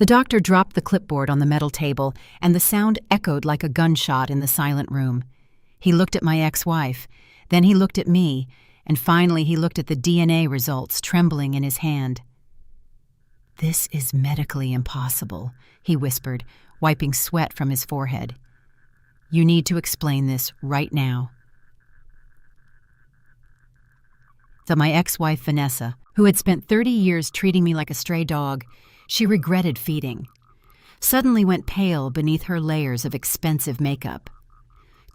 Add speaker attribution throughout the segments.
Speaker 1: The doctor dropped the clipboard on the metal table, and the sound echoed like a gunshot in the silent room. He looked at my ex-wife, then he looked at me, and finally he looked at the DNA results trembling in his hand. "This is medically impossible," he whispered, wiping sweat from his forehead. "You need to explain this right now." My ex-wife Vanessa, who had spent 30 years treating me like a stray dog, she regretted feeding, suddenly went pale beneath her layers of expensive makeup.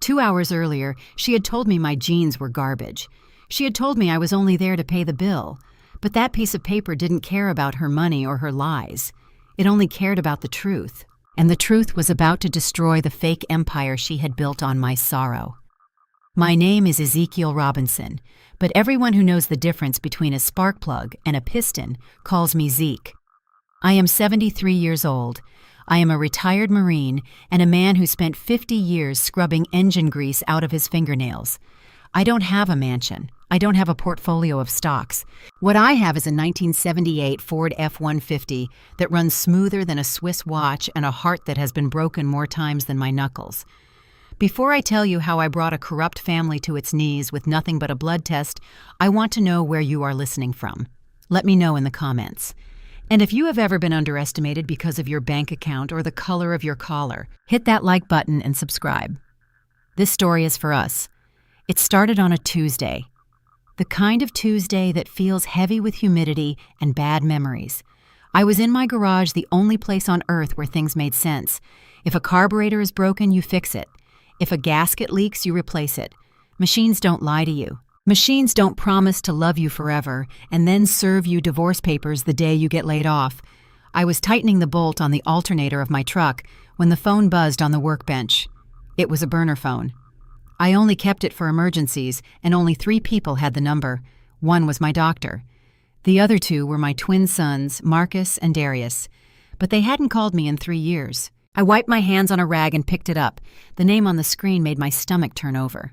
Speaker 1: 2 hours earlier, she had told me my jeans were garbage. She had told me I was only there to pay the bill, but that piece of paper didn't care about her money or her lies. It only cared about the truth, and the truth was about to destroy the fake empire she had built on my sorrow. My name is Ezekiel Robinson, but everyone who knows the difference between a spark plug and a piston calls me Zeke. I am 73 years old. I am a retired Marine and a man who spent 50 years scrubbing engine grease out of his fingernails. I don't have a mansion. I don't have a portfolio of stocks. What I have is a 1978 Ford F-150 that runs smoother than a Swiss watch and a heart that has been broken more times than my knuckles. Before I tell you how I brought a corrupt family to its knees with nothing but a blood test, I want to know where you are listening from. Let me know in the comments. And if you have ever been underestimated because of your bank account or the color of your collar, hit that like button and subscribe. This story is for us. It started on a Tuesday. The kind of Tuesday that feels heavy with humidity and bad memories. I was in my garage, the only place on earth where things made sense. If a carburetor is broken, you fix it. If a gasket leaks, you replace it. Machines don't lie to you. Machines don't promise to love you forever and then serve you divorce papers the day you get laid off. I was tightening the bolt on the alternator of my truck when the phone buzzed on the workbench. It was a burner phone. I only kept it for emergencies, and only 3 people had the number. One was my doctor. The other 2 were my twin sons, Marcus and Darius. But they hadn't called me in 3 years. I wiped my hands on a rag and picked it up. The name on the screen made my stomach turn over.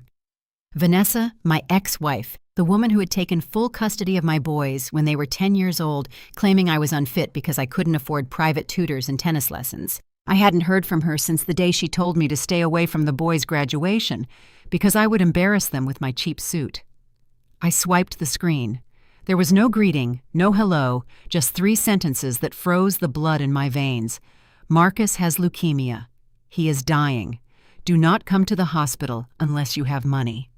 Speaker 1: Vanessa, my ex-wife, the woman who had taken full custody of my boys when they were 10 years old, claiming I was unfit because I couldn't afford private tutors and tennis lessons. I hadn't heard from her since the day she told me to stay away from the boys' graduation because I would embarrass them with my cheap suit. I swiped the screen. There was no greeting, no hello, just 3 sentences that froze the blood in my veins. Marcus has leukemia. He is dying. Do not come to the hospital unless you have money.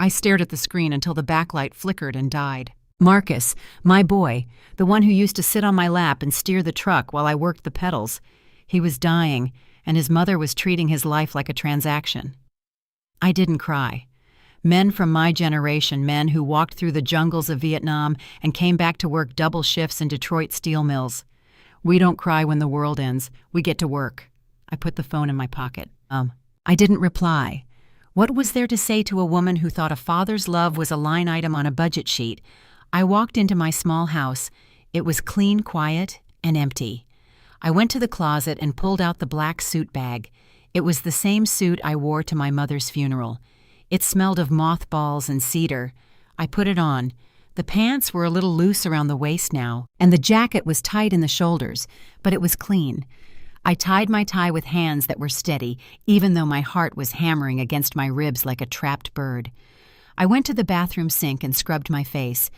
Speaker 1: I stared at the screen until the backlight flickered and died. Marcus, my boy, the one who used to sit on my lap and steer the truck while I worked the pedals, he was dying, and his mother was treating his life like a transaction. I didn't cry. Men from my generation, men who walked through the jungles of Vietnam and came back to work double shifts in Detroit steel mills. We don't cry when the world ends. We get to work. I put the phone in my pocket. I didn't reply. What was there to say to a woman who thought a father's love was a line item on a budget sheet? I walked into my small house. It was clean, quiet, and empty. I went to the closet and pulled out the black suit bag. It was the same suit I wore to my mother's funeral. It smelled of mothballs and cedar. I put it on. The pants were a little loose around the waist now, and the jacket was tight in the shoulders, but it was clean. I tied my tie with hands that were steady, even though my heart was hammering against my ribs like a trapped bird. I went to the bathroom sink and scrubbed my face.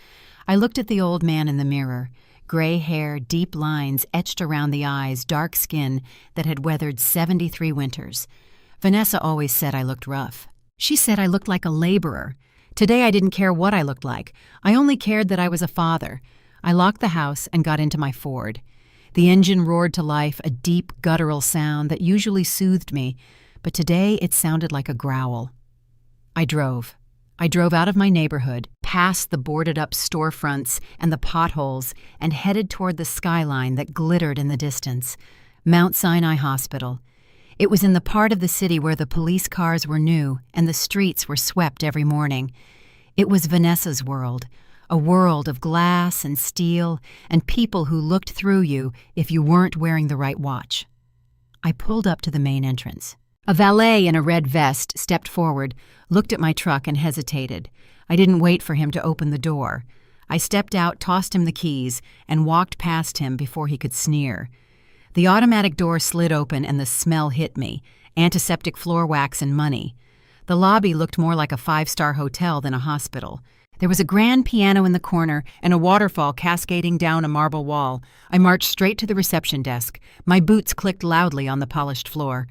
Speaker 1: I looked at the old man in the mirror. Gray hair, deep lines etched around the eyes, dark skin that had weathered 73 winters. Vanessa always said I looked rough. She said I looked like a laborer. Today I didn't care what I looked like. I only cared that I was a father. I locked the house and got into my Ford. The engine roared to life, a deep, guttural sound that usually soothed me, but today it sounded like a growl. I drove. I drove out of my neighborhood, past the boarded-up storefronts and the potholes, and headed toward the skyline that glittered in the distance. Mount Sinai Hospital. It was in the part of the city where the police cars were new and the streets were swept every morning. It was Vanessa's world, a world of glass and steel and people who looked through you if you weren't wearing the right watch. I pulled up to the main entrance. A valet in a red vest stepped forward, looked at my truck, and hesitated. I didn't wait for him to open the door. I stepped out, tossed him the keys, and walked past him before he could sneer. The automatic door slid open and the smell hit me. Antiseptic floor wax and money. The lobby looked more like a five-star hotel than a hospital. There was a grand piano in the corner and a waterfall cascading down a marble wall. I marched straight to the reception desk. My boots clicked loudly on the polished floor.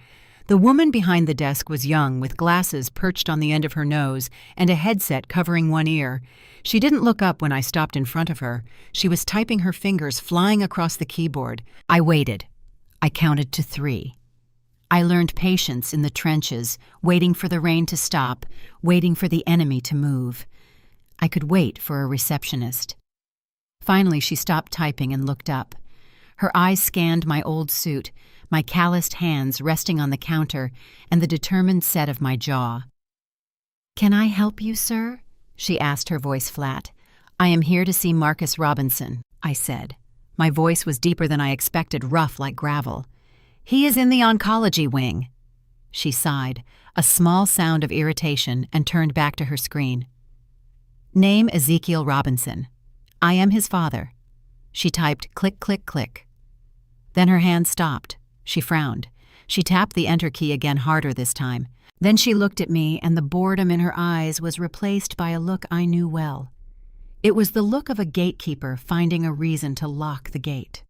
Speaker 1: The woman behind the desk was young, with glasses perched on the end of her nose and a headset covering one ear. She didn't look up when I stopped in front of her. She was typing, her fingers flying across the keyboard. I waited. I counted to 3. I learned patience in the trenches, waiting for the rain to stop, waiting for the enemy to move. I could wait for a receptionist. Finally, she stopped typing and looked up. Her eyes scanned my old suit, my calloused hands resting on the counter, and the determined set of my jaw. "Can I help you, sir?" she asked, her voice flat. "I am here to see Marcus Robinson," I said. My voice was deeper than I expected, rough like gravel. "He is in the oncology wing." She sighed, a small sound of irritation, and turned back to her screen. "Name Ezekiel Robinson. I am his father." She typed click, click, click. Then her hand stopped. She frowned. She tapped the enter key again, harder this time. Then she looked at me, and the boredom in her eyes was replaced by a look I knew well. It was the look of a gatekeeper finding a reason to lock the gate.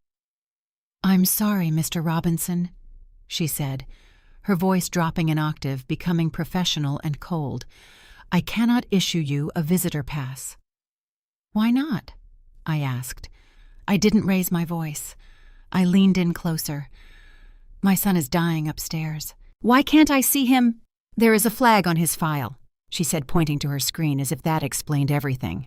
Speaker 1: "I'm sorry, Mr. Robinson," she said, her voice dropping an octave, becoming professional and cold. "I cannot issue you a visitor pass." "Why not?" I asked. I didn't raise my voice. I leaned in closer. "My son is dying upstairs." "Why can't I see him?" "There is a flag on his file," she said, pointing to her screen as if that explained everything.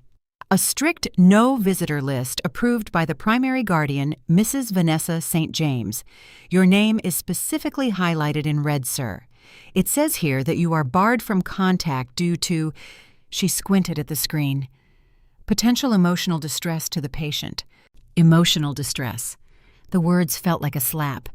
Speaker 1: "A strict no-visitor list approved by the primary guardian, Mrs. Vanessa St. James. Your name is specifically highlighted in red, sir. It says here that you are barred from contact due to—" She squinted at the screen. "Potential emotional distress to the patient." Emotional distress. The words felt like a slap.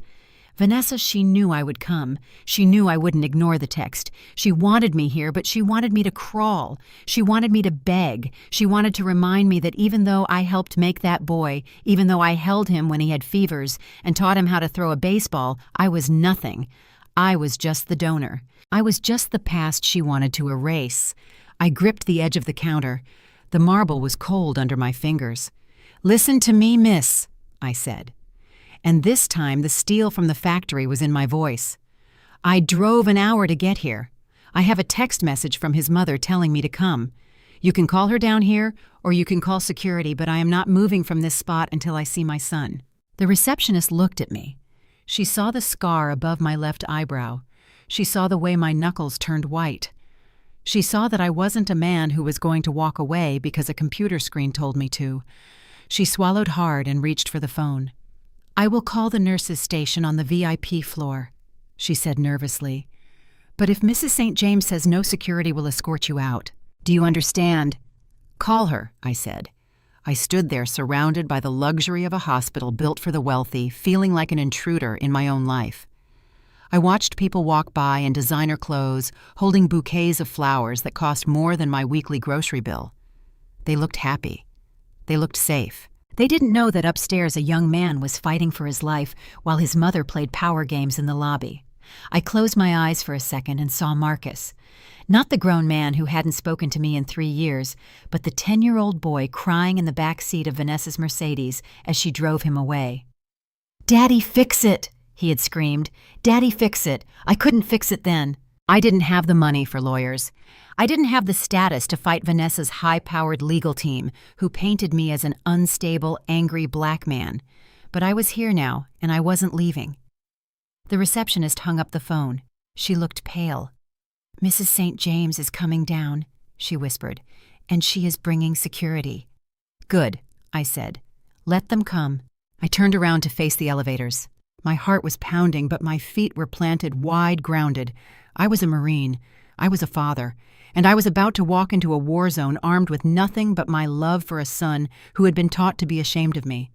Speaker 1: Vanessa, she knew I would come. She knew I wouldn't ignore the text. She wanted me here, but she wanted me to crawl. She wanted me to beg. She wanted to remind me that even though I helped make that boy, even though I held him when he had fevers and taught him how to throw a baseball, I was nothing. I was just the donor. I was just the past she wanted to erase. I gripped the edge of the counter. The marble was cold under my fingers. "Listen to me, miss," I said. And this time the steel from the factory was in my voice. "I drove an hour to get here. I have a text message from his mother telling me to come. You can call her down here, or you can call security, but I am not moving from this spot until I see my son." The receptionist looked at me. She saw the scar above my left eyebrow. She saw the way my knuckles turned white. She saw that I wasn't a man who was going to walk away because a computer screen told me to. She swallowed hard and reached for the phone. "I will call the nurses' station on the VIP floor," she said nervously. "But if Mrs. St. James says no security will escort you out, do you understand?" "Call her," I said. I stood there surrounded by the luxury of a hospital built for the wealthy, feeling like an intruder in my own life. I watched people walk by in designer clothes, holding bouquets of flowers that cost more than my weekly grocery bill. They looked happy. They looked safe. They didn't know that upstairs a young man was fighting for his life while his mother played power games in the lobby. I closed my eyes for a second and saw Marcus. Not the grown man who hadn't spoken to me in 3 years, but the 10-year-old boy crying in the back seat of Vanessa's Mercedes as she drove him away. "Daddy, fix it!" he had screamed. "Daddy, fix it! I couldn't fix it then." I didn't have the money for lawyers. I didn't have the status to fight Vanessa's high-powered legal team, who painted me as an unstable, angry black man. But I was here now, and I wasn't leaving. The receptionist hung up the phone. She looked pale. "Mrs. St. James is coming down," she whispered, "and she is bringing security." "Good," I said. "Let them come." I turned around to face the elevators. My heart was pounding, but my feet were planted wide, grounded. I was a Marine. I was a father. And I was about to walk into a war zone armed with nothing but my love for a son who had been taught to be ashamed of me.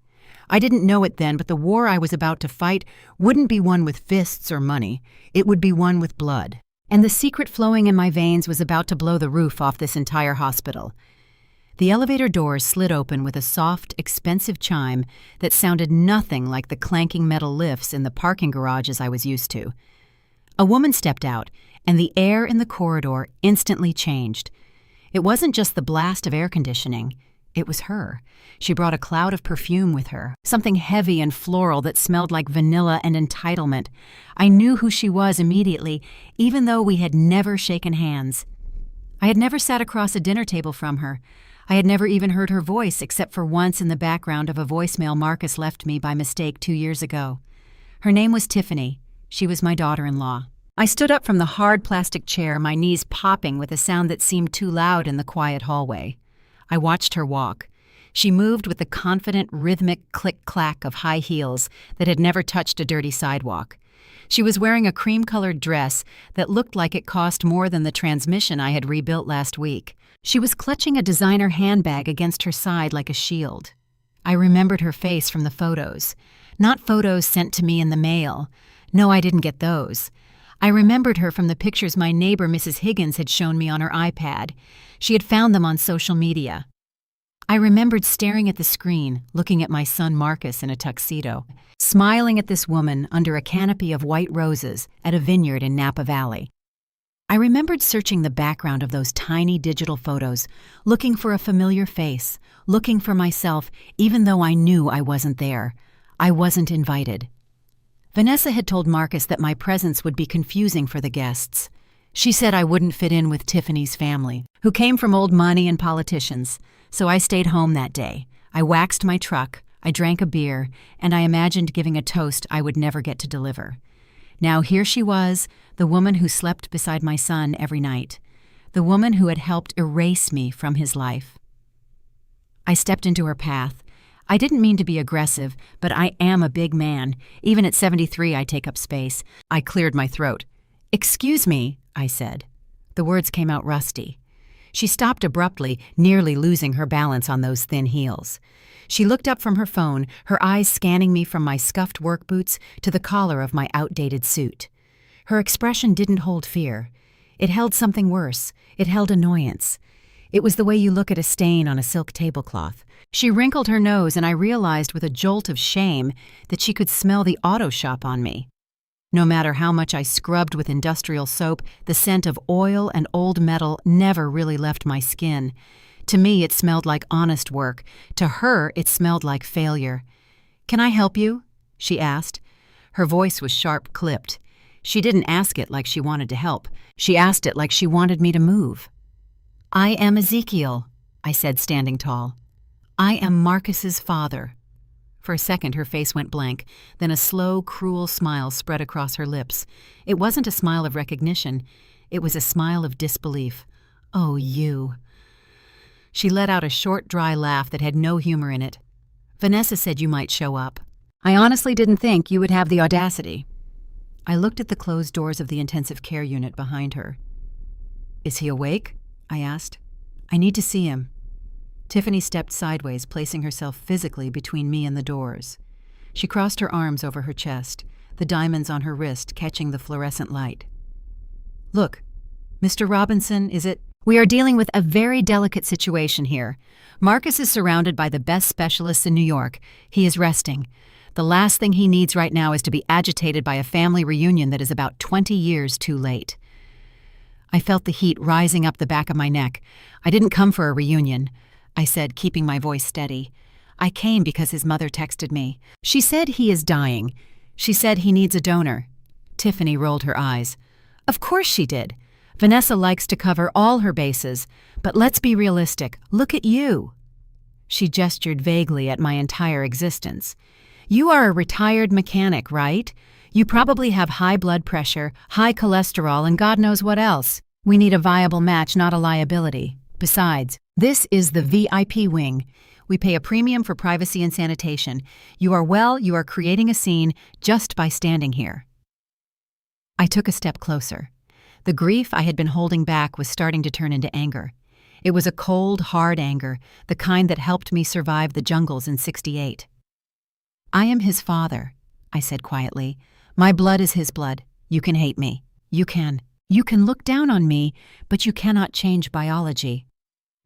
Speaker 1: I didn't know it then, but the war I was about to fight wouldn't be won with fists or money. It would be won with blood. And the secret flowing in my veins was about to blow the roof off this entire hospital. The elevator doors slid open with a soft, expensive chime that sounded nothing like the clanking metal lifts in the parking garages I was used to. A woman stepped out, and the air in the corridor instantly changed. It wasn't just the blast of air conditioning. It was her. She brought a cloud of perfume with her, something heavy and floral that smelled like vanilla and entitlement. I knew who she was immediately, even though we had never shaken hands. I had never sat across a dinner table from her. I had never even heard her voice except for once in the background of a voicemail Marcus left me by mistake 2 years ago. Her name was Tiffany. She was my daughter-in-law. I stood up from the hard plastic chair, my knees popping with a sound that seemed too loud in the quiet hallway. I watched her walk. She moved with the confident, rhythmic click-clack of high heels that had never touched a dirty sidewalk. She was wearing a cream-colored dress that looked like it cost more than the transmission I had rebuilt last week. She was clutching a designer handbag against her side like a shield. I remembered her face from the photos. Not photos sent to me in the mail. No, I didn't get those. I remembered her from the pictures my neighbor Mrs. Higgins had shown me on her iPad. She had found them on social media. I remembered staring at the screen, looking at my son Marcus in a tuxedo, smiling at this woman under a canopy of white roses at a vineyard in Napa Valley. I remembered searching the background of those tiny digital photos, looking for a familiar face, looking for myself, even though I knew I wasn't there. I wasn't invited. Vanessa had told Marcus that my presence would be confusing for the guests. She said I wouldn't fit in with Tiffany's family, who came from old money and politicians, so I stayed home that day. I waxed my truck, I drank a beer, and I imagined giving a toast I would never get to deliver. Now here she was, the woman who slept beside my son every night, the woman who had helped erase me from his life. I stepped into her path. I didn't mean to be aggressive, but I am a big man. Even at 73, I take up space. I cleared my throat. "Excuse me," I said. The words came out rusty. She stopped abruptly, nearly losing her balance on those thin heels. She looked up from her phone, her eyes scanning me from my scuffed work boots to the collar of my outdated suit. Her expression didn't hold fear. It held something worse. It held annoyance. It was the way you look at a stain on a silk tablecloth. She wrinkled her nose, and I realized with a jolt of shame that she could smell the auto shop on me. No matter how much I scrubbed with industrial soap, the scent of oil and old metal never really left my skin. To me, it smelled like honest work. To her, it smelled like failure. "Can I help you?" she asked. Her voice was sharp-clipped. She didn't ask it like she wanted to help. She asked it like she wanted me to move. "I am Ezekiel," I said, standing tall. "I am Marcus's father." For a second, her face went blank. Then a slow, cruel smile spread across her lips. It wasn't a smile of recognition. It was a smile of disbelief. "Oh, you." She let out a short, dry laugh that had no humor in it. "Vanessa said you might show up. I honestly didn't think you would have the audacity." I looked at the closed doors of the intensive care unit behind her. "Is he awake?" I asked. "I need to see him." Tiffany stepped sideways, placing herself physically between me and the doors. She crossed her arms over her chest, the diamonds on her wrist catching the fluorescent light. "Look, Mr. Robinson, is it? We are dealing with a very delicate situation here. Marcus is surrounded by the best specialists in New York. He is resting. The last thing he needs right now is to be agitated by a family reunion that is about 20 years too late." I felt the heat rising up the back of my neck. "I didn't come for a reunion," I said, keeping my voice steady. "I came because his mother texted me. She said he is dying. She said he needs a donor." Tiffany rolled her eyes. "Of course she did. Vanessa likes to cover all her bases, but let's be realistic. Look at you." She gestured vaguely at my entire existence. "You are a retired mechanic, right? You probably have high blood pressure, high cholesterol, and God knows what else. We need a viable match, not a liability. Besides, this is the VIP wing. We pay a premium for privacy and sanitation. You are creating a scene just by standing here." I took a step closer. The grief I had been holding back was starting to turn into anger. It was a cold, hard anger, the kind that helped me survive the jungles in '68. "I am his father," I said quietly. "My blood is his blood. You can hate me. You can look down on me, but you cannot change biology."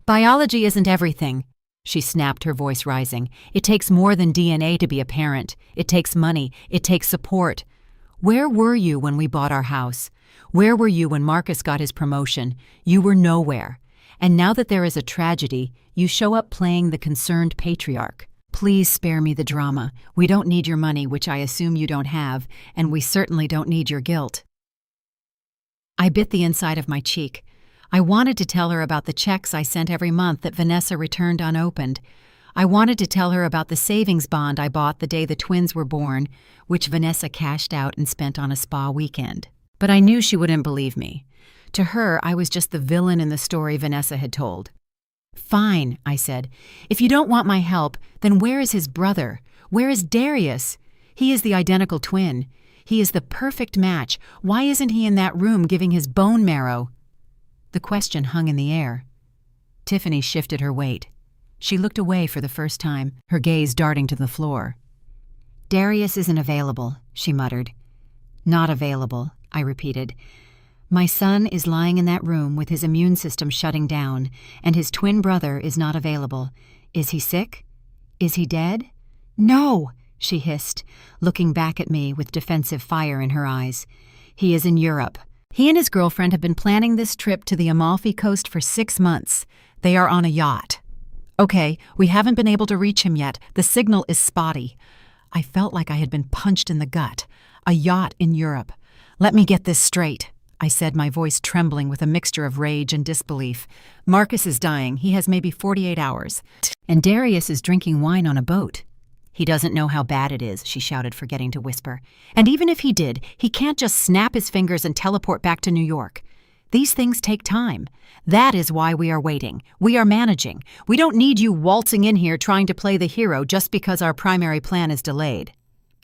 Speaker 1: Biology isn't everything, she snapped, her voice rising. It takes more than DNA to be a parent. It takes money. It takes support. Where were you when we bought our house? Where were you when Marcus got his promotion? You were nowhere. And now that there is a tragedy, you show up playing the concerned patriarch. Please spare me the drama. We don't need your money, which I assume you don't have, and we certainly don't need your guilt. I bit the inside of my cheek. I wanted to tell her about the checks I sent every month that Vanessa returned unopened. I wanted to tell her about the savings bond I bought the day the twins were born, which Vanessa cashed out and spent on a spa weekend. But I knew she wouldn't believe me. To her, I was just the villain in the story Vanessa had told. Fine, I said. If you don't want my help, then where is his brother? Where is Darius? He is the identical twin. He is the perfect match. Why isn't he in that room giving his bone marrow? The question hung in the air. Tiffany shifted her weight. She looked away for the first time, her gaze darting to the floor. Darius isn't available, she muttered. Not available, I repeated. My son is lying in that room with his immune system shutting down, and his twin brother is not available. Is he sick? Is he dead? No, she hissed, looking back at me with defensive fire in her eyes. He is in Europe. He and his girlfriend have been planning this trip to the Amalfi Coast for 6 months. They are on a yacht. Okay, we haven't been able to reach him yet. The signal is spotty. I felt like I had been punched in the gut. A yacht in Europe. Let me get this straight, I said, my voice trembling with a mixture of rage and disbelief. Marcus is dying. He has maybe 48 hours. And Darius is drinking wine on a boat. He doesn't know how bad it is, she shouted, forgetting to whisper. And even if he did, he can't just snap his fingers and teleport back to New York. These things take time. That is why we are waiting. We are managing. We don't need you waltzing in here trying to play the hero just because our primary plan is delayed.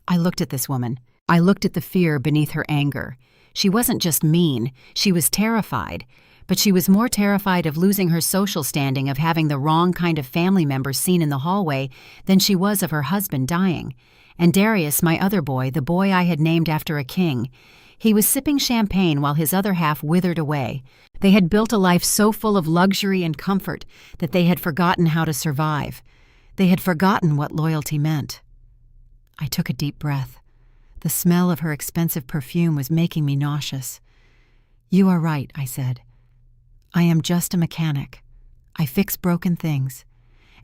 Speaker 1: I looked at this woman. I looked at the fear beneath her anger. She wasn't just mean. She was terrified. But she was more terrified of losing her social standing, of having the wrong kind of family members seen in the hallway, than she was of her husband dying. And Darius, my other boy, the boy I had named after a king, he was sipping champagne while his other half withered away. They had built a life so full of luxury and comfort that they had forgotten how to survive. They had forgotten what loyalty meant. I took a deep breath. The smell of her expensive perfume was making me nauseous. You are right, I said. I am just a mechanic. I fix broken things.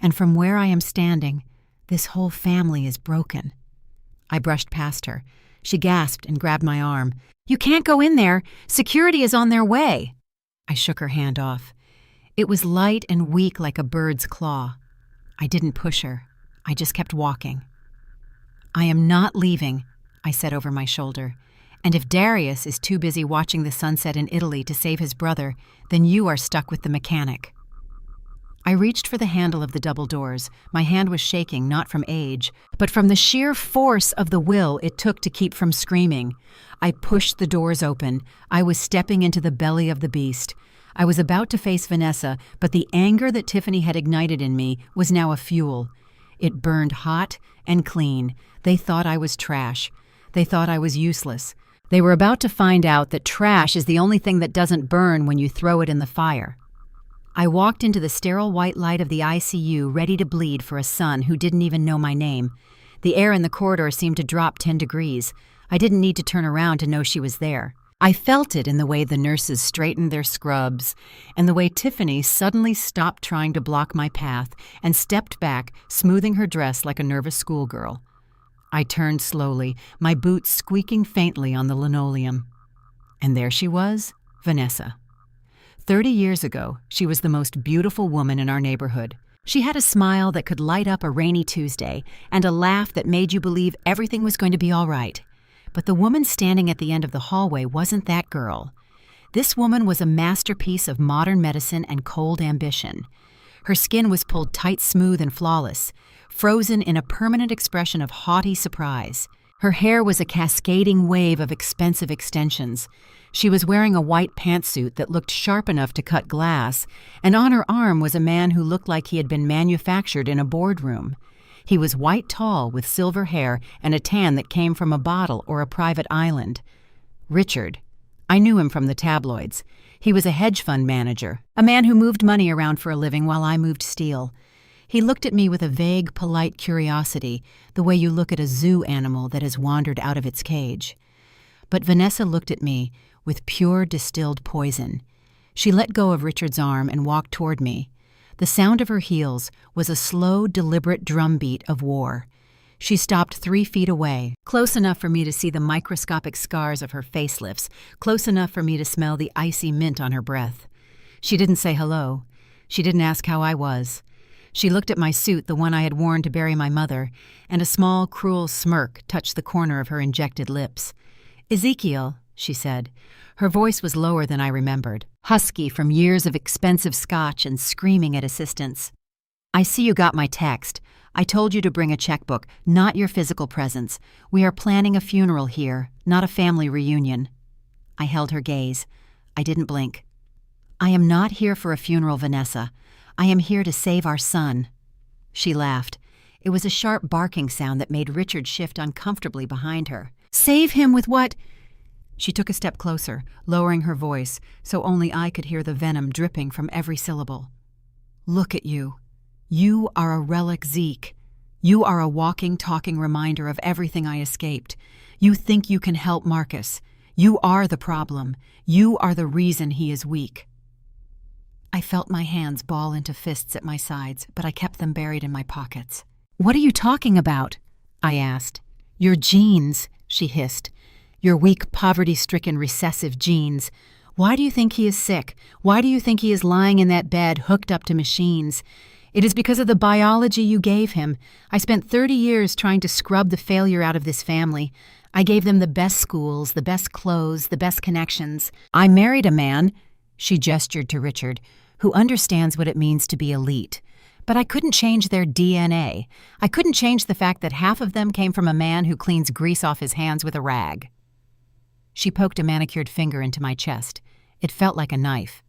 Speaker 1: And from where I am standing, this whole family is broken. I brushed past her. She gasped and grabbed my arm. You can't go in there. Security is on their way. I shook her hand off. It was light and weak like a bird's claw. I didn't push her. I just kept walking. I am not leaving, I said over my shoulder. And if Darius is too busy watching the sunset in Italy to save his brother, then you are stuck with the mechanic. I reached for the handle of the double doors. My hand was shaking, not from age, but from the sheer force of the will it took to keep from screaming. I pushed the doors open. I was stepping into the belly of the beast. I was about to face Vanessa, but the anger that Tiffany had ignited in me was now a fuel. It burned hot and clean. They thought I was trash. They thought I was useless. They were about to find out that trash is the only thing that doesn't burn when you throw it in the fire. I walked into the sterile white light of the ICU, ready to bleed for a son who didn't even know my name. The air in the corridor seemed to drop 10 degrees. I didn't need to turn around to know she was there. I felt it in the way the nurses straightened their scrubs, and the way Tiffany suddenly stopped trying to block my path and stepped back, smoothing her dress like a nervous schoolgirl. I turned slowly, my boots squeaking faintly on the linoleum. And there she was, Vanessa. 30 years ago, she was the most beautiful woman in our neighborhood. She had a smile that could light up a rainy Tuesday and a laugh that made you believe everything was going to be all right. But the woman standing at the end of the hallway wasn't that girl. This woman was a masterpiece of modern medicine and cold ambition. Her skin was pulled tight, smooth, and flawless, frozen in a permanent expression of haughty surprise. Her hair was a cascading wave of expensive extensions. She was wearing a white pantsuit that looked sharp enough to cut glass, and on her arm was a man who looked like he had been manufactured in a boardroom. He was white tall with silver hair and a tan that came from a bottle or a private island. Richard. I knew him from the tabloids. He was a hedge fund manager, a man who moved money around for a living while I moved steel. He looked at me with a vague, polite curiosity, the way you look at a zoo animal that has wandered out of its cage. But Vanessa looked at me with pure distilled poison. She let go of Richard's arm and walked toward me. The sound of her heels was a slow, deliberate drumbeat of war. She stopped 3 feet away, close enough for me to see the microscopic scars of her facelifts, close enough for me to smell the icy mint on her breath. She didn't say hello. She didn't ask how I was. She looked at my suit, the one I had worn to bury my mother, and a small, cruel smirk touched the corner of her injected lips. "Ezekiel," she said. Her voice was lower than I remembered, husky from years of expensive scotch and screaming at assistants. "I see you got my text. I told you to bring a checkbook, not your physical presence. We are planning a funeral here, not a family reunion." I held her gaze. I didn't blink. "I am not here for a funeral, Vanessa. I am here to save our son." She laughed. It was a sharp barking sound that made Richard shift uncomfortably behind her. "Save him with what?" She took a step closer, lowering her voice so only I could hear the venom dripping from every syllable. "Look at you. You are a relic, Zeke. You are a walking, talking reminder of everything I escaped. You think you can help Marcus. You are the problem. You are the reason he is weak." I felt my hands ball into fists at my sides, but I kept them buried in my pockets. "What are you talking about?" I asked. "Your genes," she hissed. "Your weak, poverty-stricken, recessive genes. Why do you think he is sick? Why do you think he is lying in that bed, hooked up to machines? It is because of the biology you gave him. I spent 30 years trying to scrub the failure out of this family. I gave them the best schools, the best clothes, the best connections. I married a man," she gestured to Richard, "who understands what it means to be elite. But I couldn't change their DNA. I couldn't change the fact that half of them came from a man who cleans grease off his hands with a rag." She poked a manicured finger into my chest. It felt like a knife.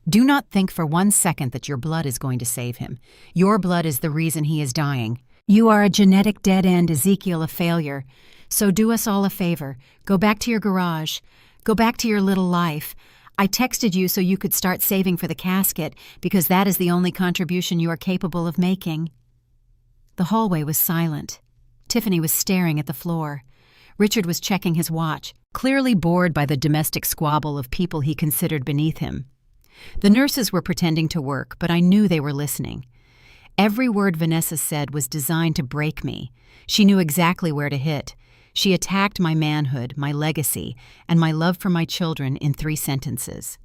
Speaker 1: "Do not think for 1 second that your blood is going to save him. Your blood is the reason he is dying. You are a genetic dead end, Ezekiel, a failure. So do us all a favor. Go back to your garage. Go back to your little life. I texted you so you could start saving for the casket, because that is the only contribution you are capable of making." The hallway was silent. Tiffany was staring at the floor. Richard was checking his watch, clearly bored by the domestic squabble of people he considered beneath him. The nurses were pretending to work, but I knew they were listening. Every word Vanessa said was designed to break me. She knew exactly where to hit. She attacked my manhood, my legacy, and my love for my children in 3 sentences.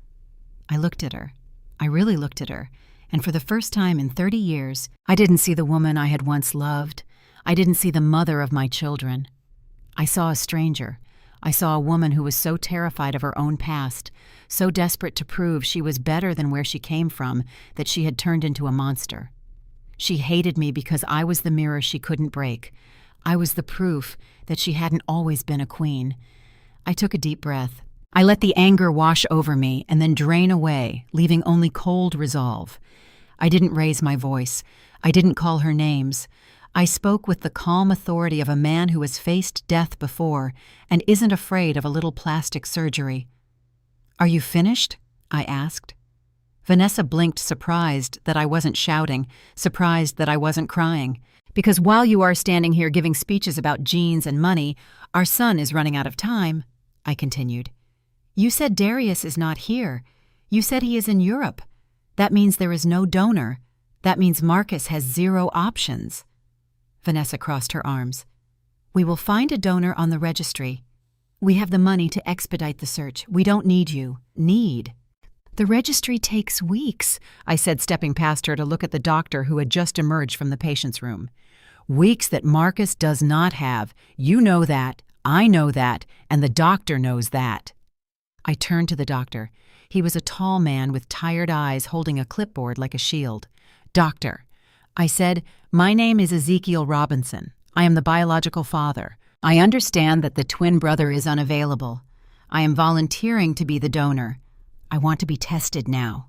Speaker 1: I looked at her. I really looked at her, and for the first time in 30 years, I didn't see the woman I had once loved. I didn't see the mother of my children. I saw a stranger. I saw a woman who was so terrified of her own past, so desperate to prove she was better than where she came from, that she had turned into a monster. She hated me because I was the mirror she couldn't break. I was the proof that she hadn't always been a queen. I took a deep breath. I let the anger wash over me and then drain away, leaving only cold resolve. I didn't raise my voice. I didn't call her names. I spoke with the calm authority of a man who has faced death before and isn't afraid of a little plastic surgery. "Are you finished?" I asked. Vanessa blinked, surprised that I wasn't shouting, surprised that I wasn't crying. "Because while you are standing here giving speeches about genes and money, our son is running out of time," I continued. "You said Darius is not here. You said he is in Europe. That means there is no donor. That means Marcus has 0 options." Vanessa crossed her arms. "We will find a donor on the registry. We have the money to expedite the search. We don't need you." "Need?" "The registry takes weeks," I said, stepping past her to look at the doctor who had just emerged from the patient's room. "Weeks that Marcus does not have. You know that, I know that, and the doctor knows that." I turned to the doctor. He was a tall man with tired eyes holding a clipboard like a shield. "Doctor," I said, "my name is Ezekiel Robinson. I am the biological father. I understand that the twin brother is unavailable. I am volunteering to be the donor. I want to be tested now."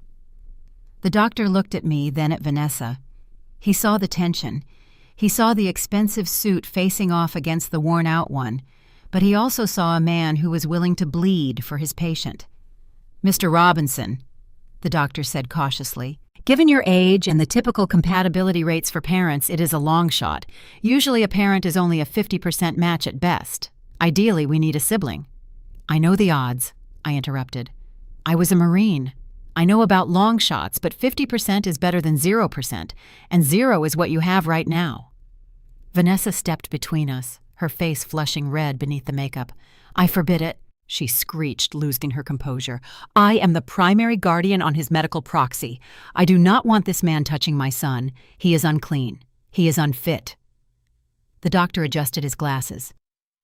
Speaker 1: The doctor looked at me, then at Vanessa. He saw the tension. He saw the expensive suit facing off against the worn-out one, but he also saw a man who was willing to bleed for his patient. "Mr. Robinson," the doctor said cautiously, "given your age and the typical compatibility rates for parents, it is a long shot. Usually a parent is only a 50% match at best. Ideally, we need a sibling." "I know the odds," I interrupted. "I was a Marine. I know about long shots, but 50% is better than 0%, and 0 is what you have right now." Vanessa stepped between us, her face flushing red beneath the makeup. "I forbid it," she screeched, losing her composure. "I am the primary guardian on his medical proxy. I do not want this man touching my son. He is unclean. He is unfit." The doctor adjusted his glasses.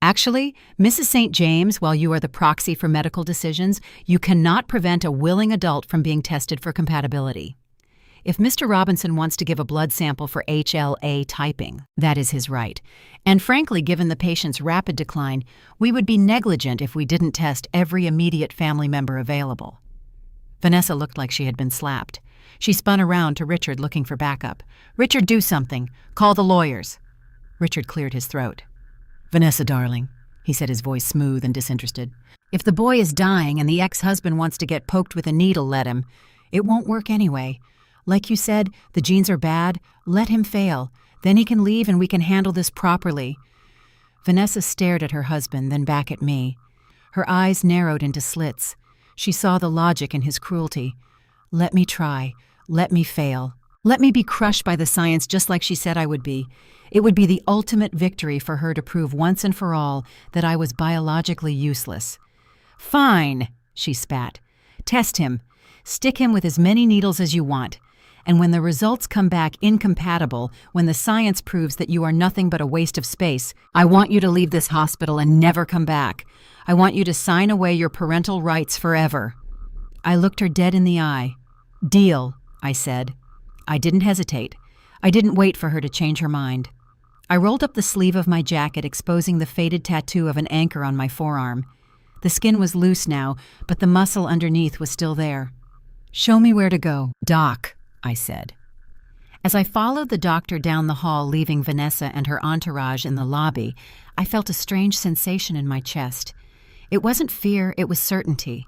Speaker 1: "Actually, Mrs. St. James, while you are the proxy for medical decisions, you cannot prevent a willing adult from being tested for compatibility. If Mr. Robinson wants to give a blood sample for HLA typing, that is his right. And frankly, given the patient's rapid decline, we would be negligent if we didn't test every immediate family member available." Vanessa looked like she had been slapped. She spun around to Richard, looking for backup. "Richard, do something. Call the lawyers." Richard cleared his throat. "Vanessa, darling," he said, his voice smooth and disinterested. "If the boy is dying and the ex-husband wants to get poked with a needle, let him. It won't work anyway. Like you said, the genes are bad. Let him fail. Then he can leave and we can handle this properly." Vanessa stared at her husband, then back at me. Her eyes narrowed into slits. She saw the logic in his cruelty. "Let me try. Let me fail. Let me be crushed by the science just like she said I would be. It would be the ultimate victory for her to prove once and for all that I was biologically useless." "Fine," she spat. "Test him. Stick him with as many needles as you want. And when the results come back incompatible, when the science proves that you are nothing but a waste of space, I want you to leave this hospital and never come back. I want you to sign away your parental rights forever." I looked her dead in the eye. "Deal," I said. I didn't hesitate. I didn't wait for her to change her mind. I rolled up the sleeve of my jacket, exposing the faded tattoo of an anchor on my forearm. The skin was loose now, but the muscle underneath was still there. "Show me where to go, Doc," I said. As I followed the doctor down the hall, leaving Vanessa and her entourage in the lobby, I felt a strange sensation in my chest. It wasn't fear, it was certainty.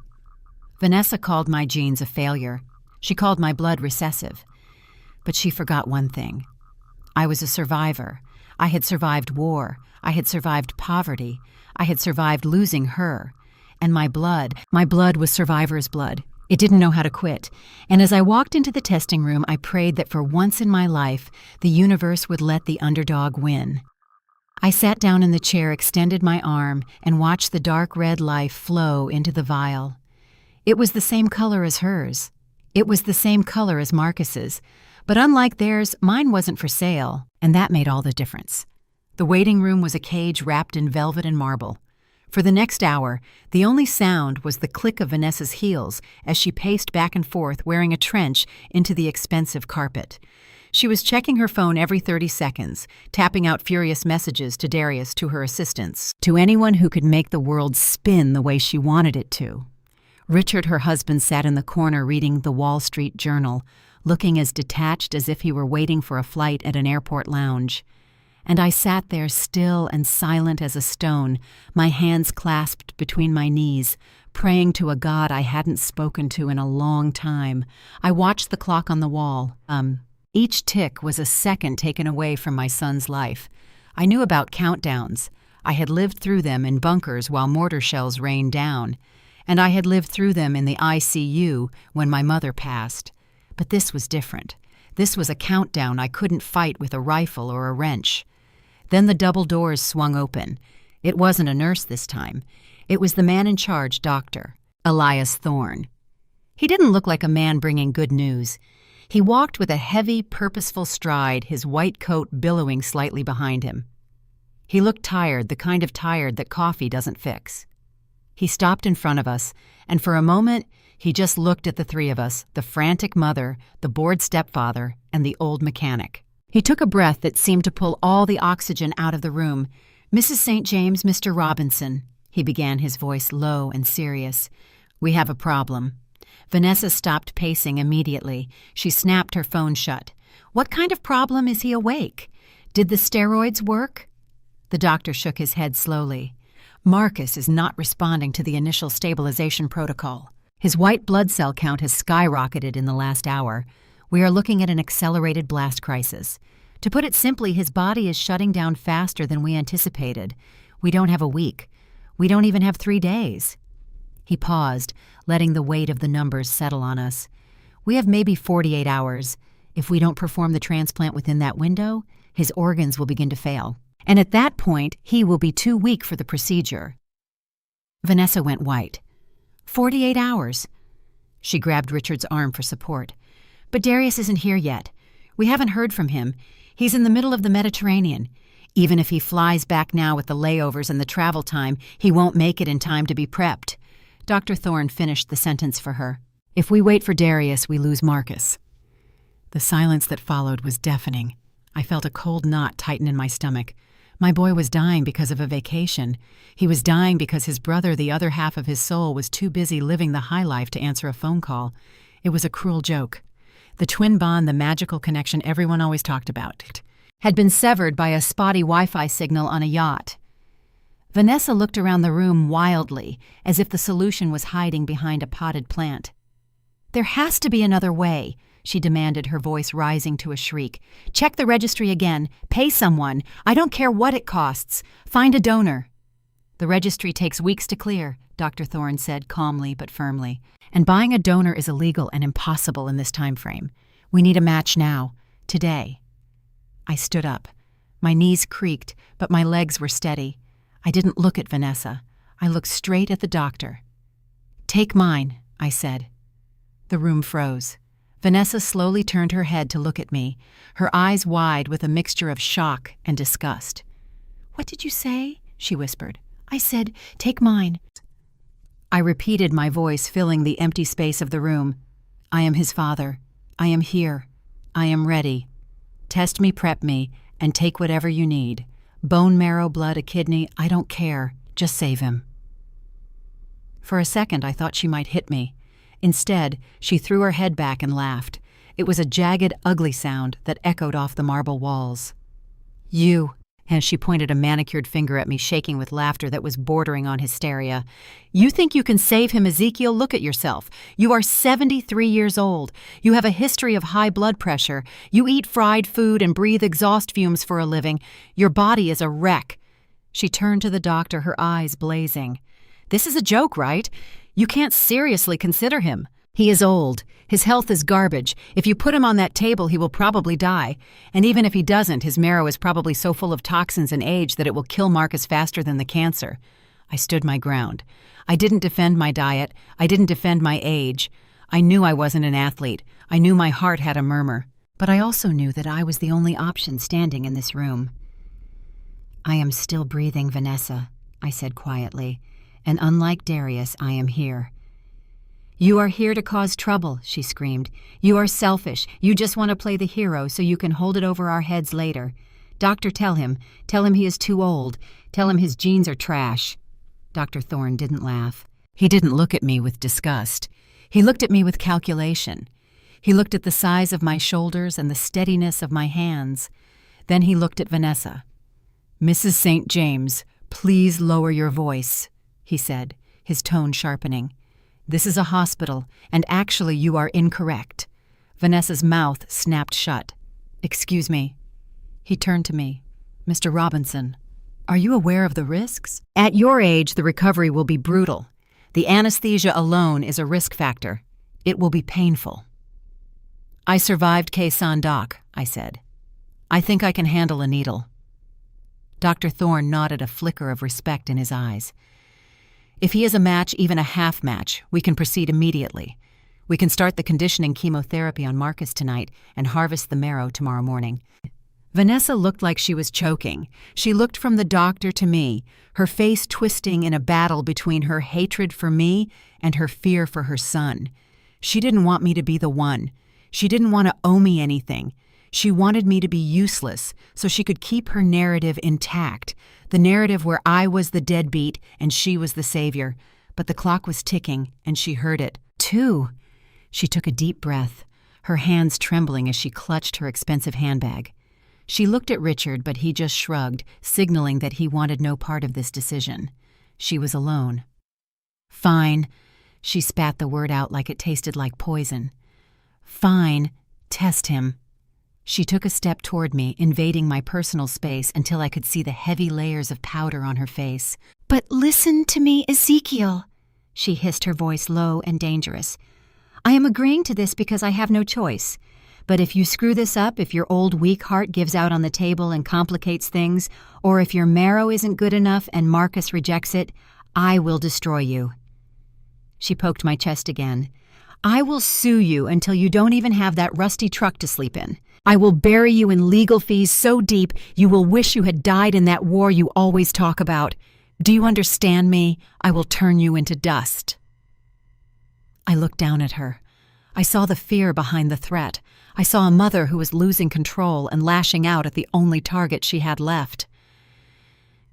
Speaker 1: Vanessa called my genes a failure. She called my blood recessive. But she forgot one thing. I was a survivor. I had survived war. I had survived poverty. I had survived losing her. And my blood was survivor's blood. It didn't know how to quit. And as I walked into the testing room, I prayed that for once in my life, the universe would let the underdog win. I sat down in the chair, extended my arm, and watched the dark red life flow into the vial. It was the same color as hers. It was the same color as Marcus's. But unlike theirs, mine wasn't for sale, and that made all the difference. The waiting room was a cage wrapped in velvet and marble. For the next hour, the only sound was the click of Vanessa's heels as she paced back and forth wearing a trench into the expensive carpet. She was checking her phone every 30 seconds, tapping out furious messages to Darius, to her assistants, to anyone who could make the world spin the way she wanted it to. Richard, her husband, sat in the corner reading the Wall Street Journal, looking as detached as if he were waiting for a flight at an airport lounge. And I sat there still and silent as a stone, my hands clasped between my knees, praying to a God I hadn't spoken to in a long time. I watched the clock on the wall. Each tick was a second taken away from my son's life. I knew about countdowns. I had lived through them in bunkers while mortar shells rained down. And I had lived through them in the ICU when my mother passed. But this was different. This was a countdown I couldn't fight with a rifle or a wrench. Then the double doors swung open. It wasn't a nurse this time. It was the man in charge, Dr. Elias Thorne. He didn't look like a man bringing good news. He walked with a heavy, purposeful stride, his white coat billowing slightly behind him. He looked tired, the kind of tired that coffee doesn't fix. He stopped in front of us, and for a moment, he just looked at the three of us, the frantic mother, the bored stepfather, and the old mechanic. He took a breath that seemed to pull all the oxygen out of the room. "Mrs. St. James, Mr. Robinson," he began, his voice low and serious. "We have a problem." Vanessa stopped pacing immediately. She snapped her phone shut. "What kind of problem? Is he awake? Did the steroids work?" The doctor shook his head slowly. Marcus is not responding to the initial stabilization protocol. His white blood cell count has skyrocketed in the last hour. We are looking at an accelerated blast crisis. To put it simply, his body is shutting down faster than we anticipated. We don't have a week. We don't even have 3 days. He paused, letting the weight of the numbers settle on us. We have maybe 48 hours. If we don't perform the transplant within that window, his organs will begin to fail. And at that point, he will be too weak for the procedure. Vanessa went white. 48 hours. She grabbed Richard's arm for support. But Darius isn't here yet. We haven't heard from him. He's in the middle of the Mediterranean. Even if he flies back now with the layovers and the travel time, he won't make it in time to be prepped. Dr. Thorne finished the sentence for her. If we wait for Darius, we lose Marcus. The silence that followed was deafening. I felt a cold knot tighten in my stomach. My boy was dying because of a vacation. He was dying because his brother, the other half of his soul, was too busy living the high life to answer a phone call. It was a cruel joke. The twin bond, the magical connection everyone always talked about, had been severed by a spotty Wi-Fi signal on a yacht. Vanessa looked around the room wildly, as if the solution was hiding behind a potted plant. There has to be another way, she demanded, her voice rising to a shriek. Check the registry again. Pay someone. I don't care what it costs. Find a donor. The registry takes weeks to clear, Dr. Thorne said calmly but firmly. And buying a donor is illegal and impossible in this time frame. We need a match now. Today. I stood up. My knees creaked, but my legs were steady. I didn't look at Vanessa. I looked straight at the doctor. Take mine, I said. The room froze. Vanessa slowly turned her head to look at me, her eyes wide with a mixture of shock and disgust. What did you say? She whispered. I said, take mine. I repeated, my voice filling the empty space of the room. I am his father. I am here. I am ready. Test me, prep me, and take whatever you need. Bone marrow, blood, a kidney, I don't care. Just save him. For a second, I thought she might hit me. Instead, she threw her head back and laughed. It was a jagged, ugly sound that echoed off the marble walls. You, and she pointed a manicured finger at me, shaking with laughter that was bordering on hysteria. You think you can save him, Ezekiel? Look at yourself. You are 73 years old. You have a history of high blood pressure. You eat fried food and breathe exhaust fumes for a living. Your body is a wreck. She turned to the doctor, her eyes blazing. This is a joke, right? You can't seriously consider him. He is old. His health is garbage. If you put him on that table, he will probably die. And even if he doesn't, his marrow is probably so full of toxins and age that it will kill Marcus faster than the cancer. I stood my ground. I didn't defend my diet. I didn't defend my age. I knew I wasn't an athlete. I knew my heart had a murmur. But I also knew that I was the only option standing in this room. I am still breathing, Vanessa, I said quietly. And unlike Darius, I am here. You are here to cause trouble, she screamed. You are selfish. You just want to play the hero so you can hold it over our heads later. Doctor, tell him. Tell him he is too old. Tell him his genes are trash. Dr. Thorne didn't laugh. He didn't look at me with disgust. He looked at me with calculation. He looked at the size of my shoulders and the steadiness of my hands. Then he looked at Vanessa. Mrs. St. James, please lower your voice, he said, his tone sharpening. This is a hospital, and actually you are incorrect. Vanessa's mouth snapped shut. Excuse me. He turned to me. Mr. Robinson, are you aware of the risks? At your age, the recovery will be brutal. The anesthesia alone is a risk factor. It will be painful. I survived Quezon Doc, I said. I think I can handle a needle. Dr. Thorne nodded, a flicker of respect in his eyes. If he is a match, even a half match, we can proceed immediately. We can start the conditioning chemotherapy on Marcus tonight and harvest the marrow tomorrow morning. Vanessa looked like she was choking. She looked from the doctor to me, her face twisting in a battle between her hatred for me and her fear for her son. She didn't want me to be the one. She didn't want to owe me anything. She wanted me to be useless so she could keep her narrative intact, the narrative where I was the deadbeat and she was the savior. But the clock was ticking, and she heard it. 2. She took a deep breath, her hands trembling as she clutched her expensive handbag. She looked at Richard, but he just shrugged, signaling that he wanted no part of this decision. She was alone. "Fine." She spat the word out like it tasted like poison. "Fine. Test him." She took a step toward me, invading my personal space until I could see the heavy layers of powder on her face. "But listen to me, Ezekiel," she hissed, her voice low and dangerous. "I am agreeing to this because I have no choice. But if you screw this up, if your old weak heart gives out on the table and complicates things, or if your marrow isn't good enough and Marcus rejects it, I will destroy you." She poked my chest again. "I will sue you until you don't even have that rusty truck to sleep in. I will bury you in legal fees so deep you will wish you had died in that war you always talk about. Do you understand me? I will turn you into dust." I looked down at her. I saw the fear behind the threat. I saw a mother who was losing control and lashing out at the only target she had left.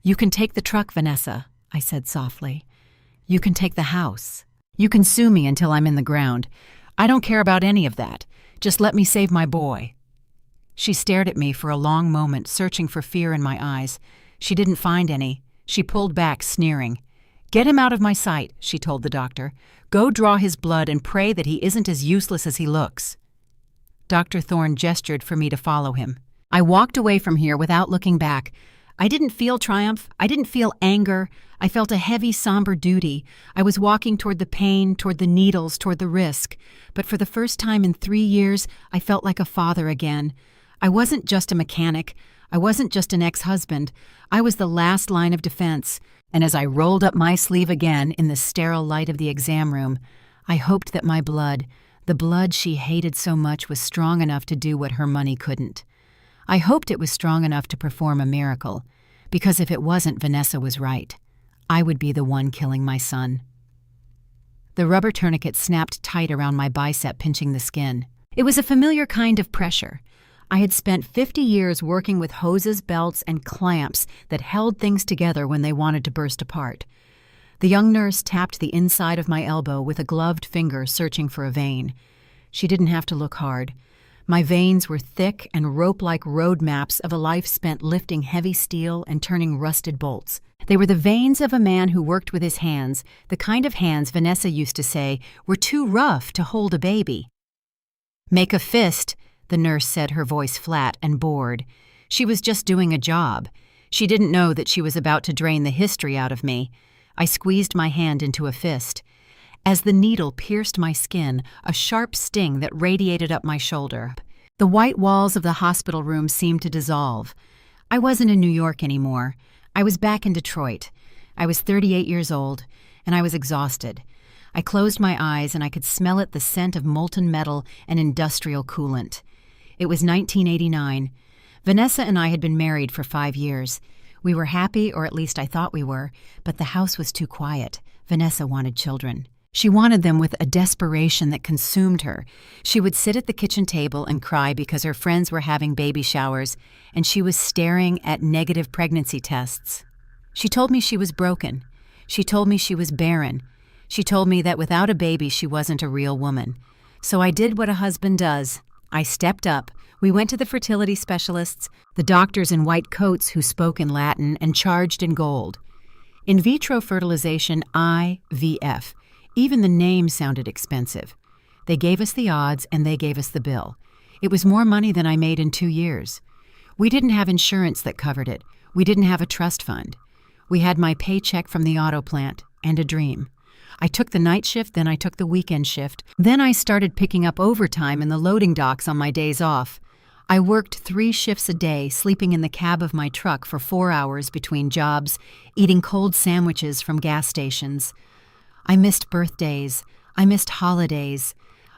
Speaker 1: "You can take the truck, Vanessa," I said softly. "You can take the house. You can sue me until I'm in the ground. I don't care about any of that. Just let me save my boy." She stared at me for a long moment, searching for fear in my eyes. She didn't find any. She pulled back, sneering. "Get him out of my sight," she told the doctor. "Go draw his blood and pray that he isn't as useless as he looks." Dr. Thorne gestured for me to follow him. I walked away from here without looking back. I didn't feel triumph. I didn't feel anger. I felt a heavy, somber duty. I was walking toward the pain, toward the needles, toward the risk. But for the first time in 3 years, I felt like a father again. I wasn't just a mechanic. I wasn't just an ex-husband. I was the last line of defense. And as I rolled up my sleeve again in the sterile light of the exam room, I hoped that my blood, the blood she hated so much, was strong enough to do what her money couldn't. I hoped it was strong enough to perform a miracle, because if it wasn't, Vanessa was right. I would be the one killing my son. The rubber tourniquet snapped tight around my bicep, pinching the skin. It was a familiar kind of pressure. I had spent 50 years working with hoses, belts, and clamps that held things together when they wanted to burst apart. The young nurse tapped the inside of my elbow with a gloved finger, searching for a vein. She didn't have to look hard. My veins were thick and rope-like road maps of a life spent lifting heavy steel and turning rusted bolts. They were the veins of a man who worked with his hands, the kind of hands Vanessa used to say were too rough to hold a baby. "Make a fist," the nurse said, her voice flat and bored. She was just doing a job. She didn't know that she was about to drain the history out of me. I squeezed my hand into a fist. As the needle pierced my skin, a sharp sting that radiated up my shoulder. The white walls of the hospital room seemed to dissolve. I wasn't in New York anymore. I was back in Detroit. I was 38 years old, and I was exhausted. I closed my eyes and I could smell the scent of molten metal and industrial coolant. It was 1989. Vanessa and I had been married for 5 years. We were happy, or at least I thought we were, but the house was too quiet. Vanessa wanted children. She wanted them with a desperation that consumed her. She would sit at the kitchen table and cry because her friends were having baby showers, and she was staring at negative pregnancy tests. She told me she was broken. She told me she was barren. She told me that without a baby she wasn't a real woman. So I did what a husband does. I stepped up. We went to the fertility specialists, the doctors in white coats who spoke in Latin and charged in gold. In vitro fertilization, IVF. Even the name sounded expensive. They gave us the odds and they gave us the bill. It was more money than I made in 2 years. We didn't have insurance that covered it. We didn't have a trust fund. We had my paycheck from the auto plant and a dream. I took the night shift, then I took the weekend shift. Then I started picking up overtime in the loading docks on my days off. I worked 3 shifts a day, sleeping in the cab of my truck for 4 hours between jobs, eating cold sandwiches from gas stations. I missed birthdays. I missed holidays.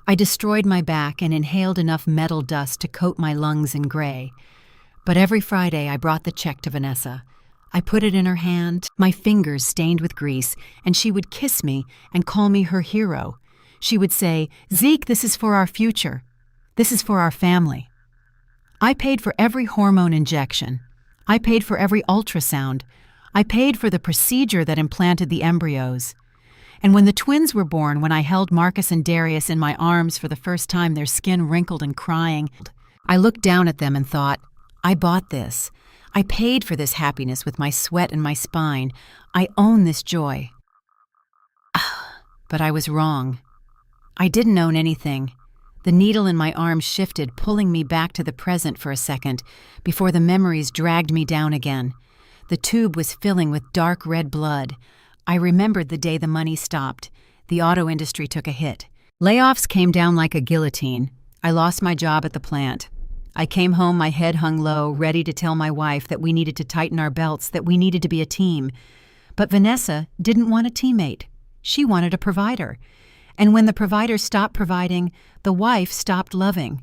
Speaker 1: I destroyed my back and inhaled enough metal dust to coat my lungs in gray. But every Friday I brought the check to Vanessa. I put it in her hand, my fingers stained with grease, and she would kiss me and call me her hero. She would say, "Zeke, this is for our future. This is for our family." I paid for every hormone injection. I paid for every ultrasound. I paid for the procedure that implanted the embryos. And when the twins were born, when I held Marcus and Darius in my arms for the first time, their skin wrinkled and crying, I looked down at them and thought, I bought this. I paid for this happiness with my sweat and my spine. I own this joy. But I was wrong. I didn't own anything. The needle in my arm shifted, pulling me back to the present for a second, before the memories dragged me down again. The tube was filling with dark red blood. I remembered the day the money stopped. The auto industry took a hit. Layoffs came down like a guillotine. I lost my job at the plant. I came home, my head hung low, ready to tell my wife that we needed to tighten our belts, that we needed to be a team. But Vanessa didn't want a teammate. She wanted a provider. And when the provider stopped providing, the wife stopped loving.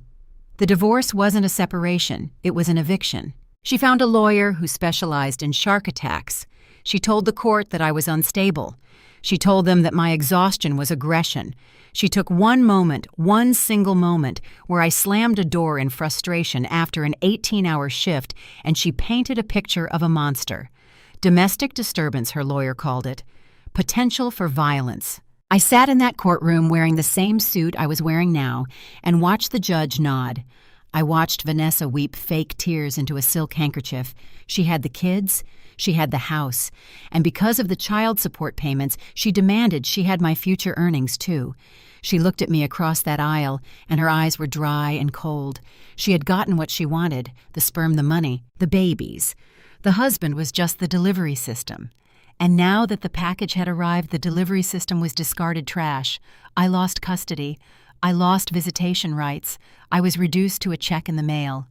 Speaker 1: The divorce wasn't a separation, it was an eviction. She found a lawyer who specialized in shark attacks. She told the court that I was unstable. She told them that my exhaustion was aggression. She took one single moment, where I slammed a door in frustration after an 18-hour shift, and she painted a picture of a monster. Domestic disturbance, her lawyer called it. Potential for violence. I sat in that courtroom wearing the same suit I was wearing now and watched the judge nod. I watched Vanessa weep fake tears into a silk handkerchief. She had the kids, she had the house, and because of the child support payments, she demanded she had my future earnings too. She looked at me across that aisle, and her eyes were dry and cold. She had gotten what she wanted, the sperm, the money, the babies. The husband was just the delivery system. And now that the package had arrived, the delivery system was discarded trash. I lost custody. I lost visitation rights. I was reduced to a check in the mail.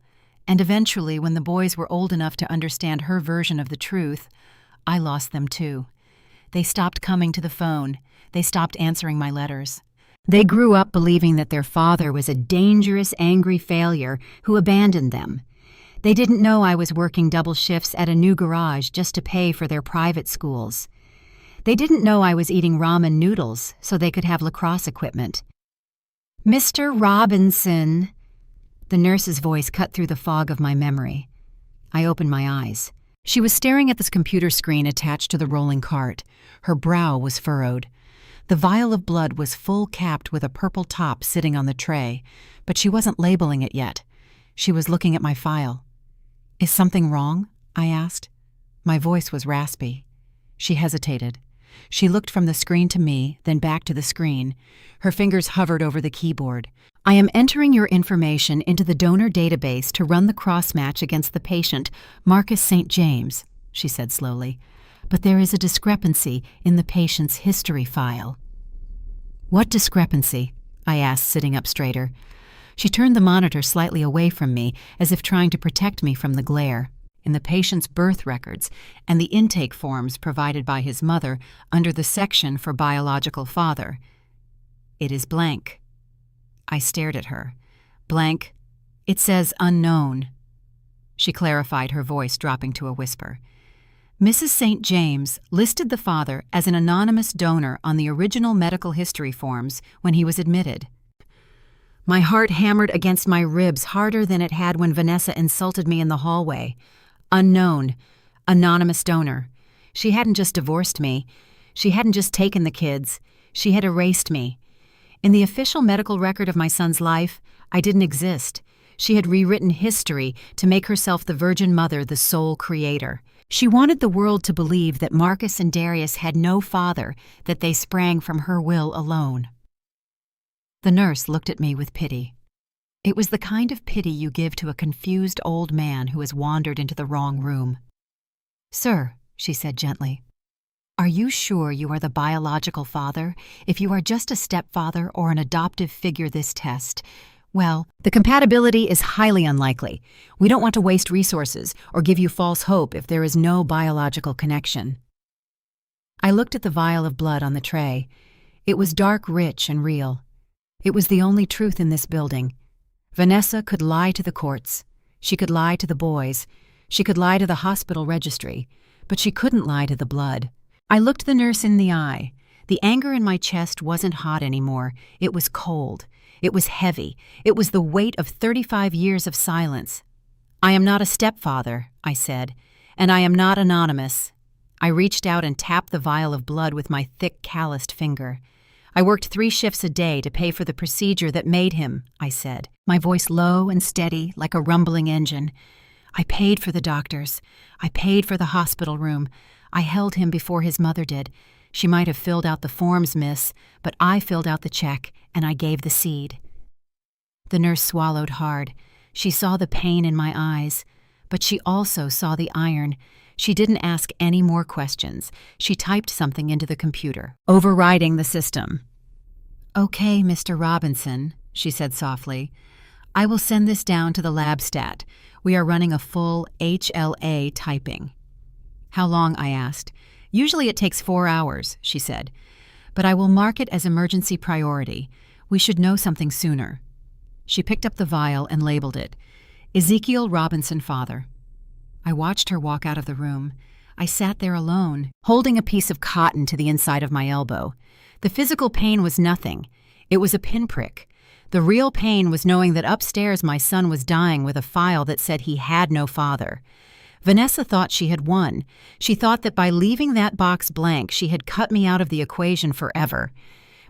Speaker 1: And eventually, when the boys were old enough to understand her version of the truth, I lost them too. They stopped coming to the phone. They stopped answering my letters. They grew up believing that their father was a dangerous, angry failure who abandoned them. They didn't know I was working double shifts at a new garage just to pay for their private schools. They didn't know I was eating ramen noodles so they could have lacrosse equipment. Mr. Robinson. The nurse's voice cut through the fog of my memory. I opened my eyes. She was staring at this computer screen attached to the rolling cart. Her brow was furrowed. The vial of blood was full-capped with a purple top sitting on the tray, but she wasn't labeling it yet. She was looking at my file. "Is something wrong?" I asked. My voice was raspy. She hesitated. She looked from the screen to me, then back to the screen. Her fingers hovered over the keyboard. "I am entering your information into the donor database to run the cross-match against the patient, Marcus St. James," she said slowly. "But there is a discrepancy in the patient's history file." "What discrepancy?" I asked, sitting up straighter. She turned the monitor slightly away from me, as if trying to protect me from the glare. "In the patient's birth records and the intake forms provided by his mother under the section for biological father. It is blank." I stared at her. "Blank. It says unknown." She clarified, her voice dropping to a whisper. "Mrs. St. James listed the father as an anonymous donor on the original medical history forms when he was admitted." My heart hammered against my ribs harder than it had when Vanessa insulted me in the hallway. Unknown. Anonymous donor. She hadn't just divorced me. She hadn't just taken the kids. She had erased me. In the official medical record of my son's life, I didn't exist. She had rewritten history to make herself the Virgin Mother, the sole creator. She wanted the world to believe that Marcus and Darius had no father, that they sprang from her will alone. The nurse looked at me with pity. It was the kind of pity you give to a confused old man who has wandered into the wrong room. "Sir," she said gently, "are you sure you are the biological father? If you are just a stepfather or an adoptive figure this test, well, the compatibility is highly unlikely. We don't want to waste resources or give you false hope if there is no biological connection." I looked at the vial of blood on the tray. It was dark, rich, and real. It was the only truth in this building. Vanessa could lie to the courts. She could lie to the boys. She could lie to the hospital registry. But she couldn't lie to the blood. I looked the nurse in the eye. The anger in my chest wasn't hot anymore. It was cold. It was heavy. It was the weight of 35 years of silence. "I am not a stepfather," I said, "and I am not anonymous." I reached out and tapped the vial of blood with my thick, calloused finger. "I worked 3 shifts a day to pay for the procedure that made him," I said, my voice low and steady like a rumbling engine. I paid for the doctors. I paid for the hospital room. I held him before his mother did. She might have filled out the forms, miss, but I filled out the check, and I gave the seed." The nurse swallowed hard. She saw the pain in my eyes, but she also saw the iron. She didn't ask any more questions. She typed something into the computer, overriding the system. "Okay, Mr. Robinson," she said softly. "I will send this down to the lab stat. We are running a full HLA typing." "How long?" I asked. "Usually it takes 4 hours," she said. "But I will mark it as emergency priority. We should know something sooner." She picked up the vial and labeled it, "Ezekiel Robinson, father." I watched her walk out of the room. I sat there alone, holding a piece of cotton to the inside of my elbow. The physical pain was nothing. It was a pinprick. The real pain was knowing that upstairs my son was dying with a file that said he had no father. Vanessa thought she had won. She thought that by leaving that box blank, she had cut me out of the equation forever.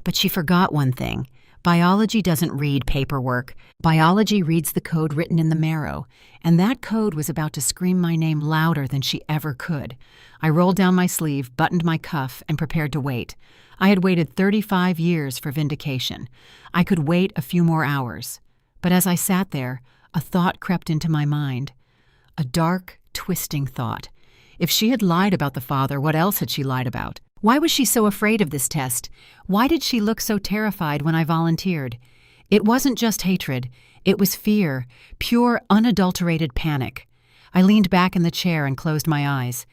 Speaker 1: But she forgot one thing. Biology doesn't read paperwork. Biology reads the code written in the marrow, and that code was about to scream my name louder than she ever could. I rolled down my sleeve, buttoned my cuff, and prepared to wait. I had waited 35 years for vindication. I could wait a few more hours. But as I sat there, a thought crept into my mind. A dark, twisting thought. If she had lied about the father, what else had she lied about? Why was she so afraid of this test? Why did she look so terrified when I volunteered? It wasn't just hatred. It was fear, pure, unadulterated panic. I leaned back in the chair and closed my eyes.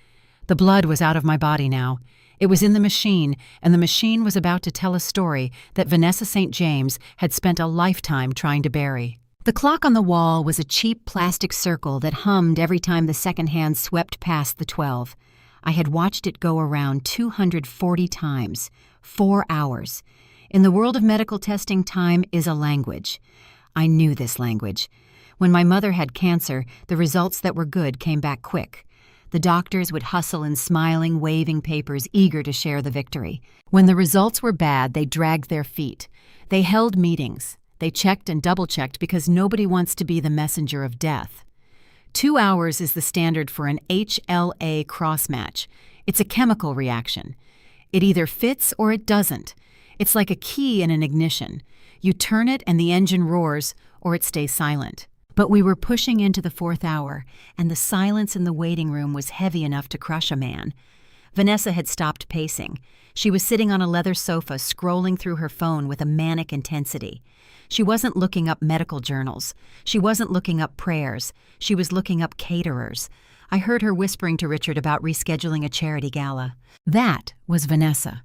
Speaker 1: The blood was out of my body now. It was in the machine, and the machine was about to tell a story that Vanessa St. James had spent a lifetime trying to bury. The clock on the wall was a cheap plastic circle that hummed every time the second hand swept past the 12. I had watched it go around 240 times, 4 hours. In the world of medical testing, time is a language. I knew this language. When my mother had cancer, the results that were good came back quick. The doctors would hustle in smiling, waving papers, eager to share the victory. When the results were bad, they dragged their feet. They held meetings. They checked and double-checked because nobody wants to be the messenger of death. 2 hours is the standard for an HLA cross-match. It's a chemical reaction. It either fits or it doesn't. It's like a key in an ignition. You turn it and the engine roars, or it stays silent. But we were pushing into the 4th hour, and the silence in the waiting room was heavy enough to crush a man. Vanessa had stopped pacing. She was sitting on a leather sofa, scrolling through her phone with a manic intensity. She wasn't looking up medical journals. She wasn't looking up prayers. She was looking up caterers. I heard her whispering to Richard about rescheduling a charity gala. That was Vanessa.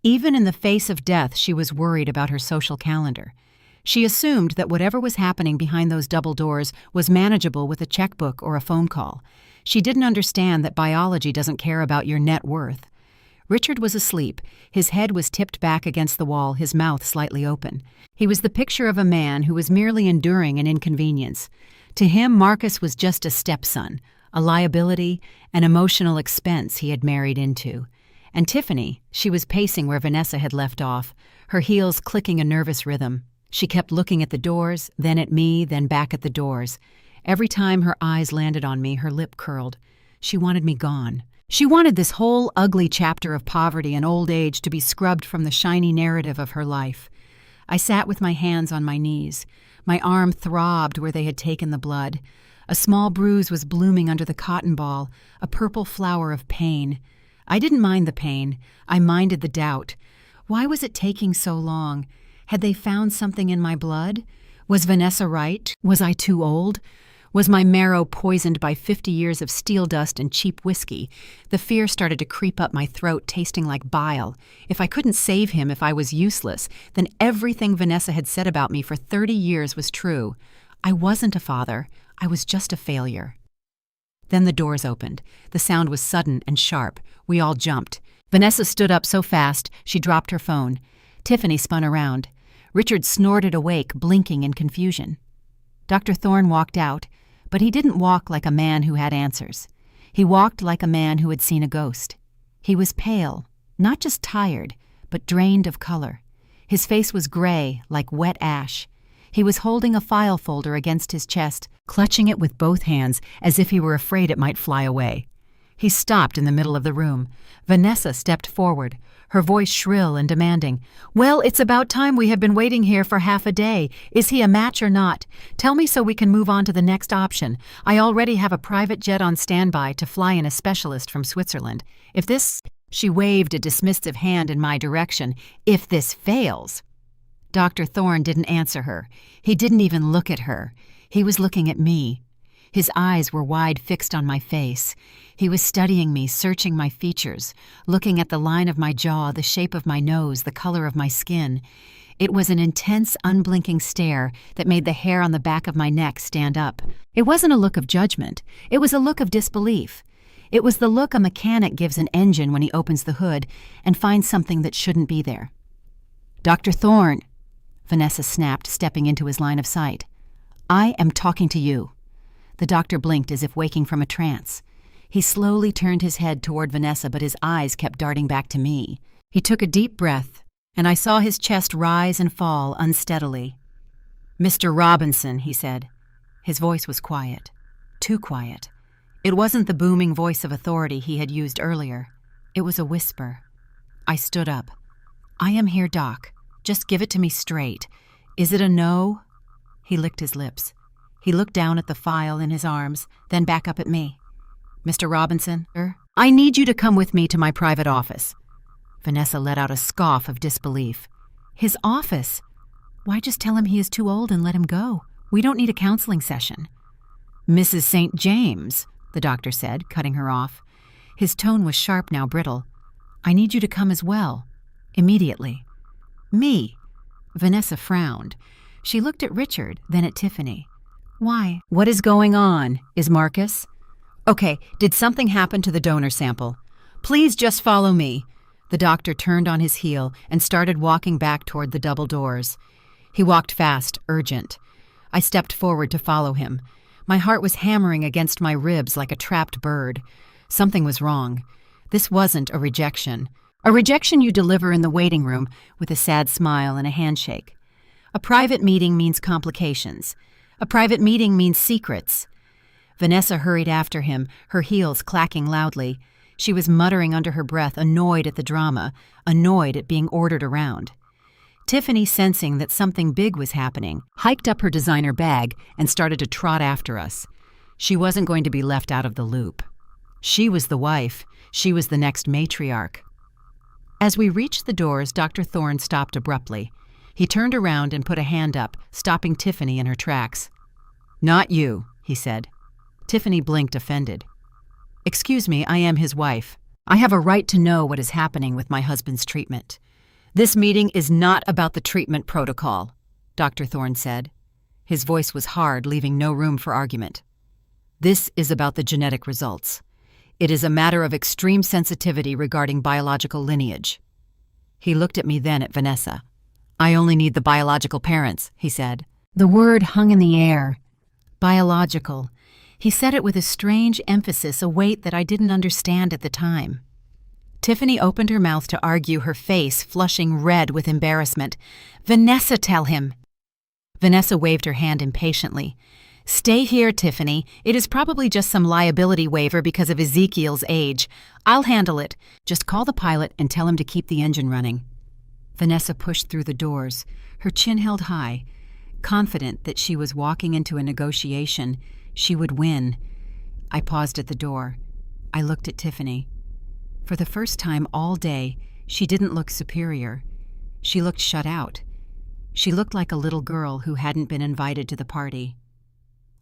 Speaker 1: Even in the face of death, she was worried about her social calendar. She assumed that whatever was happening behind those double doors was manageable with a checkbook or a phone call. She didn't understand that biology doesn't care about your net worth. Richard was asleep. His head was tipped back against the wall, his mouth slightly open. He was the picture of a man who was merely enduring an inconvenience. To him, Marcus was just a stepson, a liability, an emotional expense he had married into. And Tiffany, she was pacing where Vanessa had left off, her heels clicking a nervous rhythm. She kept looking at the doors, then at me, then back at the doors. Every time her eyes landed on me, her lip curled. She wanted me gone. She wanted this whole ugly chapter of poverty and old age to be scrubbed from the shiny narrative of her life. I sat with my hands on my knees. My arm throbbed where they had taken the blood. A small bruise was blooming under the cotton ball, a purple flower of pain. I didn't mind the pain. I minded the doubt. Why was it taking so long? Had they found something in my blood? Was Vanessa right? Was I too old? Was my marrow poisoned by 50 years of steel dust and cheap whiskey? The fear started to creep up my throat, tasting like bile. If I couldn't save him, if I was useless, then everything Vanessa had said about me for 30 years was true. I wasn't a father. I was just a failure. Then the doors opened. The sound was sudden and sharp. We all jumped. Vanessa stood up so fast, she dropped her phone. Tiffany spun around. Richard snorted awake, blinking in confusion. Dr. Thorne walked out, but he didn't walk like a man who had answers. He walked like a man who had seen a ghost. He was pale, not just tired, but drained of color. His face was gray, like wet ash. He was holding a file folder against his chest, clutching it with both hands as if he were afraid it might fly away. He stopped in the middle of the room. Vanessa stepped forward, her voice shrill and demanding. "Well, it's about time. We have been waiting here for half a day. Is he a match or not? Tell me so we can move on to the next option. I already have a private jet on standby to fly in a specialist from Switzerland. If this—" She waved a dismissive hand in my direction. "If this fails—" Dr. Thorne didn't answer her. He didn't even look at her. He was looking at me. His eyes were wide fixed on my face. He was studying me, searching my features, looking at the line of my jaw, the shape of my nose, the color of my skin. It was an intense, unblinking stare that made the hair on the back of my neck stand up. It wasn't a look of judgment. It was a look of disbelief. It was the look a mechanic gives an engine when he opens the hood and finds something that shouldn't be there. "Dr. Thorne," Vanessa snapped, stepping into his line of sight. "I am talking to you." The doctor blinked as if waking from a trance. He slowly turned his head toward Vanessa, but his eyes kept darting back to me. He took a deep breath, and I saw his chest rise and fall unsteadily. "Mr. Robinson," he said. His voice was quiet. Too quiet. It wasn't the booming voice of authority he had used earlier. It was a whisper. I stood up. "I am here, Doc. Just give it to me straight. Is it a no?" He licked his lips. He looked down at the file in his arms, then back up at me. "Mr. Robinson, I need you to come with me to my private office." Vanessa let out a scoff of disbelief. "His office? Why just tell him he is too old and let him go? We don't need a counseling session." "Mrs. St. James," the doctor said, cutting her off. His tone was sharp, now brittle. "I need you to come as well. Immediately." "Me?" Vanessa frowned. She looked at Richard, then at Tiffany. "Why? What is going on? Is Marcus—" "Okay, did something happen to the donor sample? Please just follow me." The doctor turned on his heel and started walking back toward the double doors. He walked fast, urgent. I stepped forward to follow him. My heart was hammering against my ribs like a trapped bird. Something was wrong. This wasn't a rejection. A rejection you deliver in the waiting room with a sad smile and a handshake. A private meeting means complications. A private meeting means secrets. Vanessa hurried after him, her heels clacking loudly. She was muttering under her breath, annoyed at the drama, annoyed at being ordered around. Tiffany, sensing that something big was happening, hiked up her designer bag and started to trot after us. She wasn't going to be left out of the loop. She was the wife. She was the next matriarch. As we reached the doors, Dr. Thorne stopped abruptly. He turned around and put a hand up, stopping Tiffany in her tracks. "Not you," he said. Tiffany blinked, offended. "Excuse me, I am his wife. I have a right to know what is happening with my husband's treatment." "This meeting is not about the treatment protocol," Dr. Thorne said. His voice was hard, leaving no room for argument. "This is about the genetic results. It is a matter of extreme sensitivity regarding biological lineage." He looked at me, then at Vanessa. "I only need the biological parents," he said. The word hung in the air. Biological. He said it with a strange emphasis, a weight that I didn't understand at the time. Tiffany opened her mouth to argue, her face flushing red with embarrassment. "Vanessa, tell him." Vanessa waved her hand impatiently. "Stay here, Tiffany. It is probably just some liability waiver because of Ezekiel's age. I'll handle it. Just call the pilot and tell him to keep the engine running." Vanessa pushed through the doors, her chin held high, confident that she was walking into a negotiation. She would win. I paused at the door. I looked at Tiffany. For the first time all day, she didn't look superior. She looked shut out. She looked like a little girl who hadn't been invited to the party.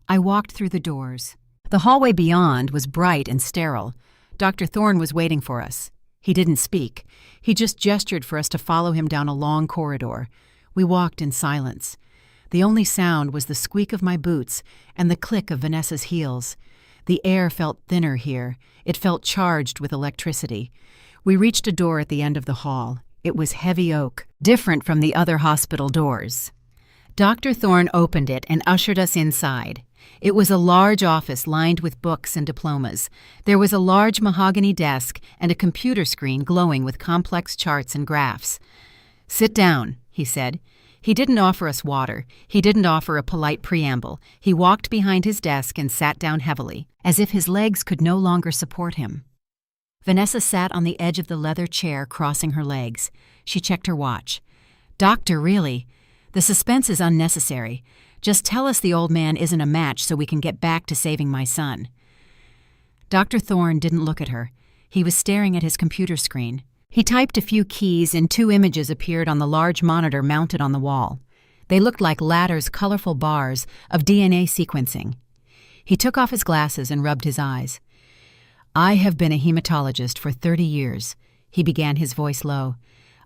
Speaker 1: I walked through the doors. The hallway beyond was bright and sterile. Dr. Thorne was waiting for us. He didn't speak. He just gestured for us to follow him down a long corridor. We walked in silence. The only sound was the squeak of my boots and the click of Vanessa's heels. The air felt thinner here. It felt charged with electricity. We reached a door at the end of the hall. It was heavy oak, different from the other hospital doors. Dr. Thorne opened it and ushered us inside. It was a large office lined with books and diplomas. There was a large mahogany desk and a computer screen glowing with complex charts and graphs. "Sit down," he said. He didn't offer us water. He didn't offer a polite preamble. He walked behind his desk and sat down heavily, as if his legs could no longer support him. Vanessa sat on the edge of the leather chair, crossing her legs. She checked her watch. "Doctor, really? The suspense is unnecessary. Just tell us the old man isn't a match so we can get back to saving my son." Dr. Thorne didn't look at her. He was staring at his computer screen. He typed a few keys and 2 images appeared on the large monitor mounted on the wall. They looked like Ladder's colorful bars of DNA sequencing. He took off his glasses and rubbed his eyes. "I have been a hematologist for 30 years," he began, his voice low.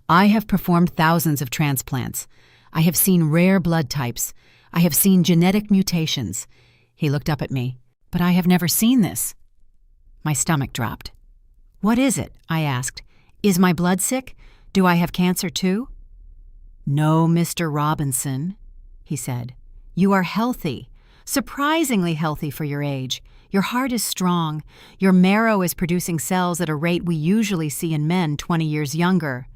Speaker 1: "I have performed thousands of transplants. I have seen rare blood types. I have seen genetic mutations." He looked up at me. "But I have never seen this." My stomach dropped. "What is it?" I asked. "Is my blood sick? Do I have cancer too?" "No, Mr. Robinson," he said. "You are healthy, surprisingly healthy for your age. Your heart is strong. Your marrow is producing cells at a rate we usually see in men 20 years younger."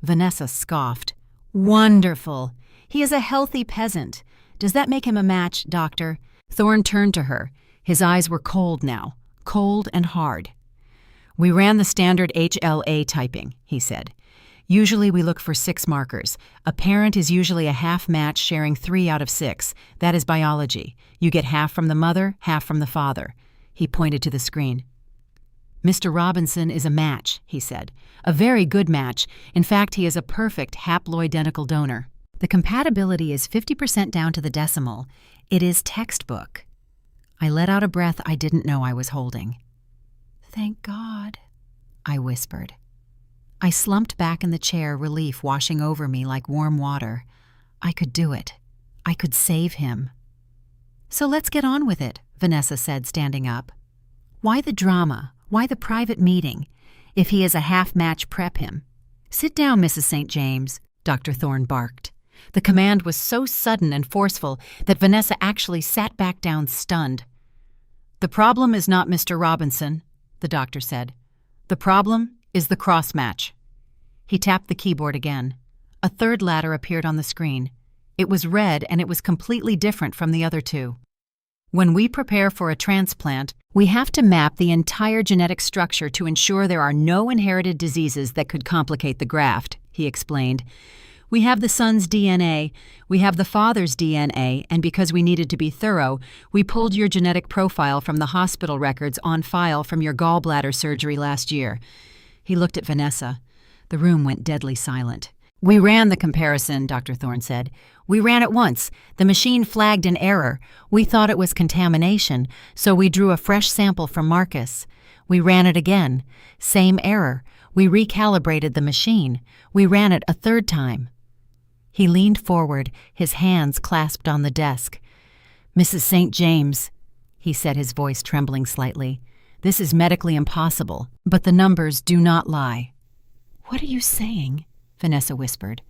Speaker 1: Vanessa scoffed. "Wonderful. He is a healthy peasant. Does that make him a match, doctor?" Thorne turned to her. His eyes were cold now, cold and hard. "We ran the standard HLA typing," he said. "Usually we look for 6 markers. A parent is usually a half match sharing 3 out of 6. That is biology. You get half from the mother, half from the father." He pointed to the screen. "Mr. Robinson is a match," he said. "A very good match. In fact, he is a perfect haploidentical donor. The compatibility is 50% down to the decimal. It is textbook." I let out a breath I didn't know I was holding. "Thank God," I whispered. I slumped back in the chair, relief washing over me like warm water. I could do it. I could save him. "So let's get on with it," Vanessa said, standing up. "Why the drama? Why the private meeting? If he is a half-match, prep him." "Sit down, Mrs. St. James," Dr. Thorne barked. The command was so sudden and forceful that Vanessa actually sat back down, stunned. "The problem is not Mr. Robinson," the doctor said. "The problem is the cross-match." He tapped the keyboard again. A 3rd ladder appeared on the screen. It was red and it was completely different from the other 2. "When we prepare for a transplant, we have to map the entire genetic structure to ensure there are no inherited diseases that could complicate the graft," he explained. "We have the son's DNA, we have the father's DNA, and because we needed to be thorough, we pulled your genetic profile from the hospital records on file from your gallbladder surgery last year." He looked at Vanessa. The room went deadly silent. "We ran the comparison," Dr. Thorne said. "We ran it once. The machine flagged an error. We thought it was contamination, so we drew a fresh sample from Marcus. We ran it again. Same error. We recalibrated the machine. We ran it a 3rd time." He leaned forward, his hands clasped on the desk. "Mrs. St. James," he said, his voice trembling slightly, "this is medically impossible, but the numbers do not lie." "What are you saying?" Vanessa whispered.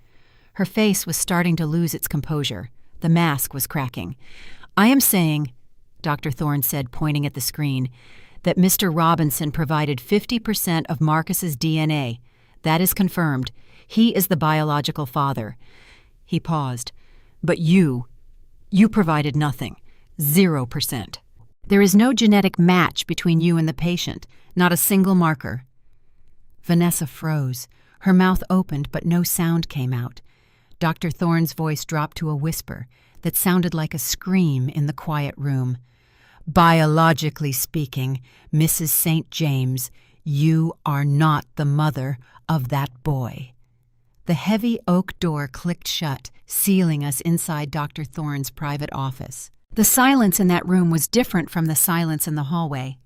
Speaker 1: Her face was starting to lose its composure. The mask was cracking. "I am saying," Dr. Thorne said, pointing at the screen, "that Mr. Robinson provided 50% of Marcus's DNA. That is confirmed. He is the biological father." He paused. "But you provided nothing. 0%. There is no genetic match between you and the patient, not a single marker." Vanessa froze. Her mouth opened, but no sound came out. Dr. Thorne's voice dropped to a whisper that sounded like a scream in the quiet room. "Biologically speaking, Mrs. St. James, you are not the mother of that boy." The heavy oak door clicked shut, sealing us inside Dr. Thorne's private office. The silence in that room was different from the silence in the hallway.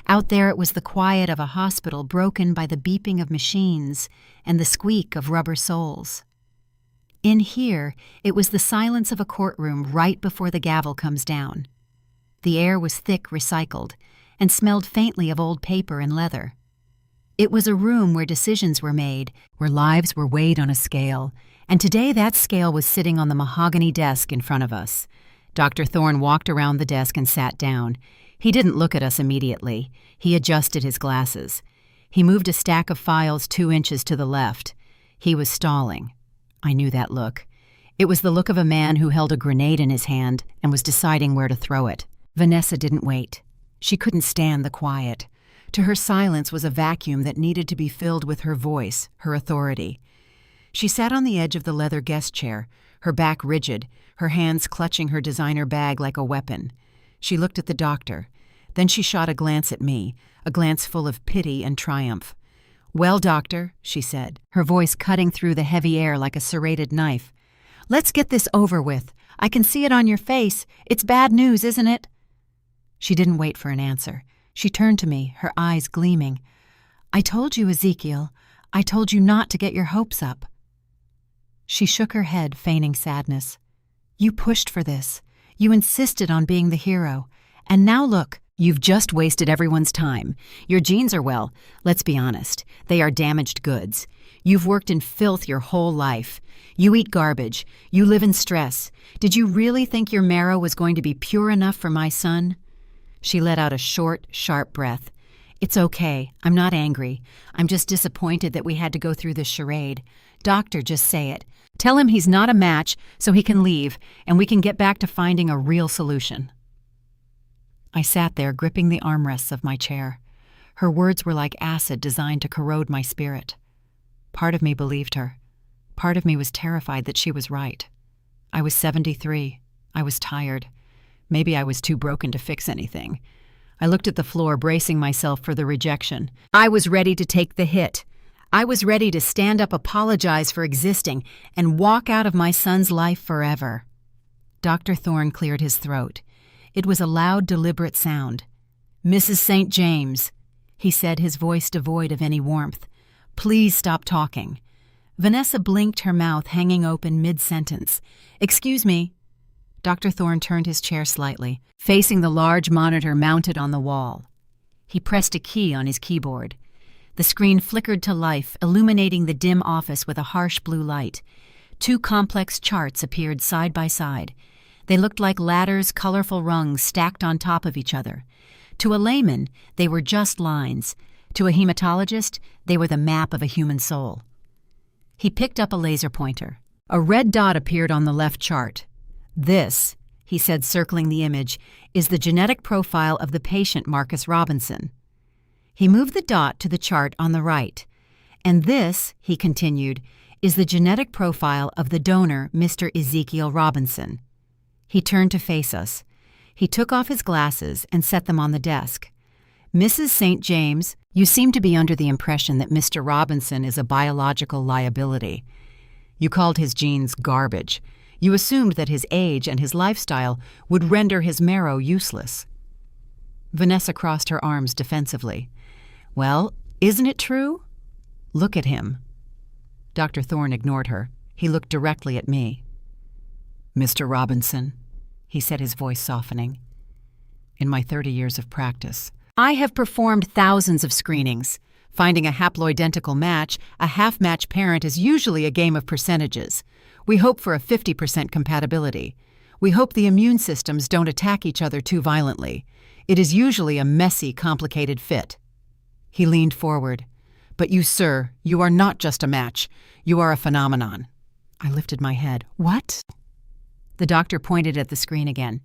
Speaker 1: Out there it was the quiet of a hospital broken by the beeping of machines and the squeak of rubber soles. In here, it was the silence of a courtroom right before the gavel comes down. The air was thick recycled and smelled faintly of old paper and leather. It was a room where decisions were made, where lives were weighed on a scale, and today that scale was sitting on the mahogany desk in front of us. Dr. Thorne walked around the desk and sat down. He didn't look at us immediately. He adjusted his glasses. He moved a stack of files 2 inches to the left. He was stalling. I knew that look. It was the look of a man who held a grenade in his hand and was deciding where to throw it. Vanessa didn't wait. She couldn't stand the quiet. To her, silence was a vacuum that needed to be filled with her voice, her authority. She sat on the edge of the leather guest chair, her back rigid, her hands clutching her designer bag like a weapon. She looked at the doctor. Then she shot a glance at me, a glance full of pity and triumph. "Well, doctor," she said, her voice cutting through the heavy air like a serrated knife. "Let's get this over with. I can see it on your face. It's bad news, isn't it?" She didn't wait for an answer. She turned to me, her eyes gleaming. "I told you, Ezekiel. I told you not to get your hopes up." She shook her head, feigning sadness. "You pushed for this. You insisted on being the hero. And now look, you've just wasted everyone's time. Your genes are, well, let's be honest, they are damaged goods. You've worked in filth your whole life. You eat garbage. You live in stress. Did you really think your marrow was going to be pure enough for my son?" She let out a short, sharp breath. "It's okay. I'm not angry. I'm just disappointed that we had to go through this charade. Doctor, just say it. Tell him he's not a match so he can leave, and we can get back to finding a real solution." I sat there, gripping the armrests of my chair. Her words were like acid designed to corrode my spirit. Part of me believed her. Part of me was terrified that she was right. I was 73. I was tired. Maybe I was too broken to fix anything. I looked at the floor, bracing myself for the rejection. I was ready to take the hit. I was ready to stand up, apologize for existing, and walk out of my son's life forever. Dr. Thorne cleared his throat. It was a loud, deliberate sound. "Mrs. St. James," he said, his voice devoid of any warmth. "Please stop talking." Vanessa blinked, her mouth hanging open mid-sentence. "Excuse me." Dr. Thorne turned his chair slightly, facing the large monitor mounted on the wall. He pressed a key on his keyboard. The screen flickered to life, illuminating the dim office with a harsh blue light. Two complex charts appeared side by side. They looked like ladders, colorful rungs stacked on top of each other. To a layman, they were just lines. To a hematologist, they were the map of a human soul. He picked up a laser pointer. A red dot appeared on the left chart. "This," he said, circling the image, "is the genetic profile of the patient Marcus Robinson." He moved the dot to the chart on the right. "And this," he continued, "is the genetic profile of the donor, Mr. Ezekiel Robinson." He turned to face us. He took off his glasses and set them on the desk. "Mrs. St. James, you seem to be under the impression that Mr. Robinson is a biological liability. You called his genes garbage. You assumed that his age and his lifestyle would render his marrow useless." Vanessa crossed her arms defensively. "Well, isn't it true? Look at him." Dr. Thorne ignored her. He looked directly at me. "Mr. Robinson," he said, his voice softening. "In my 30 years of practice, I have performed thousands of screenings. Finding a haploidentical match, a half-match parent is usually a game of percentages. We hope for a 50% compatibility. We hope the immune systems don't attack each other too violently. It is usually a messy, complicated fit." He leaned forward. "But you, sir, you are not just a match. You are a phenomenon." I lifted my head. "What?" The doctor pointed at the screen again.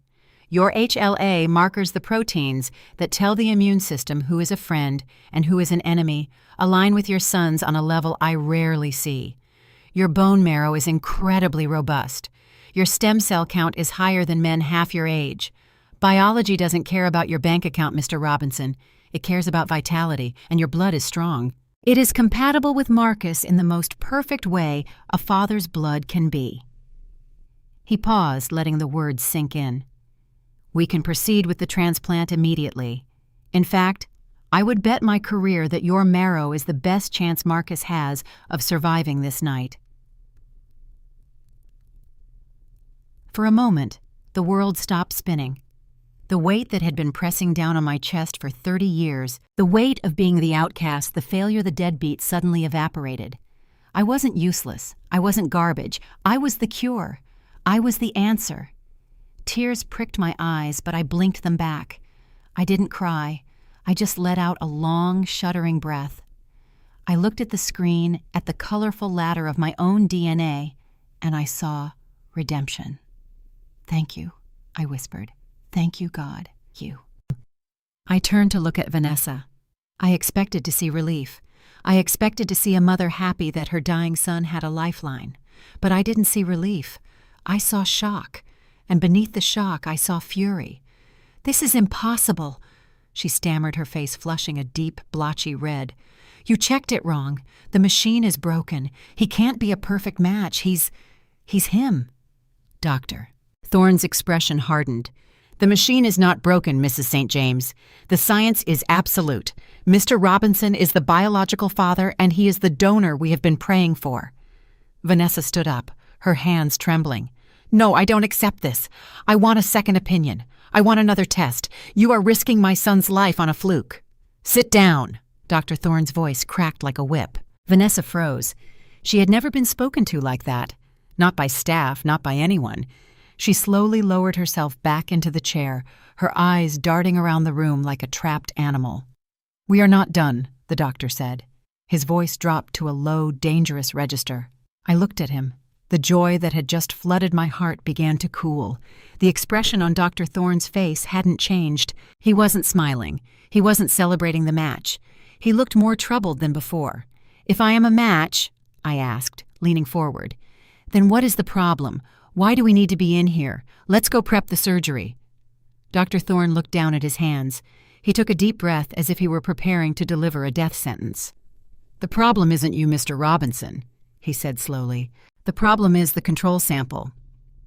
Speaker 1: "Your HLA markers the proteins that tell the immune system who is a friend and who is an enemy align with your son's on a level I rarely see. Your bone marrow is incredibly robust. Your stem cell count is higher than men half your age. Biology doesn't care about your bank account, Mr. Robinson. It cares about vitality, and your blood is strong. It is compatible with Marcus in the most perfect way a father's blood can be." He paused, letting the words sink in. "We can proceed with the transplant immediately. In fact, I would bet my career that your marrow is the best chance Marcus has of surviving this night." For a moment, the world stopped spinning. The weight that had been pressing down on my chest for 30 years, the weight of being the outcast, the failure, the deadbeat, suddenly evaporated. I wasn't useless. I wasn't garbage. I was the cure. I was the answer. Tears pricked my eyes, but I blinked them back. I didn't cry. I just let out a long, shuddering breath. I looked at the screen, at the colorful ladder of my own DNA, and I saw Redemption. Thank you, I whispered. Thank you, God. You. I turned to look at Vanessa. I expected to see relief. I expected to see a mother happy that her dying son had a lifeline. But I didn't see relief. I saw shock. And beneath the shock, I saw fury. This is impossible, she stammered, her face flushing a deep, blotchy red. You checked it wrong. The machine is broken. He can't be a perfect match. He's him. Doctor. Thorne's expression hardened. The machine is not broken, Mrs. St. James. The science is absolute. Mr. Robinson is the biological father, and he is the donor we have been praying for. Vanessa stood up, her hands trembling. No, I don't accept this. I want a second opinion. I want another test. You are risking my son's life on a fluke. Sit down. Dr. Thorne's voice cracked like a whip. Vanessa froze. She had never been spoken to like that. Not by staff, not by anyone. She slowly lowered herself back into the chair, her eyes darting around the room like a trapped animal. We are not done, the doctor said. His voice dropped to a low, dangerous register. I looked at him. The joy that had just flooded my heart began to cool. The expression on Dr. Thorne's face hadn't changed. He wasn't smiling. He wasn't celebrating the match. He looked more troubled than before. If I am a match, I asked, leaning forward, then what is the problem? Why do we need to be in here? Let's go prep the surgery. Dr. Thorne looked down at his hands. He took a deep breath as if he were preparing to deliver a death sentence. The problem isn't you, Mr. Robinson, he said slowly. The problem is the control sample.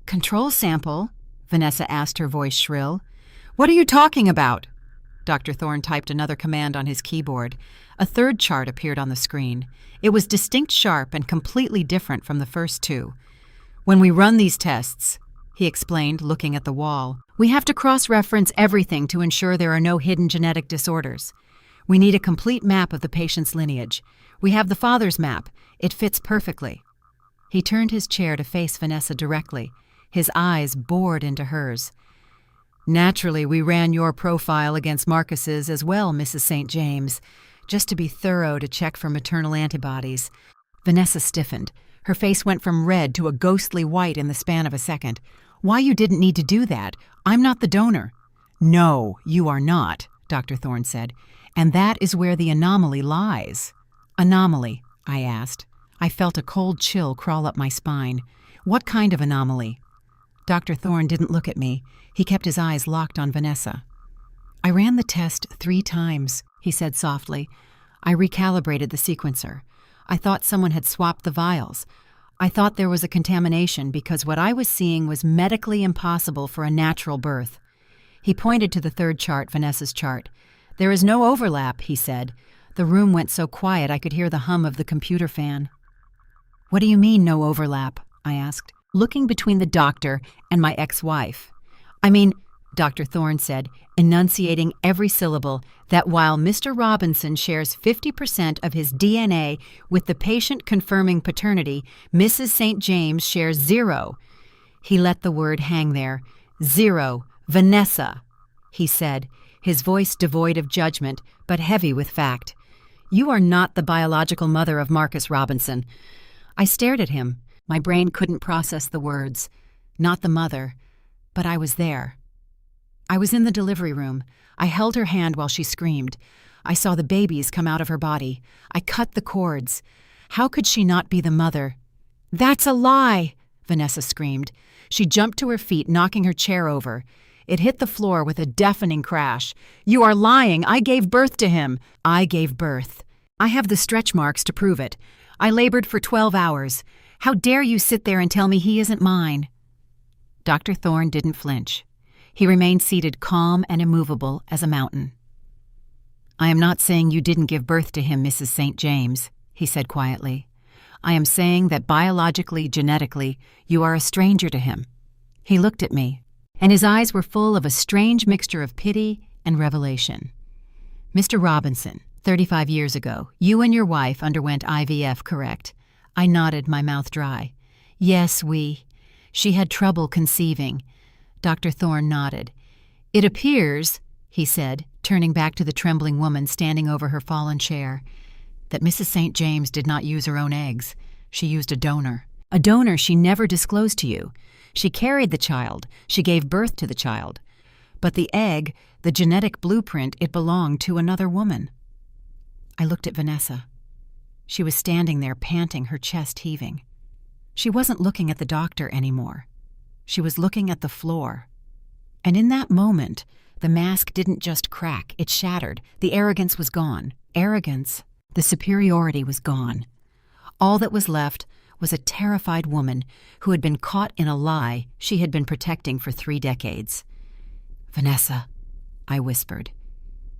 Speaker 1: Control sample? Vanessa asked, her voice shrill. What are you talking about? Dr. Thorne typed another command on his keyboard. A third chart appeared on the screen. It was distinct, sharp, and completely different from the first two. When we run these tests, he explained, looking at the wall, we have to cross-reference everything to ensure there are no hidden genetic disorders. We need a complete map of the patient's lineage. We have the father's map. It fits perfectly. He turned his chair to face Vanessa directly. His eyes bored into hers. Naturally, we ran your profile against Marcus's as well, Mrs. St. James, just to be thorough to check for maternal antibodies. Vanessa stiffened. Her face went from red to a ghostly white in the span of a second. Why you didn't need to do that? I'm not the donor. No, you are not, Dr. Thorne said. And that is where the anomaly lies. Anomaly, I asked. I felt a cold chill crawl up my spine. What kind of anomaly? Dr. Thorne didn't look at me. He kept his eyes locked on Vanessa. I ran the test 3 times, he said softly. I recalibrated the sequencer. I thought someone had swapped the vials. I thought there was a contamination because what I was seeing was medically impossible for a natural birth. He pointed to the third chart, Vanessa's chart. There is no overlap, he said. The room went so quiet I could hear the hum of the computer fan. What do you mean, no overlap? I asked, looking between the doctor and my ex-wife. I mean, Dr. Thorne said, enunciating every syllable, that while Mr. Robinson shares 50% of his DNA with the patient confirming paternity, Mrs. St. James shares 0. He let the word hang there. 0. Vanessa, he said, his voice devoid of judgment, but heavy with fact. You are not the biological mother of Marcus Robinson. I stared at him. My brain couldn't process the words. Not the mother, but I was there. I was in the delivery room. I held her hand while she screamed. I saw the babies come out of her body. I cut the cords. How could she not be the mother? That's a lie, Vanessa screamed. She jumped to her feet, knocking her chair over. It hit the floor with a deafening crash. You are lying. I gave birth to him. I gave birth. I have the stretch marks to prove it. I labored for 12 hours. How dare you sit there and tell me he isn't mine? Dr. Thorne didn't flinch. He remained seated, calm and immovable as a mountain. I am not saying you didn't give birth to him, Mrs. St. James, he said quietly. I am saying that biologically, genetically, you are a stranger to him. He looked at me, and his eyes were full of a strange mixture of pity and revelation. Mr. Robinson, 35 years ago, you and your wife underwent IVF, correct? I nodded, my mouth dry. Yes, She had trouble conceiving. Dr. Thorne nodded. It appears, he said, turning back to the trembling woman standing over her fallen chair, that Mrs. St. James did not use her own eggs. She used a donor. a donor she never disclosed to you. She carried the child. She gave birth to the child. But the egg, the genetic blueprint, it belonged to another woman. I looked at Vanessa. She was standing there panting, her chest heaving. She wasn't looking at the doctor anymore. She was looking at the floor. And in that moment, the mask didn't just crack, it shattered. The arrogance was gone. Arrogance, the superiority was gone. All that was left was a terrified woman who had been caught in a lie she had been protecting for 3 decades. "Vanessa," I whispered.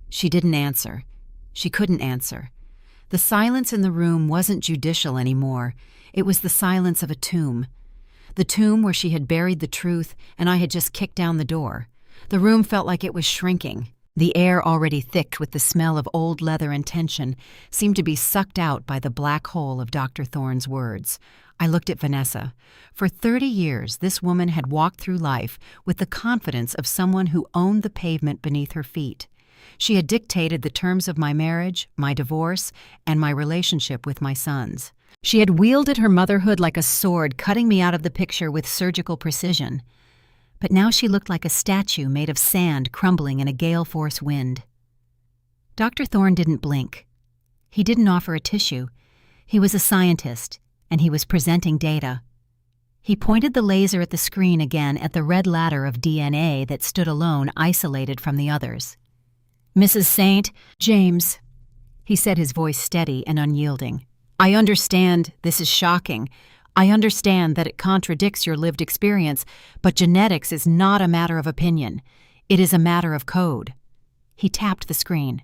Speaker 1: She didn't answer. She couldn't answer. The silence in the room wasn't judicial anymore. It was the silence of a tomb. The tomb where she had buried the truth and I had just kicked down the door. The room felt like it was shrinking. The air, already thick with the smell of old leather and tension, seemed to be sucked out by the black hole of Dr. Thorne's words. I looked at Vanessa. For 30 years, this woman had walked through life with the confidence of someone who owned the pavement beneath her feet. She had dictated the terms of my marriage, my divorce, and my relationship with my sons. She had wielded her motherhood like a sword, cutting me out of the picture with surgical precision. But now she looked like a statue made of sand crumbling in a gale-force wind. Dr. Thorne didn't blink. He didn't offer a tissue. He was a scientist, and he was presenting data. He pointed the laser at the screen again at the red ladder of DNA that stood alone, isolated from the others. "Mrs. St. James," he said, his voice steady and unyielding. "I understand this is shocking. I understand that it contradicts your lived experience, but genetics is not a matter of opinion. It is a matter of code." He tapped the screen.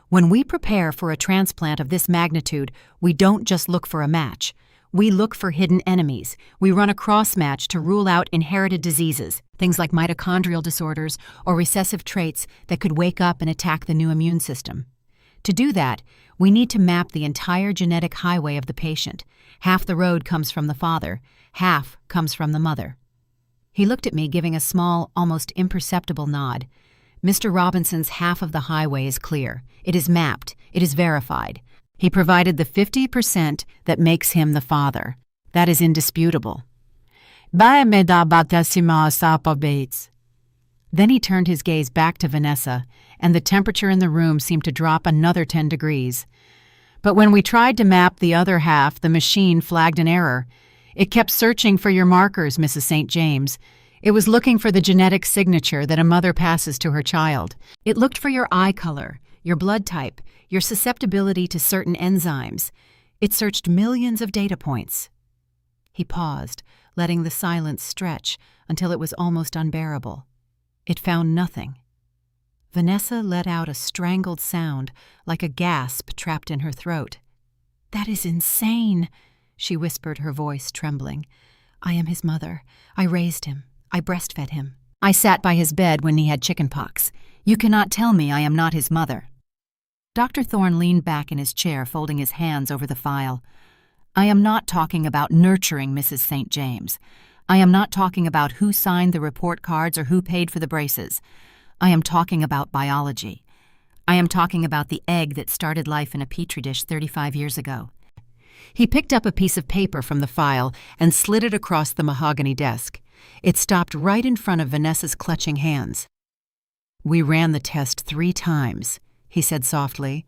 Speaker 1: "When we prepare for a transplant of this magnitude, we don't just look for a match. We look for hidden enemies. We run a cross-match to rule out inherited diseases, things like mitochondrial disorders or recessive traits that could wake up and attack the new immune system. To do that, we need to map the entire genetic highway of the patient. Half the road comes from the father, half comes from the mother." He looked at me, giving a small, almost imperceptible nod. "Mr. Robinson's half of the highway is clear. It is mapped. It is verified. He provided the 50% that makes him the father. That is indisputable." Then he turned his gaze back to Vanessa, and the temperature in the room seemed to drop another 10 degrees. "But when we tried to map the other half, the machine flagged an error. It kept searching for your markers, Mrs. St. James. It was looking for the genetic signature that a mother passes to her child. It looked for your eye color, your blood type, your susceptibility to certain enzymes. It searched millions of data points." He paused, letting the silence stretch until it was almost unbearable. It found nothing. Vanessa let out a strangled sound, like a gasp trapped in her throat. "That is insane," she whispered, her voice trembling. "I am his mother. I raised him. I breastfed him. I sat by his bed when he had chickenpox. You cannot tell me I am not his mother." Dr. Thorne leaned back in his chair, folding his hands over the file. "I am not talking about nurturing Mrs. St. James. I am not talking about who signed the report cards or who paid for the braces. I am talking about biology. I am talking about the egg that started life in a petri dish 35 years ago." He picked up a piece of paper from the file and slid it across the mahogany desk. It stopped right in front of Vanessa's clutching hands. "We ran the test 3 times, he said softly.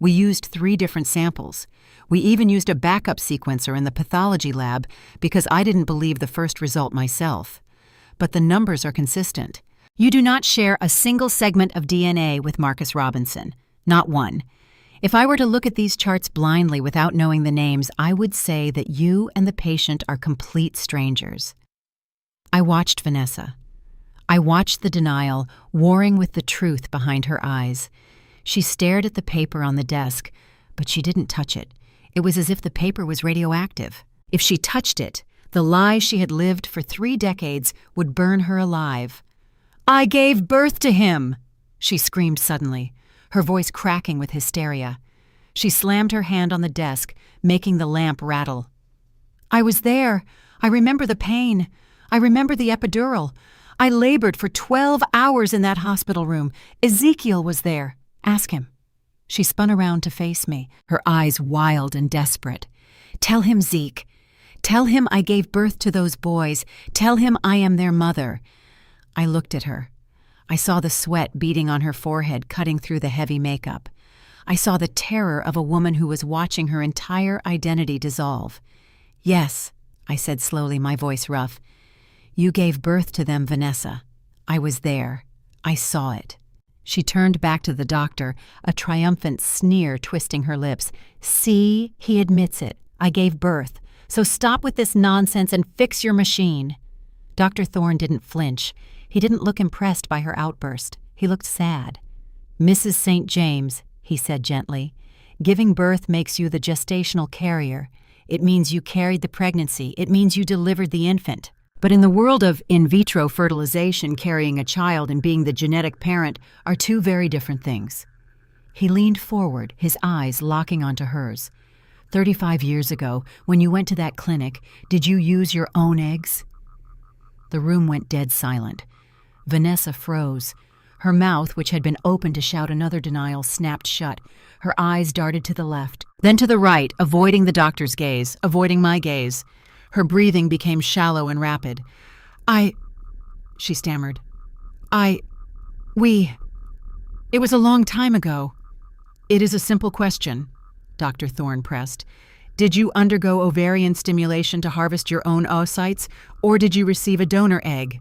Speaker 1: "We used 3 different samples. We even used a backup sequencer in the pathology lab because I didn't believe the first result myself. But the numbers are consistent. You do not share a single segment of DNA with Marcus Robinson. Not one. If I were to look at these charts blindly without knowing the names, I would say that you and the patient are complete strangers." I watched Vanessa. I watched the denial warring with the truth behind her eyes. She stared at the paper on the desk, but she didn't touch it. It was as if the paper was radioactive. If she touched it, the lie she had lived for 3 decades would burn her alive. "I gave birth to him!" she screamed suddenly, her voice cracking with hysteria. She slammed her hand on the desk, making the lamp rattle. "I was there. I remember the pain. I remember the epidural. I labored for 12 hours in that hospital room. Ezekiel was there. Ask him." She spun around to face me, her eyes wild and desperate. "Tell him, Zeke. Tell him I gave birth to those boys. Tell him I am their mother." I looked at her. I saw the sweat beading on her forehead, cutting through the heavy makeup. I saw the terror of a woman who was watching her entire identity dissolve. "Yes," I said slowly, my voice rough. "You gave birth to them, Vanessa. I was there. I saw it." She turned back to the doctor, a triumphant sneer twisting her lips. "See, he admits it. I gave birth. So stop with this nonsense and fix your machine." Dr. Thorne didn't flinch. He didn't look impressed by her outburst. He looked sad. "Mrs. St. James," he said gently, "giving birth makes you the gestational carrier. It means you carried the pregnancy. It means you delivered the infant. But in the world of in vitro fertilization, carrying a child and being the genetic parent are two very different things." He leaned forward, his eyes locking onto hers. 35 years ago, when you went to that clinic, did you use your own eggs?" The room went dead silent. Vanessa froze. Her mouth, which had been open to shout another denial, snapped shut. Her eyes darted to the left, then to the right, avoiding the doctor's gaze, avoiding my gaze. Her breathing became shallow and rapid. She stammered. It was a long time ago." "It is a simple question," Dr. Thorne pressed. "Did you undergo ovarian stimulation to harvest your own oocytes, or did you receive a donor egg?"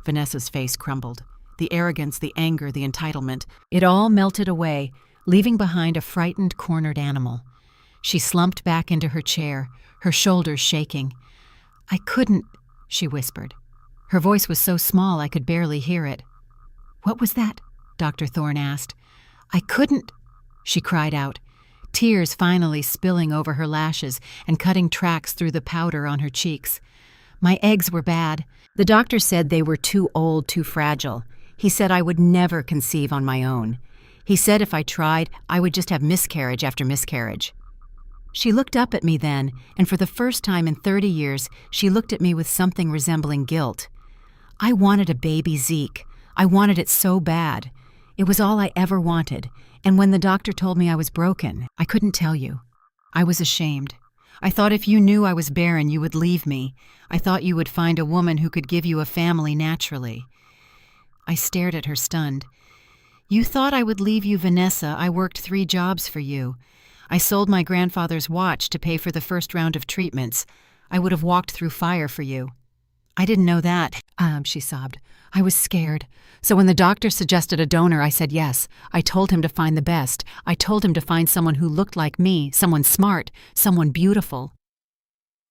Speaker 1: Vanessa's face crumbled. The arrogance, the anger, the entitlement. It all melted away, leaving behind a frightened, cornered animal. She slumped back into her chair, her shoulders shaking. "I couldn't," she whispered. Her voice was so small I could barely hear it. "What was that?" Dr. Thorne asked. "I couldn't," she cried out, tears finally spilling over her lashes and cutting tracks through the powder on her cheeks. "My eggs were bad. The doctor said they were too old, too fragile. He said I would never conceive on my own. He said if I tried, I would just have miscarriage after miscarriage." She looked up at me then, and for the first time in 30 years, she looked at me with something resembling guilt. "I wanted a baby Zeke. I wanted it so bad. It was all I ever wanted, and when the doctor told me I was broken, I couldn't tell you. I was ashamed. I thought if you knew I was barren, you would leave me. I thought you would find a woman who could give you a family naturally." I stared at her, stunned. "You thought I would leave you, Vanessa. I worked 3 jobs for you. I sold my grandfather's watch to pay for the first round of treatments. I would have walked through fire for you." "I didn't know that," she sobbed. "I was scared. So when the doctor suggested a donor, I said yes. I told him to find the best. I told him to find someone who looked like me, someone smart, someone beautiful."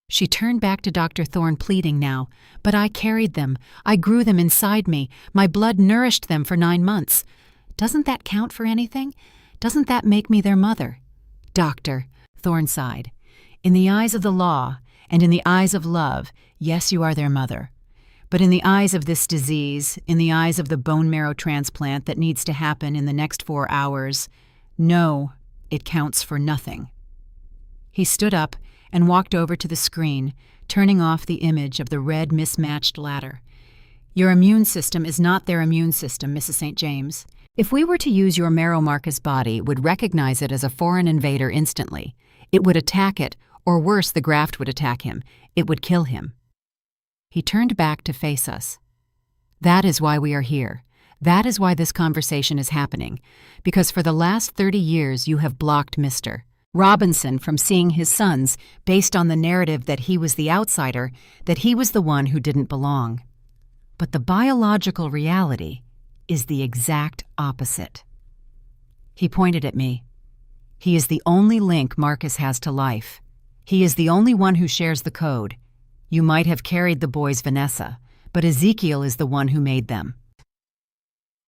Speaker 1: She turned back to Dr. Thorne, pleading now. "But I carried them. I grew them inside me. My blood nourished them for 9 months. Doesn't that count for anything? Doesn't that make me their mother?" "Doctor," Thorne sighed, "in the eyes of the law, and in the eyes of love, yes, you are their mother. But in the eyes of this disease, in the eyes of the bone marrow transplant that needs to happen in the next 4 hours, no, it counts for nothing." He stood up and walked over to the screen, turning off the image of the red mismatched ladder. "Your immune system is not their immune system, Mrs. St. James. If we were to use your marrow, Marcus' body would recognize it as a foreign invader instantly. It would attack it, or worse, the graft would attack him. It would kill him." He turned back to face us. "That is why we are here. That is why this conversation is happening. Because for the last 30 years you have blocked Mr. Robinson from seeing his sons based on the narrative that he was the outsider, that he was the one who didn't belong. But the biological reality is the exact opposite." He pointed at me. "He is the only link Marcus has to life. He is the only one who shares the code. You might have carried the boys, Vanessa, but Ezekiel is the one who made them."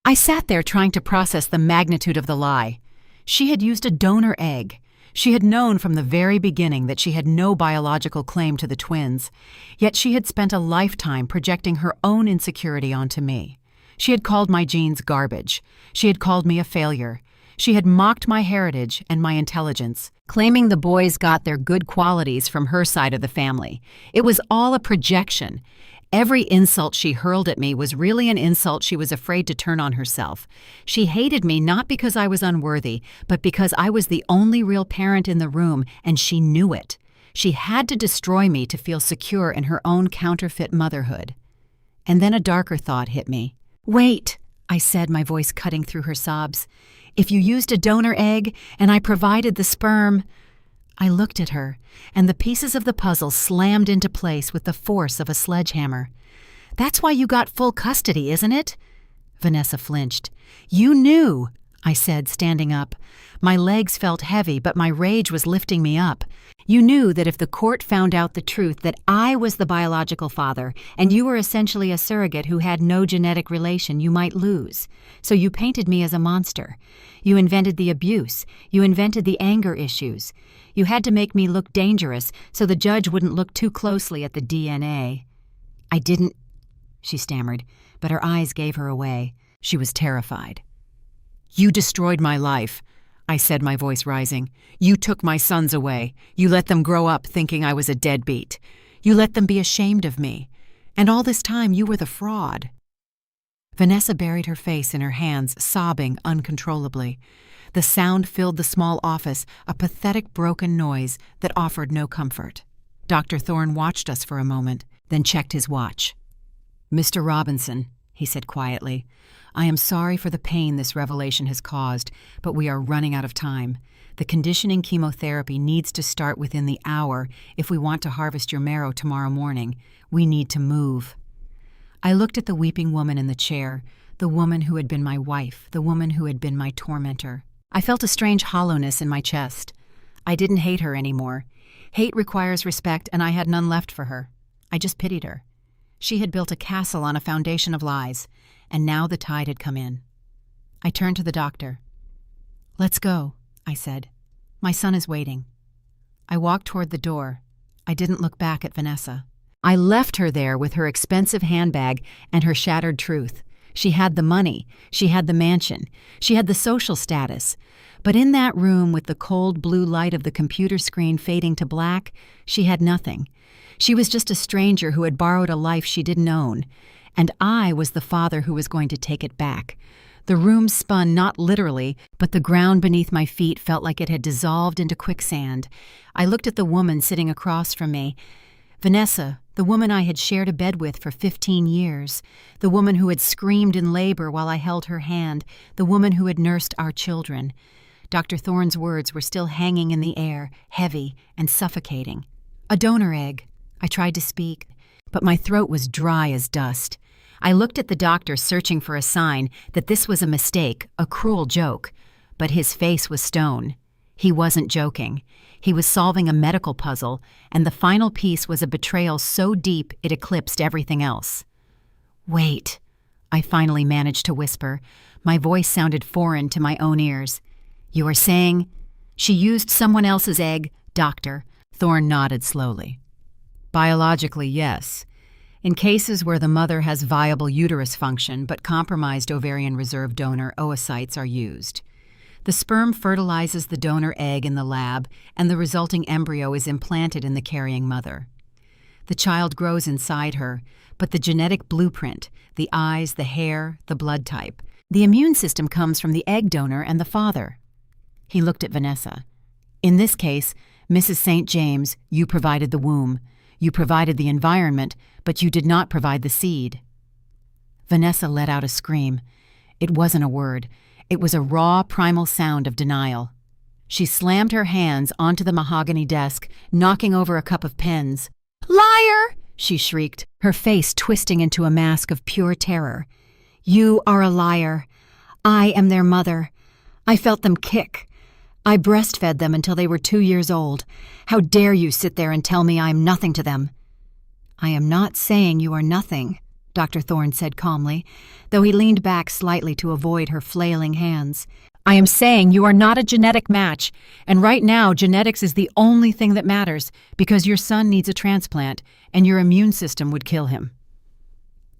Speaker 1: I sat there trying to process the magnitude of the lie. She had used a donor egg. She had known from the very beginning that she had no biological claim to the twins, yet she had spent a lifetime projecting her own insecurity onto me. She had called my genes garbage. She had called me a failure. She had mocked my heritage and my intelligence, claiming the boys got their good qualities from her side of the family. It was all a projection. Every insult she hurled at me was really an insult she was afraid to turn on herself. She hated me not because I was unworthy, but because I was the only real parent in the room, and she knew it. She had to destroy me to feel secure in her own counterfeit motherhood. And then a darker thought hit me. "Wait," I said, my voice cutting through her sobs. "If you used a donor egg and I provided the sperm—" I looked at her, and the pieces of the puzzle slammed into place with the force of a sledgehammer. "That's why you got full custody, isn't it?" Vanessa flinched. "You knew," I said, standing up. My legs felt heavy, but my rage was lifting me up. "You knew that if the court found out the truth that I was the biological father and you were essentially a surrogate who had no genetic relation, you might lose. So you painted me as a monster. You invented the abuse. You invented the anger issues. You had to make me look dangerous so the judge wouldn't look too closely at the DNA. I didn't," she stammered, but her eyes gave her away. She was terrified. "You destroyed my life," I said, my voice rising. "You took my sons away. You let them grow up thinking I was a deadbeat. You let them be ashamed of me. And all this time you were the fraud." Vanessa buried her face in her hands, sobbing uncontrollably. The sound filled the small office, a pathetic broken noise that offered no comfort. Dr. Thorne watched us for a moment, then checked his watch. "Mr. Robinson," he said quietly, "I am sorry for the pain this revelation has caused, but we are running out of time. The conditioning chemotherapy needs to start within the hour if we want to harvest your marrow tomorrow morning. We need to move." I looked at the weeping woman in the chair, the woman who had been my wife, the woman who had been my tormentor. I felt a strange hollowness in my chest. I didn't hate her anymore. Hate requires respect, and I had none left for her. I just pitied her. She had built a castle on a foundation of lies, and now the tide had come in. I turned to the doctor. "Let's go," I said. "My son is waiting." I walked toward the door. I didn't look back at Vanessa. I left her there with her expensive handbag and her shattered truth. She had the money. She had the mansion. She had the social status. But in that room with the cold blue light of the computer screen fading to black, she had nothing. She was just a stranger who had borrowed a life she didn't own. And I was the father who was going to take it back. The room spun not literally, but the ground beneath my feet felt like it had dissolved into quicksand. I looked at the woman sitting across from me. Vanessa, the woman I had shared a bed with for 15 years, the woman who had screamed in labor while I held her hand, the woman who had nursed our children. Dr. Thorne's words were still hanging in the air, heavy and suffocating. "A donor egg." I tried to speak, but my throat was dry as dust. I looked at the doctor, searching for a sign that this was a mistake, a cruel joke, but his face was stone. He wasn't joking. He was solving a medical puzzle, and the final piece was a betrayal so deep it eclipsed everything else. "Wait," I finally managed to whisper. My voice sounded foreign to my own ears. "You are saying she used someone else's egg, doctor?" Thorne nodded slowly. "Biologically, yes. In cases where the mother has viable uterus function but compromised ovarian reserve donor oocytes are used. The sperm fertilizes the donor egg in the lab, and the resulting embryo is implanted in the carrying mother. The child grows inside her, but the genetic blueprint, the eyes, the hair, the blood type, the immune system comes from the egg donor and the father." He looked at Vanessa. "In this case, Mrs. St. James, you provided the womb. You provided the environment, but you did not provide the seed." Vanessa let out a scream. It wasn't a word. It was a raw, primal sound of denial. She slammed her hands onto the mahogany desk, knocking over a cup of pens. "Liar!" she shrieked, her face twisting into a mask of pure terror. "You are a liar. I am their mother. I felt them kick. I breastfed them until they were 2 years old. How dare you sit there and tell me I am nothing to them?" "I am not saying you are nothing," Dr. Thorne said calmly, though he leaned back slightly to avoid her flailing hands. "I am saying you are not a genetic match, and right now genetics is the only thing that matters because your son needs a transplant and your immune system would kill him."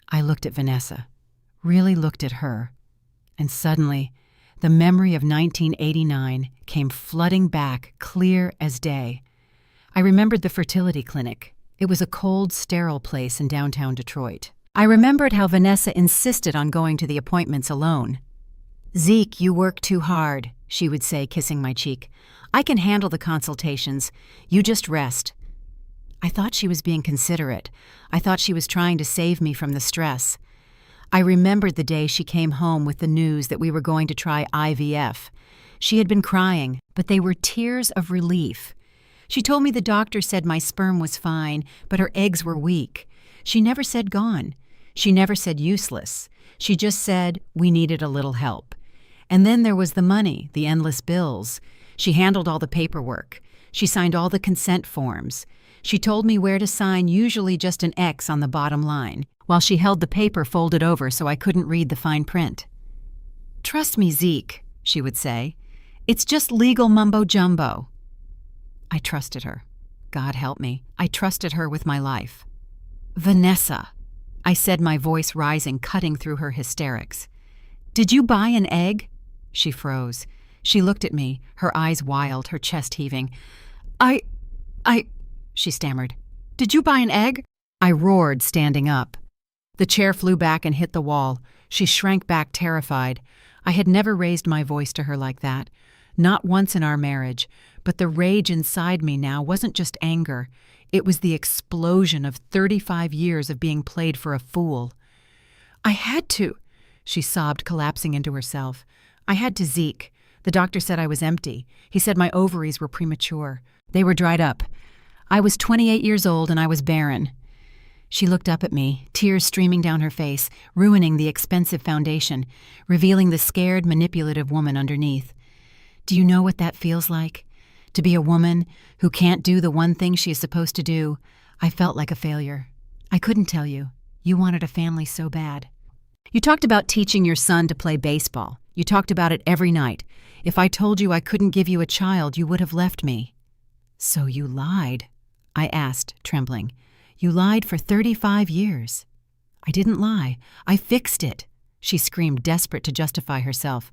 Speaker 1: I looked at Vanessa, really looked at her, and suddenly the memory of 1989 came flooding back, clear as day. I remembered the fertility clinic. It was a cold, sterile place in downtown Detroit. I remembered how Vanessa insisted on going to the appointments alone. "Zeke, you work too hard," she would say, kissing my cheek. "I can handle the consultations. You just rest. I thought she was being considerate. I thought she was trying to save me from the stress. I remembered the day she came home with the news that we were going to try IVF. She had been crying, but they were tears of relief. She told me the doctor said my sperm was fine, but her eggs were weak. She never said gone. She never said useless. She just said we needed a little help. And then there was the money, the endless bills. She handled all the paperwork. She signed all the consent forms. She told me where to sign, usually just an X on the bottom line, while she held the paper folded over so I couldn't read the fine print. "Trust me, Zeke," she would say. "It's just legal mumbo-jumbo." I trusted her. God help me. I trusted her with my life. "Vanessa," I said, my voice rising, cutting through her hysterics. "Did you buy an egg?" She froze. She looked at me, her eyes wild, her chest heaving. I, she stammered. "Did you buy an egg?" I roared, standing up. The chair flew back and hit the wall. She shrank back, terrified. I had never raised my voice to her like that. Not once in our marriage, but the rage inside me now wasn't just anger. It was the explosion of 35 years of being played for a fool. "I had to," she sobbed, collapsing into herself. "I had to, Zeke. The doctor said I was empty. He said my ovaries were premature. They were dried up. I was 28 years old and I was barren." She looked up at me, tears streaming down her face, ruining the expensive foundation, revealing the scared, manipulative woman underneath. "Do you know what that feels like? To be a woman who can't do the one thing she is supposed to do." I felt like a failure. "I couldn't tell you. You wanted a family so bad. You talked about teaching your son to play baseball. You talked about it every night. If I told you I couldn't give you a child, you would have left me." "So you lied?" I asked, trembling. "You lied for 35 years." "I didn't lie. I fixed it," she screamed, desperate to justify herself.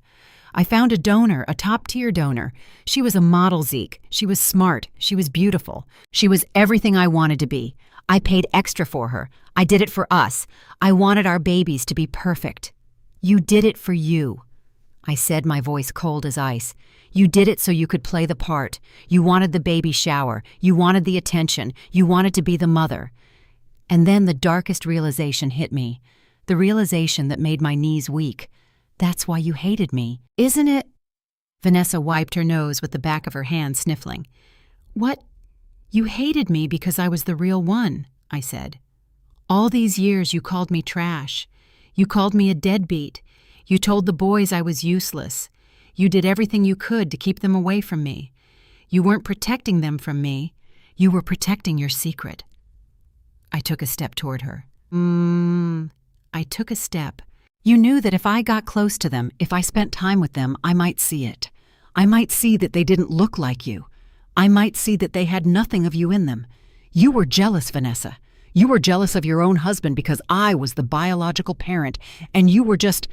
Speaker 1: "I found a donor, a top-tier donor. She was a model, Zeke. She was smart. She was beautiful. She was everything I wanted to be. I paid extra for her. I did it for us. I wanted our babies to be perfect." "You did it for you," I said, my voice cold as ice. "You did it so you could play the part. You wanted the baby shower. You wanted the attention. You wanted to be the mother." And then the darkest realization hit me, the realization that made my knees weak. "That's why you hated me, isn't it?" Vanessa wiped her nose with the back of her hand, sniffling. "What? You hated me because I was the real one," I said. "All these years you called me trash. You called me a deadbeat. You told the boys I was useless. You did everything you could to keep them away from me. You weren't protecting them from me. You were protecting your secret." I took a step toward her. I took a step. "You knew that if I got close to them, if I spent time with them, I might see it. I might see that they didn't look like you. I might see that they had nothing of you in them. You were jealous, Vanessa. You were jealous of your own husband because I was the biological parent, and you were just—"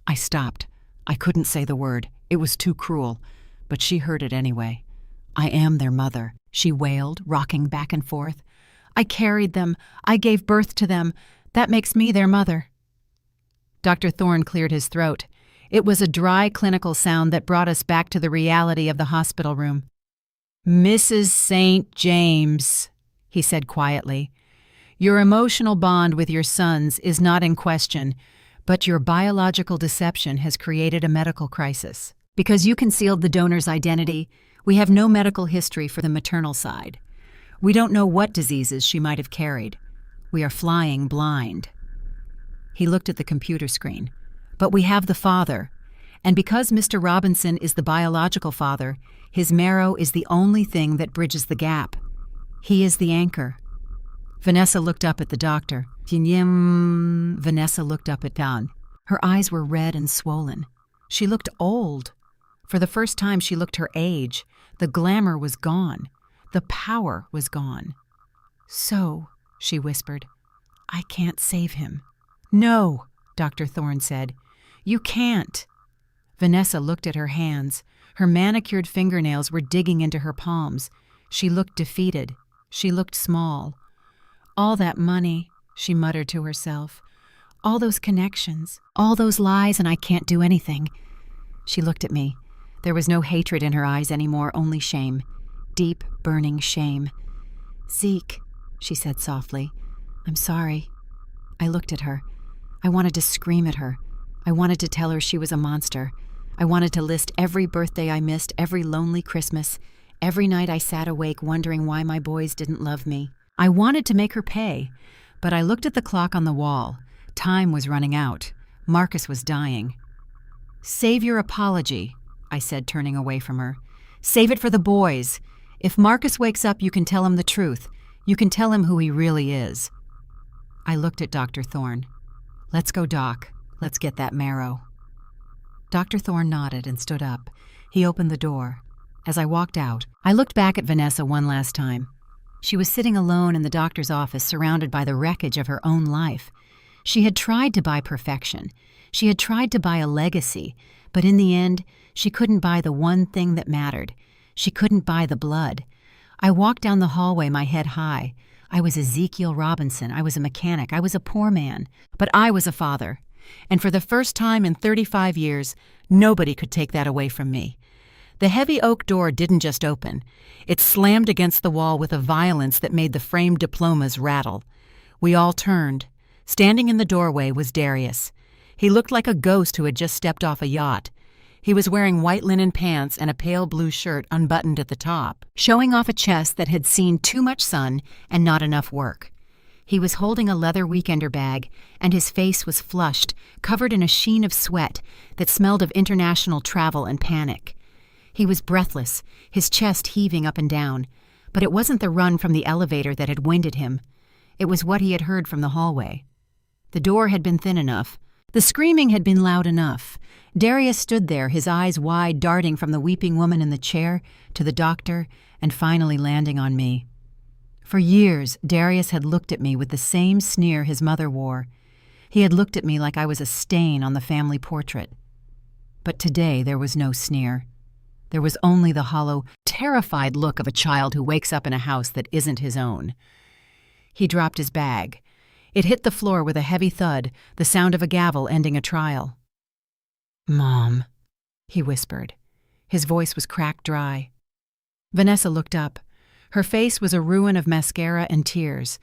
Speaker 1: I stopped. I couldn't say the word. It was too cruel. But she heard it anyway. "I am their mother," she wailed, rocking back and forth. "I carried them. I gave birth to them. That makes me their mother." Dr. Thorne cleared his throat. It was a dry, clinical sound that brought us back to the reality of the hospital room. "Mrs. St. James," he said quietly, "your emotional bond with your sons is not in question, but your biological deception has created a medical crisis. Because you concealed the donor's identity, we have no medical history for the maternal side. We don't know what diseases she might have carried. We are flying blind." He looked at the computer screen. "But we have the father, and because Mr. Robinson is the biological father, his marrow is the only thing that bridges the gap. He is the anchor." Vanessa looked up at the doctor. Vanessa looked up at Dan. Her eyes were red and swollen. She looked old. For the first time, she looked her age. The glamour was gone. The power was gone. "So," she whispered, "I can't save him." "No," Dr. Thorne said. "You can't." Vanessa looked at her hands. Her manicured fingernails were digging into her palms. She looked defeated. She looked small. "All that money," she muttered to herself. "All those connections, all those lies, and I can't do anything." She looked at me. There was no hatred in her eyes anymore, only shame. Deep, burning shame. "Zeke," she said softly, "I'm sorry." I looked at her. I wanted to scream at her. I wanted to tell her she was a monster. I wanted to list every birthday I missed, every lonely Christmas, every night I sat awake wondering why my boys didn't love me. I wanted to make her pay, but I looked at the clock on the wall. Time was running out. Marcus was dying. "Save your apology," I said, turning away from her. "Save it for the boys. If Marcus wakes up, you can tell him the truth. You can tell him who he really is." I looked at Dr. Thorne. "Let's go, Doc. Let's get that Marrow." Dr. Thorne nodded and stood up. He opened the door. As I walked out, I looked back at Vanessa one last time. She was sitting alone in the doctor's office, surrounded by the wreckage of her own life. She had tried to buy perfection. She had tried to buy a legacy, but in the end, she couldn't buy the one thing that mattered. She couldn't buy the blood. I walked down the hallway, my head high. I was Ezekiel Robinson. I was a mechanic. I was a poor man. But I was a father. And for the first time in 35 years, nobody could take that away from me. The heavy oak door didn't just open. It slammed against the wall with a violence that made the framed diplomas rattle. We all turned. Standing in the doorway was Darius. He looked like a ghost who had just stepped off a yacht. He was wearing white linen pants and a pale blue shirt unbuttoned at the top, showing off a chest that had seen too much sun and not enough work. He was holding a leather weekender bag, and his face was flushed, covered in a sheen of sweat that smelled of international travel and panic. He was breathless, his chest heaving up and down, but it wasn't the run from the elevator that had winded him. It was what he had heard from the hallway. The door had been thin enough. The screaming had been loud enough. Darius stood there, his eyes wide, darting from the weeping woman in the chair to the doctor, and finally landing on me. For years, Darius had looked at me with the same sneer his mother wore. He had looked at me like I was a stain on the family portrait. But today there was no sneer. There was only the hollow, terrified look of a child who wakes up in a house that isn't his own. He dropped his bag. It hit the floor with a heavy thud, the sound of a gavel ending a trial. "Mom," he whispered. His voice was cracked dry. Vanessa looked up. Her face was a ruin of mascara and tears.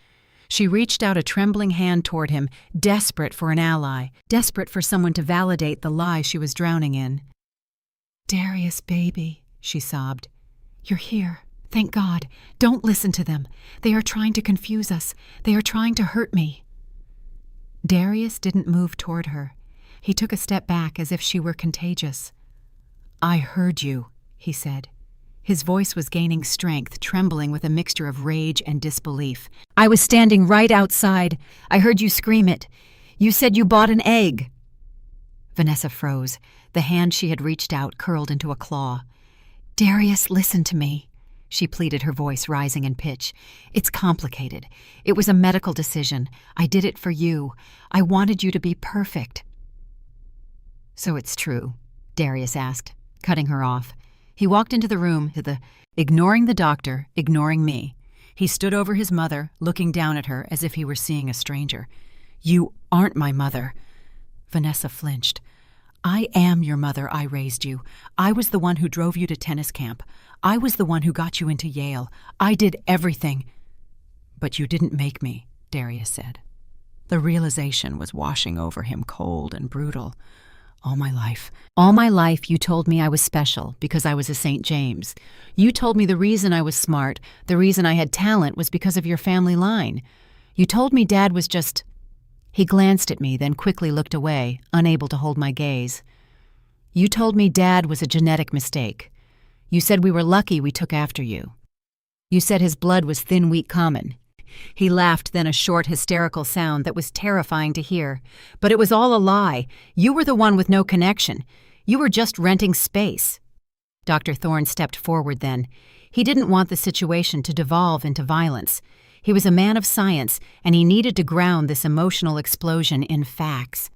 Speaker 1: She reached out a trembling hand toward him, desperate for an ally, desperate for someone to validate the lie she was drowning in. "Darius, baby," she sobbed. "You're here. Thank God. Don't listen to them. They are trying to confuse us. They are trying to hurt me." Darius didn't move toward her. He took a step back as if she were contagious. "I heard you," he said. His voice was gaining strength, trembling with a mixture of rage and disbelief. "I was standing right outside. I heard you scream it. You said you bought an egg." Vanessa froze. The hand she had reached out curled into a claw. "Darius, listen to me," she pleaded, her voice rising in pitch. "It's complicated. It was a medical decision. I did it for you. I wanted you to be perfect." "So it's true?" Darius asked, cutting her off. He walked into the room, ignoring the doctor, ignoring me. He stood over his mother, looking down at her as if he were seeing a stranger. "You aren't my mother." Vanessa flinched. "I am your mother. I raised you. I was the one who drove you to tennis camp. I was the one who got you into Yale. I did everything." "But you didn't make me," Darius said. The realization was washing over him, cold and brutal. All my life you told me I was special because I was a St. James. You told me the reason I was smart, the reason I had talent was because of your family line. You told me Dad was just—" He glanced at me, then quickly looked away, unable to hold my gaze. "You told me Dad was a genetic mistake. You said we were lucky we took after you. You said his blood was thin, weak, common." He laughed, then a short, hysterical sound that was terrifying to hear. "But it was all a lie. You were the one with no connection. You were just renting space." Dr. Thorne stepped forward then. He didn't want the situation to devolve into violence. He was a man of science, and he needed to ground this emotional explosion in facts.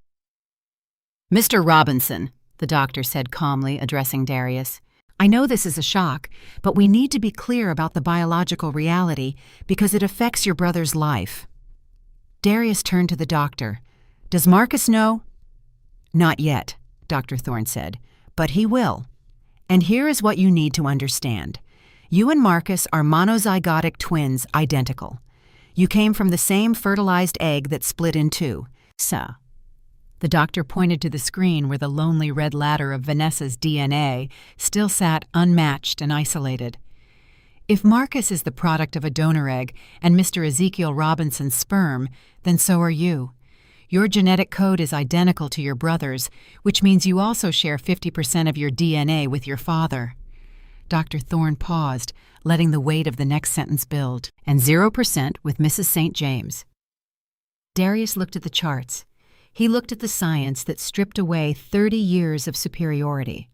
Speaker 1: "Mr. Robinson," the doctor said calmly, addressing Darius, "I know this is a shock, but we need to be clear about the biological reality because it affects your brother's life." Darius turned to the doctor. "Does Marcus know?" "Not yet," Dr. Thorne said, "but he will. And here is what you need to understand. You and Marcus are monozygotic twins, identical. You came from the same fertilized egg that split in two. So, the doctor pointed to the screen where the lonely red ladder of Vanessa's DNA still sat unmatched and isolated. If Marcus is the product of a donor egg and Mr. Ezekiel Robinson's sperm, then so are you. Your genetic code is identical to your brother's, which means you also share 50% of your DNA with your father. Dr. Thorne paused, letting the weight of the next sentence build. And 0% with Mrs. St. James. Darius looked at the charts. He looked at the science that stripped away 30 years of superiority.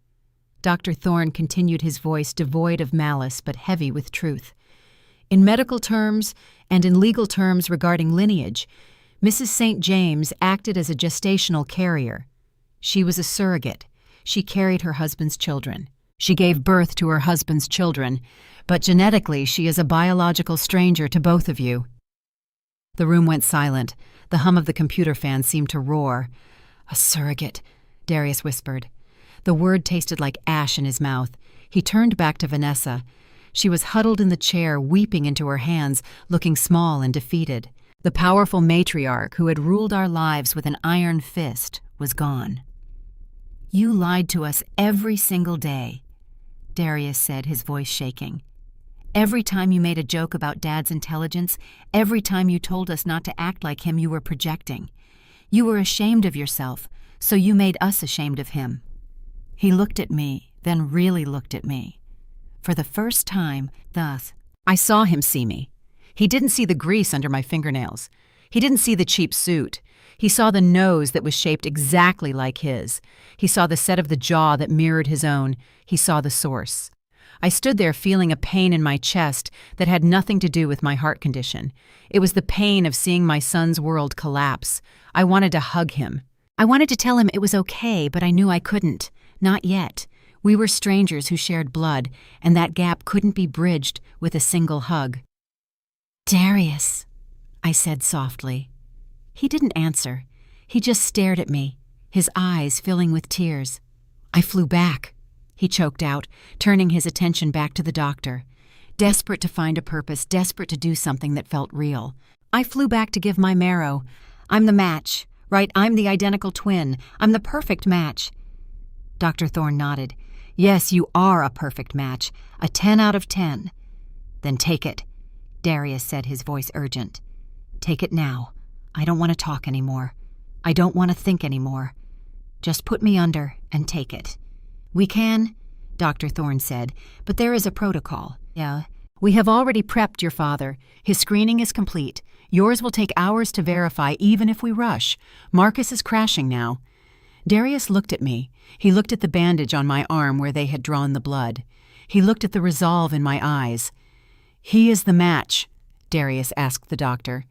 Speaker 1: Dr. Thorne continued, his voice devoid of malice but heavy with truth. In medical terms and in legal terms regarding lineage, Mrs. St. James acted as a gestational carrier. She was a surrogate. She carried her husband's children. She gave birth to her husband's children, but genetically she is a biological stranger to both of you. The room went silent. The hum of the computer fan seemed to roar. A surrogate, Darius whispered. The word tasted like ash in his mouth. He turned back to Vanessa. She was huddled in the chair, weeping into her hands, looking small and defeated. The powerful matriarch who had ruled our lives with an iron fist was gone. You lied to us every single day, Darius said, his voice shaking. Every time you made a joke about Dad's intelligence, every time you told us not to act like him, you were projecting. You were ashamed of yourself, so you made us ashamed of him. He looked at me, then really looked at me. For the first time, thus, I saw him see me. He didn't see the grease under my fingernails. He didn't see the cheap suit. He saw the nose that was shaped exactly like his. He saw the set of the jaw that mirrored his own. He saw the source. I stood there feeling a pain in my chest that had nothing to do with my heart condition. It was the pain of seeing my son's world collapse. I wanted to hug him. I wanted to tell him it was okay, but I knew I couldn't. Not yet. We were strangers who shared blood, and that gap couldn't be bridged with a single hug. Darius, I said softly. He didn't answer. He just stared at me, his eyes filling with tears. I flew back, he choked out, turning his attention back to the doctor. Desperate to find a purpose, desperate to do something that felt real. I flew back to give my Marrow. I'm the match, right? I'm the identical twin. I'm the perfect match. Dr. Thorne nodded. Yes, you are a perfect match. A 10 out of 10. Then take it, Darius said, his voice urgent. Take it now. I don't want to talk anymore. I don't want to think anymore. Just put me under and take it. We can, Dr. Thorne said, but there is a protocol. Yeah. We have already prepped your father. His screening is complete. Yours will take hours to verify even if we rush. Marcus is crashing now. Darius looked at me. He looked at the bandage on my arm where they had drawn the blood. He looked at the resolve in my eyes. He is the match, Darius asked the doctor.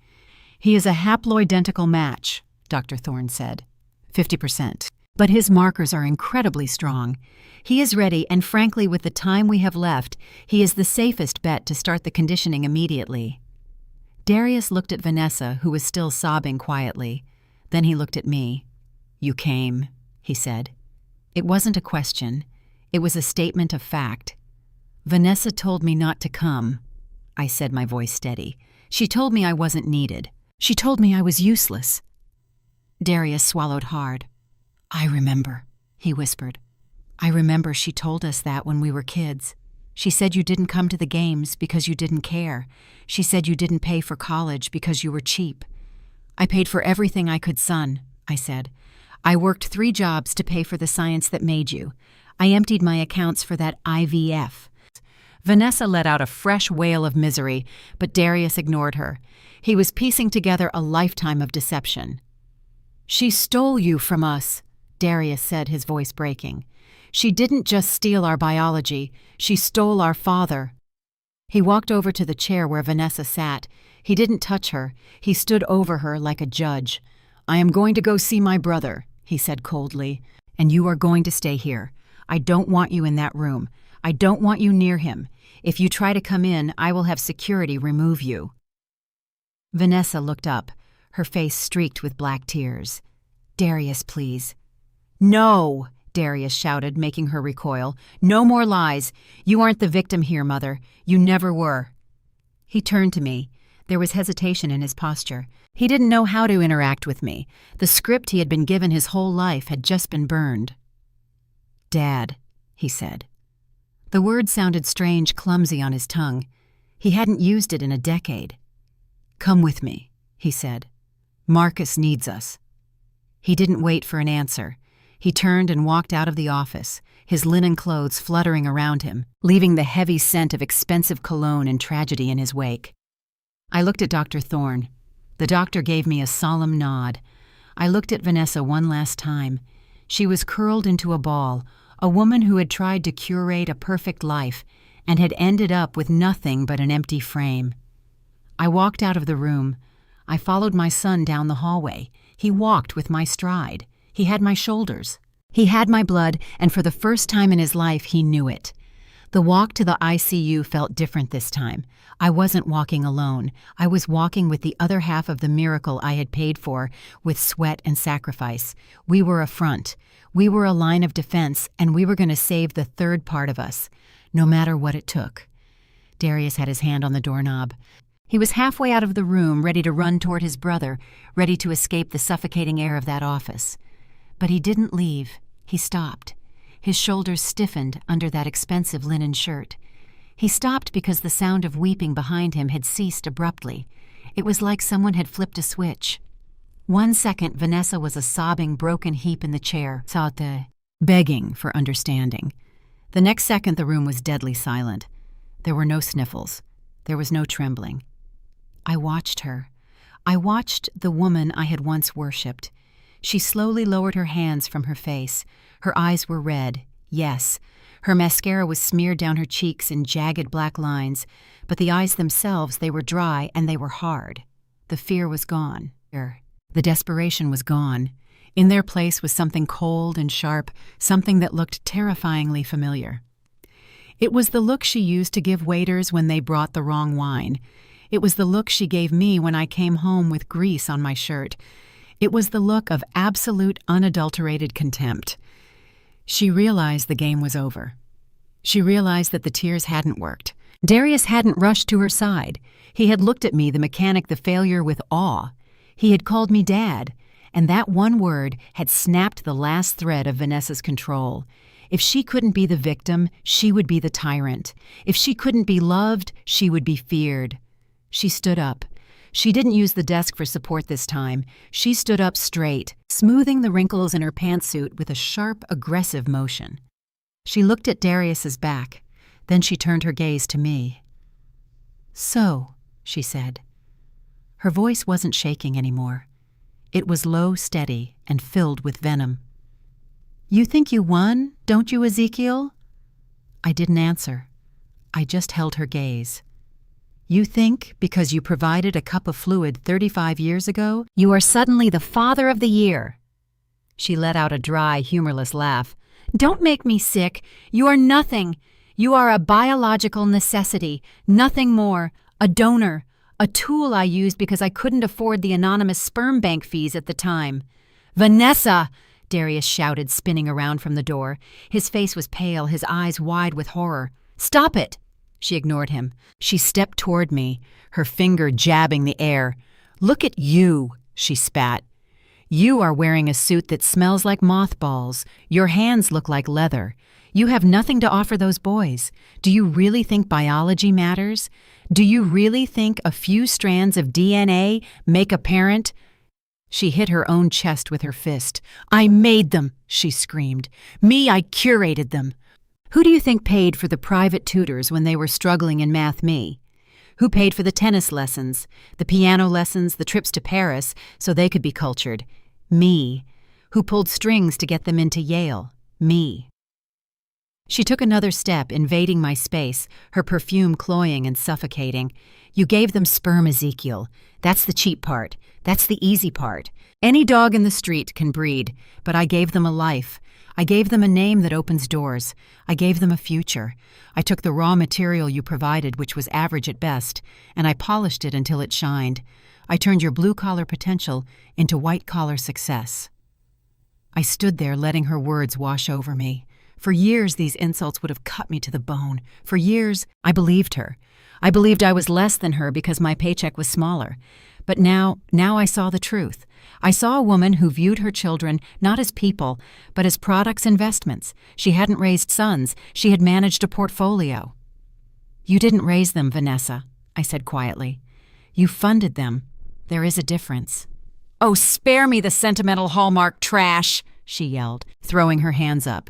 Speaker 1: He is a haploidentical match, Dr. Thorne said. 50%. But his markers are incredibly strong. He is ready, and frankly, with the time we have left, he is the safest bet to start the conditioning immediately. Darius looked at Vanessa, who was still sobbing quietly. Then he looked at me. You came, he said. It wasn't a question. It was a statement of fact. Vanessa told me not to come, I said, my voice steady. She told me I wasn't needed. She told me I was useless. Darius swallowed hard. I remember, he whispered. I remember she told us that when we were kids. She said you didn't come to the games because you didn't care. She said you didn't pay for college because you were cheap. I paid for everything I could, son, I said. I worked 3 jobs to pay for the science that made you. I emptied my accounts for that IVF. Vanessa let out a fresh wail of misery, but Darius ignored her. He was piecing together a lifetime of deception. She stole you from us, Darius said, his voice breaking. She didn't just steal our biology, she stole our father. He walked over to the chair where Vanessa sat. He didn't touch her. He stood over her like a judge. I am going to go see my brother, he said coldly, and you are going to stay here. I don't want you in that room. I don't want you near him. If you try to come in, I will have security remove you. Vanessa looked up, her face streaked with black tears. Darius, please. No, Darius shouted, making her recoil. "No more lies. You aren't the victim here, Mother. You never were." He turned to me. There was hesitation in his posture. He didn't know how to interact with me. The script he had been given his whole life had just been burned. "Dad," he said. The word sounded strange, clumsy on his tongue. He hadn't used it in a decade. "Come with me," he said. "Marcus needs us." He didn't wait for an answer. He turned and walked out of the office, his linen clothes fluttering around him, leaving the heavy scent of expensive cologne and tragedy in his wake. I looked at Dr. Thorne. The doctor gave me a solemn nod. I looked at Vanessa one last time. She was curled into a ball, a woman who had tried to curate a perfect life and had ended up with nothing but an empty frame. I walked out of the room. I followed my son down the hallway. He walked with my stride. He had my shoulders. He had my blood, and for the first time in his life, he knew it. The walk to the ICU felt different this time. I wasn't walking alone. I was walking with the other half of the miracle I had paid for with sweat and sacrifice. We were a front. We were a line of defense, and we were going to save the third part of us, no matter what it took. Darius had his hand on the doorknob. He was halfway out of the room, ready to run toward his brother, ready to escape the suffocating air of that office. But he didn't leave. He stopped. His shoulders stiffened under that expensive linen shirt. He stopped because the sound of weeping behind him had ceased abruptly. It was like someone had flipped a switch. 1 second, Vanessa was a sobbing, broken heap in the chair, begging for understanding. The next second, the room was deadly silent. There were no sniffles. There was no trembling. I watched her. I watched the woman I had once worshipped. She slowly lowered her hands from her face. Her eyes were red, yes. Her mascara was smeared down her cheeks in jagged black lines, but the eyes themselves, they were dry and they were hard. The fear was gone. The desperation was gone. In their place was something cold and sharp, something that looked terrifyingly familiar. It was the look she used to give waiters when they brought the wrong wine. It was the look she gave me when I came home with grease on my shirt. It was the look of absolute, unadulterated contempt. She realized the game was over. She realized that the tears hadn't worked. Darius hadn't rushed to her side. He had looked at me, the mechanic, the failure, with awe. He had called me Dad, and that one word had snapped the last thread of Vanessa's control. If she couldn't be the victim, she would be the tyrant. If she couldn't be loved, she would be feared. She stood up. She didn't use the desk for support this time. She stood up straight, smoothing the wrinkles in her pantsuit with a sharp, aggressive motion. She looked at Darius's back. Then she turned her gaze to me. "So," she said. Her voice wasn't shaking anymore. It was low, steady, and filled with venom. "You think you won, don't you, Ezekiel?" I didn't answer. I just held her gaze. "You think, because you provided a cup of fluid 35 years ago, you are suddenly the father of the year." She let out a dry, humorless laugh. "Don't make me sick. You are nothing. You are a biological necessity, nothing more, a donor, a tool I used because I couldn't afford the anonymous sperm bank fees at the time." "Vanessa!" Darius shouted, spinning around from the door. His face was pale, his eyes wide with horror. "Stop it!" She ignored him. She stepped toward me, her finger jabbing the air. "Look at you," she spat. "You are wearing a suit that smells like mothballs. Your hands look like leather. You have nothing to offer those boys. Do you really think biology matters? Do you really think a few strands of DNA make a parent?" She hit her own chest with her fist. "I made them," she screamed. "Me, I curated them. Who do you think paid for the private tutors when they were struggling in Math Me? Who paid for the tennis lessons, the piano lessons, the trips to Paris so they could be cultured? Me. Who pulled strings to get them into Yale? Me." She took another step, invading my space, her perfume cloying and suffocating. "You gave them sperm, Ezekiel. That's the cheap part. That's the easy part. Any dog in the street can breed, but I gave them a life. I gave them a name that opens doors. I gave them a future. I took the raw material you provided, which was average at best, and I polished it until it shined. I turned your blue-collar potential into white-collar success." I stood there letting her words wash over me. For years, these insults would have cut me to the bone. For years, I believed her. I believed I was less than her because my paycheck was smaller. But now I saw the truth. I saw a woman who viewed her children not as people, but as products, investments. She hadn't raised sons. She had managed a portfolio. "You didn't raise them, Vanessa," I said quietly. "You funded them. There is a difference." "Oh, spare me the sentimental Hallmark trash," she yelled, throwing her hands up.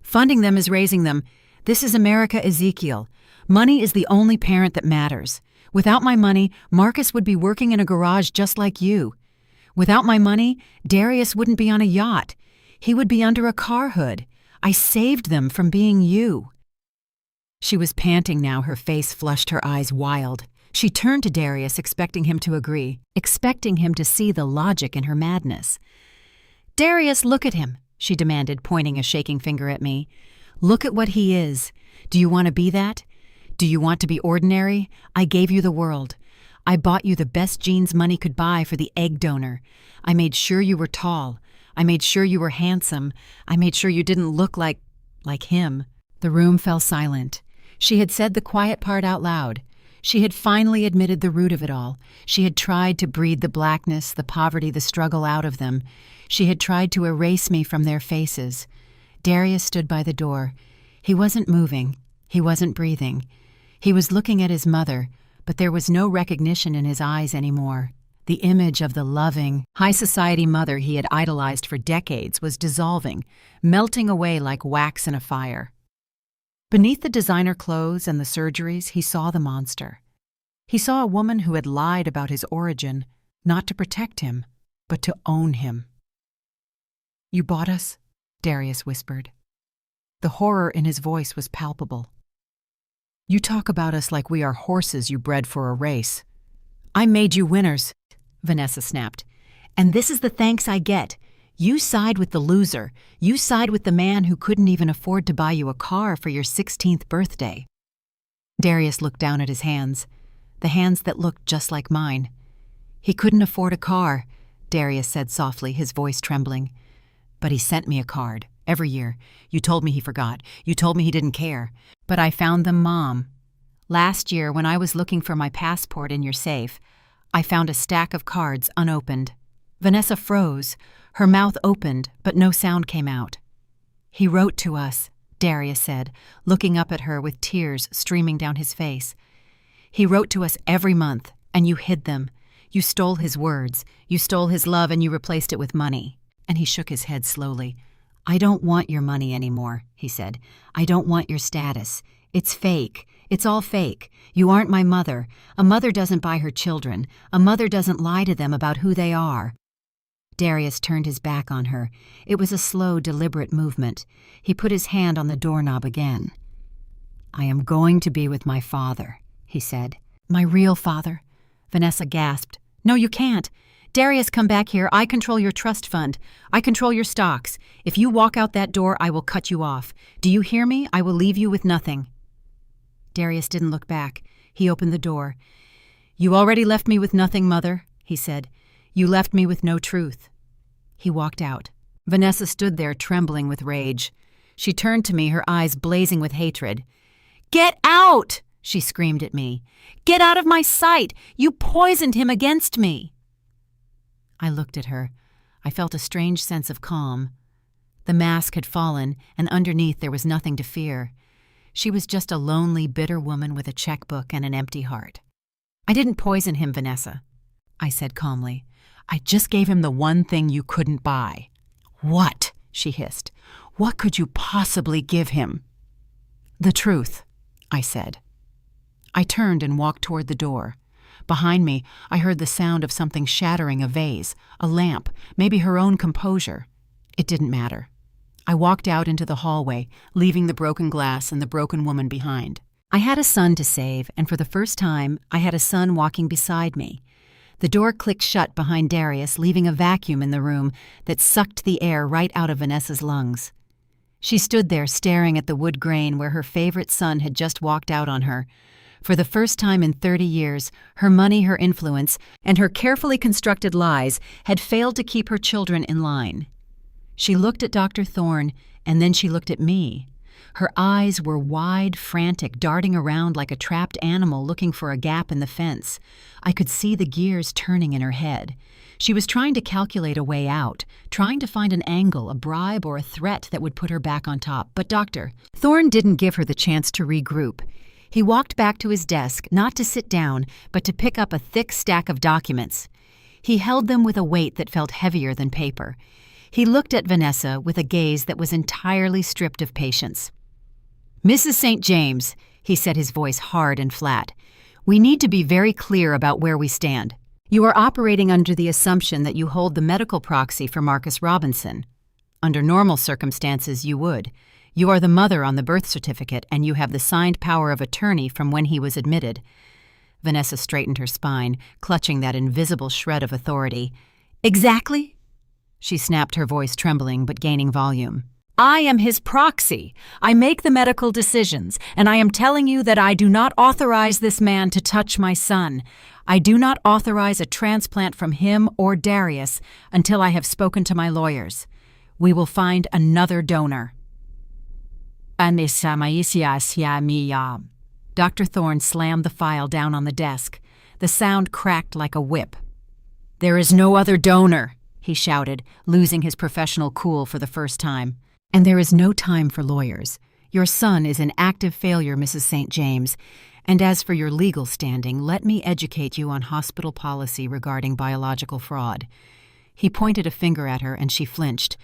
Speaker 1: "Funding them is raising them. This is America, Ezekiel. Money is the only parent that matters. Without my money, Marcus would be working in a garage just like you. Without my money, Darius wouldn't be on a yacht. He would be under a car hood. I saved them from being you." She was panting now, her face flushed, her eyes wild. She turned to Darius, expecting him to agree, expecting him to see the logic in her madness. "Darius, look at him," she demanded, pointing a shaking finger at me. "Look at what he is. Do you want to be that? Do you want to be ordinary? I gave you the world. I bought you the best jeans money could buy for the egg donor. I made sure you were tall. I made sure you were handsome. I made sure you didn't look like him." The room fell silent. She had said the quiet part out loud. She had finally admitted the root of it all. She had tried to breed the blackness, the poverty, the struggle out of them. She had tried to erase me from their faces. Darius stood by the door. He wasn't moving. He wasn't breathing. He was looking at his mother, but there was no recognition in his eyes anymore. The image of the loving, high-society mother he had idolized for decades was dissolving, melting away like wax in a fire. Beneath the designer clothes and the surgeries, he saw the monster. He saw a woman who had lied about his origin, not to protect him, but to own him. "You bought us?" Darius whispered. The horror in his voice was palpable. "You talk about us like we are horses you bred for a race." "I made you winners," Vanessa snapped. "And this is the thanks I get. You side with the loser. You side with the man who couldn't even afford to buy you a car for your 16th birthday." Darius looked down at his hands, the hands that looked just like mine. "He couldn't afford a car," Darius said softly, his voice trembling. "But he sent me a card. Every year. You told me he forgot. You told me he didn't care. But I found them, Mom. Last year, when I was looking for my passport in your safe, I found a stack of cards unopened." Vanessa froze. Her mouth opened, but no sound came out. "He wrote to us," Darius said, looking up at her with tears streaming down his face. "He wrote to us every month, and you hid them. You stole his words. You stole his love, and you replaced it with money." And he shook his head slowly. "I don't want your money anymore," he said. "I don't want your status. It's fake. It's all fake. You aren't my mother. A mother doesn't buy her children. A mother doesn't lie to them about who they are." Darius turned his back on her. It was a slow, deliberate movement. He put his hand on the doorknob again. "I am going to be with my father," he said. "My real father?" Vanessa gasped. "No, you can't. Darius, come back here. I control your trust fund. I control your stocks. If you walk out that door, I will cut you off. Do you hear me? I will leave you with nothing." Darius didn't look back. He opened the door. "You already left me with nothing, Mother," he said. "You left me with no truth." He walked out. Vanessa stood there trembling with rage. She turned to me, her eyes blazing with hatred. "Get out!" she screamed at me. "Get out of my sight! You poisoned him against me!" I looked at her. I felt a strange sense of calm. The mask had fallen, and underneath there was nothing to fear. She was just a lonely, bitter woman with a checkbook and an empty heart. "I didn't poison him, Vanessa," I said calmly. "I just gave him the one thing you couldn't buy." "What?" she hissed. "What could you possibly give him?" "The truth," I said. I turned and walked toward the door. Behind me, I heard the sound of something shattering a vase, a lamp, maybe her own composure. It didn't matter. I walked out into the hallway, leaving the broken glass and the broken woman behind. I had a son to save, and for the first time, I had a son walking beside me. The door clicked shut behind Darius, leaving a vacuum in the room that sucked the air right out of Vanessa's lungs. She stood there staring at the wood grain where her favorite son had just walked out on her. For the first time in 30 years, her money, her influence, and her carefully constructed lies had failed to keep her children in line. She looked at Dr. Thorne, and then she looked at me. Her eyes were wide, frantic, darting around like a trapped animal looking for a gap in the fence. I could see the gears turning in her head. She was trying to calculate a way out, trying to find an angle, a bribe, or a threat that would put her back on top. But Dr. Thorne didn't give her the chance to regroup. He walked back to his desk, not to sit down, but to pick up a thick stack of documents. He held them with a weight that felt heavier than paper. He looked at Vanessa with a gaze that was entirely stripped of patience. "Mrs. St. James," he said, his voice hard and flat, "we need to be very clear about where we stand. You are operating under the assumption that you hold the medical proxy for Marcus Robinson. Under normal circumstances, you would. You are the mother on the birth certificate, and you have the signed power of attorney from when he was admitted." Vanessa straightened her spine, clutching that invisible shred of authority. "Exactly?" She snapped, her voice trembling but gaining volume. "I am his proxy. I make the medical decisions, and I am telling you that I do not authorize this man to touch my son. I do not authorize a transplant from him or Darius until I have spoken to my lawyers. We will find another donor." Dr. Thorne slammed the file down on the desk. The sound cracked like a whip. "There is no other donor," he shouted, losing his professional cool for the first time. "And there is no time for lawyers. Your son is in active failure, Mrs. St. James. And as for your legal standing, let me educate you on hospital policy regarding biological fraud." He pointed a finger at her, and she flinched.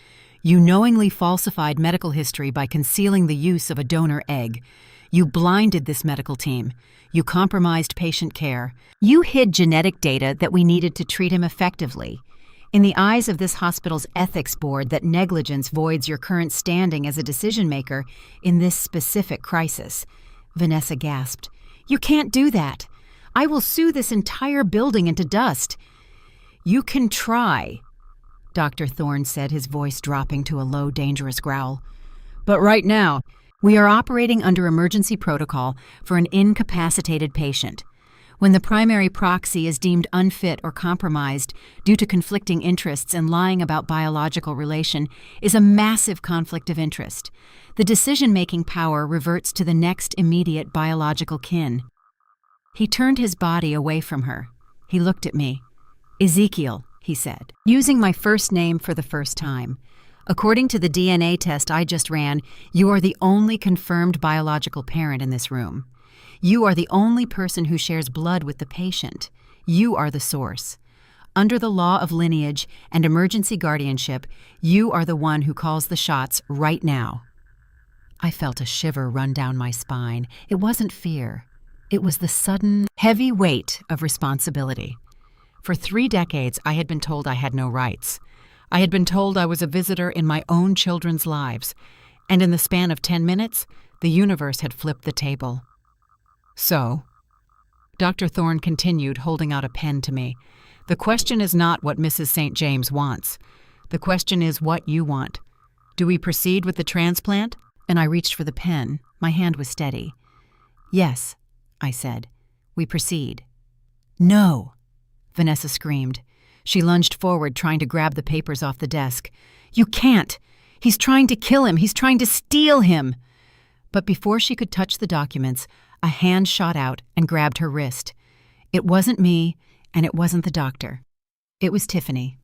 Speaker 1: "You knowingly falsified medical history by concealing the use of a donor egg. You blinded this medical team. You compromised patient care. You hid genetic data that we needed to treat him effectively. In the eyes of this hospital's ethics board, that negligence voids your current standing as a decision-maker in this specific crisis." Vanessa gasped. "You can't do that. I will sue this entire building into dust." "You can try," Dr. Thorne said, his voice dropping to a low, dangerous growl. "But right now, we are operating under emergency protocol for an incapacitated patient. When the primary proxy is deemed unfit or compromised due to conflicting interests and lying about biological relation is a massive conflict of interest. The decision-making power reverts to the next immediate biological kin." He turned his body away from her. He looked at me. "Ezekiel," he said, using my first name for the first time. "According to the DNA test I just ran, you are the only confirmed biological parent in this room. You are the only person who shares blood with the patient. You are the source. Under the law of lineage and emergency guardianship, you are the one who calls the shots right now." I felt a shiver run down my spine. It wasn't fear. It was the sudden, heavy weight of responsibility. For 3 decades, I had been told I had no rights. I had been told I was a visitor in my own children's lives. And in the span of 10 minutes, the universe had flipped the table. "So," Dr. Thorne continued, holding out a pen to me, "the question is not what Mrs. St. James wants. The question is what you want. Do we proceed with the transplant?" And I reached for the pen. My hand was steady. "Yes," I said. "We proceed." "No!" Vanessa screamed. She lunged forward, trying to grab the papers off the desk. "You can't! He's trying to kill him! He's trying to steal him!" But before she could touch the documents, a hand shot out and grabbed her wrist. It wasn't me, and it wasn't the doctor. It was Tiffany.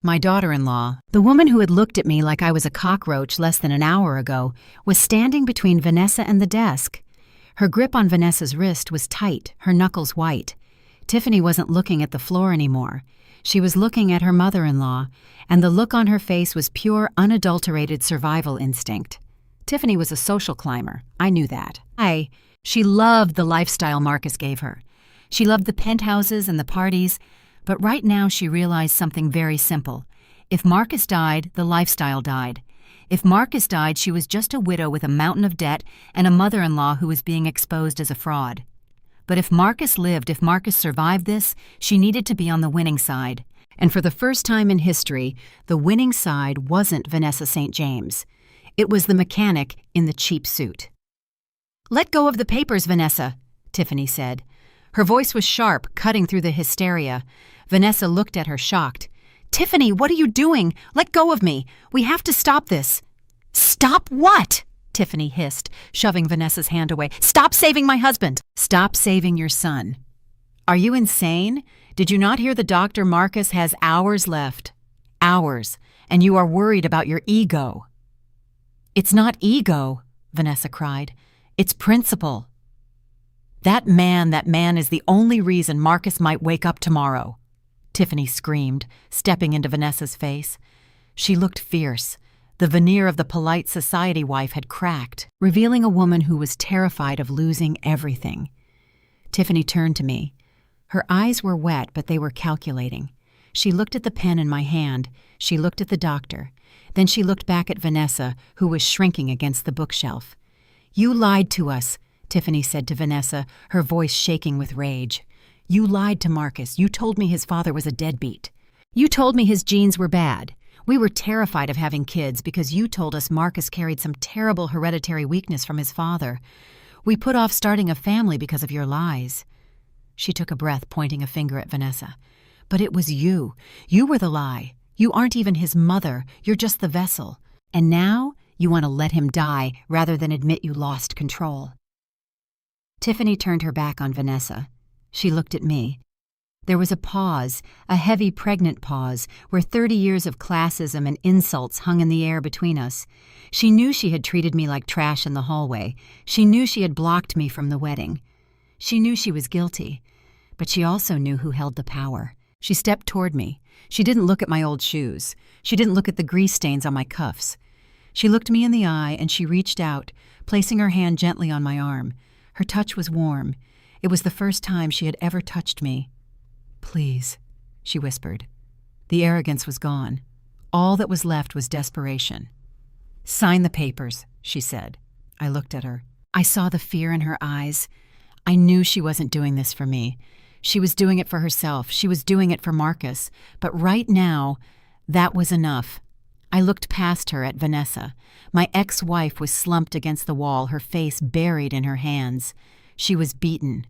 Speaker 1: My daughter-in-law, the woman who had looked at me like I was a cockroach less than an hour ago, was standing between Vanessa and the desk. Her grip on Vanessa's wrist was tight, her knuckles white. Tiffany wasn't looking at the floor anymore. She was looking at her mother-in-law, and the look on her face was pure, unadulterated survival instinct. Tiffany was a social climber. I knew that. She loved the lifestyle Marcus gave her. She loved the penthouses and the parties, but right now she realized something very simple. If Marcus died, the lifestyle died. If Marcus died, she was just a widow with a mountain of debt and a mother-in-law who was being exposed as a fraud. But if Marcus lived, if Marcus survived this, she needed to be on the winning side. And for the first time in history, the winning side wasn't Vanessa St. James. It was the mechanic in the cheap suit. "Let go of the papers, Vanessa," Tiffany said. Her voice was sharp, cutting through the hysteria. Vanessa looked at her shocked. Tiffany, what are you doing? Let go of me. We have to stop this. Stop what? Tiffany hissed, shoving Vanessa's hand away. Stop saving my husband. Stop saving your son. Are you insane? Did you not hear the doctor? Marcus has hours left. Hours. And you are worried about your ego. It's not ego, Vanessa cried. It's principle. That man is the only reason Marcus might wake up tomorrow, Tiffany screamed, stepping into Vanessa's face. She looked fierce. The veneer of the polite society wife had cracked, revealing a woman who was terrified of losing everything. Tiffany turned to me. Her eyes were wet, but they were calculating. She looked at the pen in my hand. She looked at the doctor. Then she looked back at Vanessa, who was shrinking against the bookshelf. You lied to us, Tiffany said to Vanessa, her voice shaking with rage. You lied to Marcus. You told me his father was a deadbeat. You told me his genes were bad. We were terrified of having kids because you told us Marcus carried some terrible hereditary weakness from his father. We put off starting a family because of your lies. She took a breath, pointing a finger at Vanessa. But it was you. You were the lie. You aren't even his mother. You're just the vessel. And now you want to let him die rather than admit you lost control. Tiffany turned her back on Vanessa. She looked at me. There was a pause, a heavy, pregnant pause, where 30 years of classism and insults hung in the air between us. She knew she had treated me like trash in the hallway. She knew she had blocked me from the wedding. She knew she was guilty, but she also knew who held the power. She stepped toward me. She didn't look at my old shoes. She didn't look at the grease stains on my cuffs. She looked me in the eye and she reached out, placing her hand gently on my arm. Her touch was warm. It was the first time she had ever touched me. Please, she whispered. The arrogance was gone. All that was left was desperation. Sign the papers, she said. I looked at her. I saw the fear in her eyes. I knew she wasn't doing this for me. She was doing it for herself. She was doing it for Marcus. But right now, that was enough. I looked past her at Vanessa. My ex-wife was slumped against the wall, her face buried in her hands. She was beaten.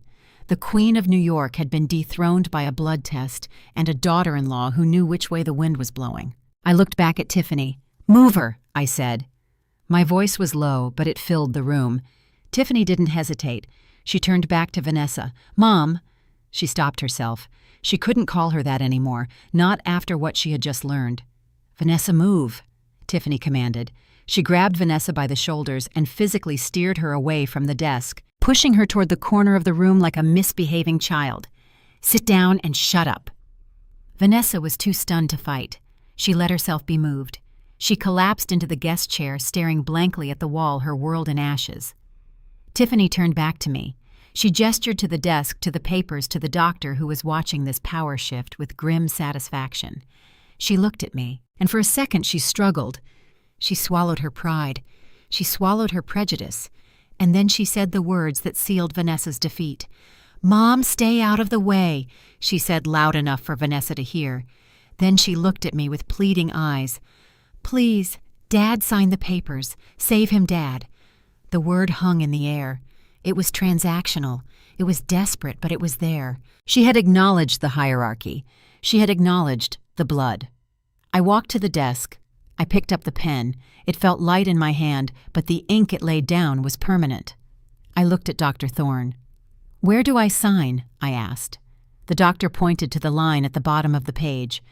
Speaker 1: The Queen of New York had been dethroned by a blood test and a daughter-in-law who knew which way the wind was blowing. I looked back at Tiffany. Move her, I said. My voice was low, but it filled the room. Tiffany didn't hesitate. She turned back to Vanessa. Mom. She stopped herself. She couldn't call her that anymore, not after what she had just learned. Vanessa, move, Tiffany commanded. She grabbed Vanessa by the shoulders and physically steered her away from the desk, pushing her toward the corner of the room like a misbehaving child. Sit down and shut up. Vanessa was too stunned to fight. She let herself be moved. She collapsed into the guest chair, staring blankly at the wall, her world in ashes. Tiffany turned back to me. She gestured to the desk, to the papers, to the doctor who was watching this power shift with grim satisfaction. She looked at me, and for a second she struggled. She swallowed her pride. She swallowed her prejudice. And then she said the words that sealed Vanessa's defeat. Mom, stay out of the way, she said loud enough for Vanessa to hear. Then she looked at me with pleading eyes. Please, Dad signed the papers. Save him, Dad. The word hung in the air. It was transactional. It was desperate, but it was there. She had acknowledged the hierarchy. She had acknowledged the blood. I walked to the desk. I picked up the pen. It felt light in my hand, but the ink it laid down was permanent. I looked at Dr. Thorne. Where do I sign? I asked. The doctor pointed to the line at the bottom of the page.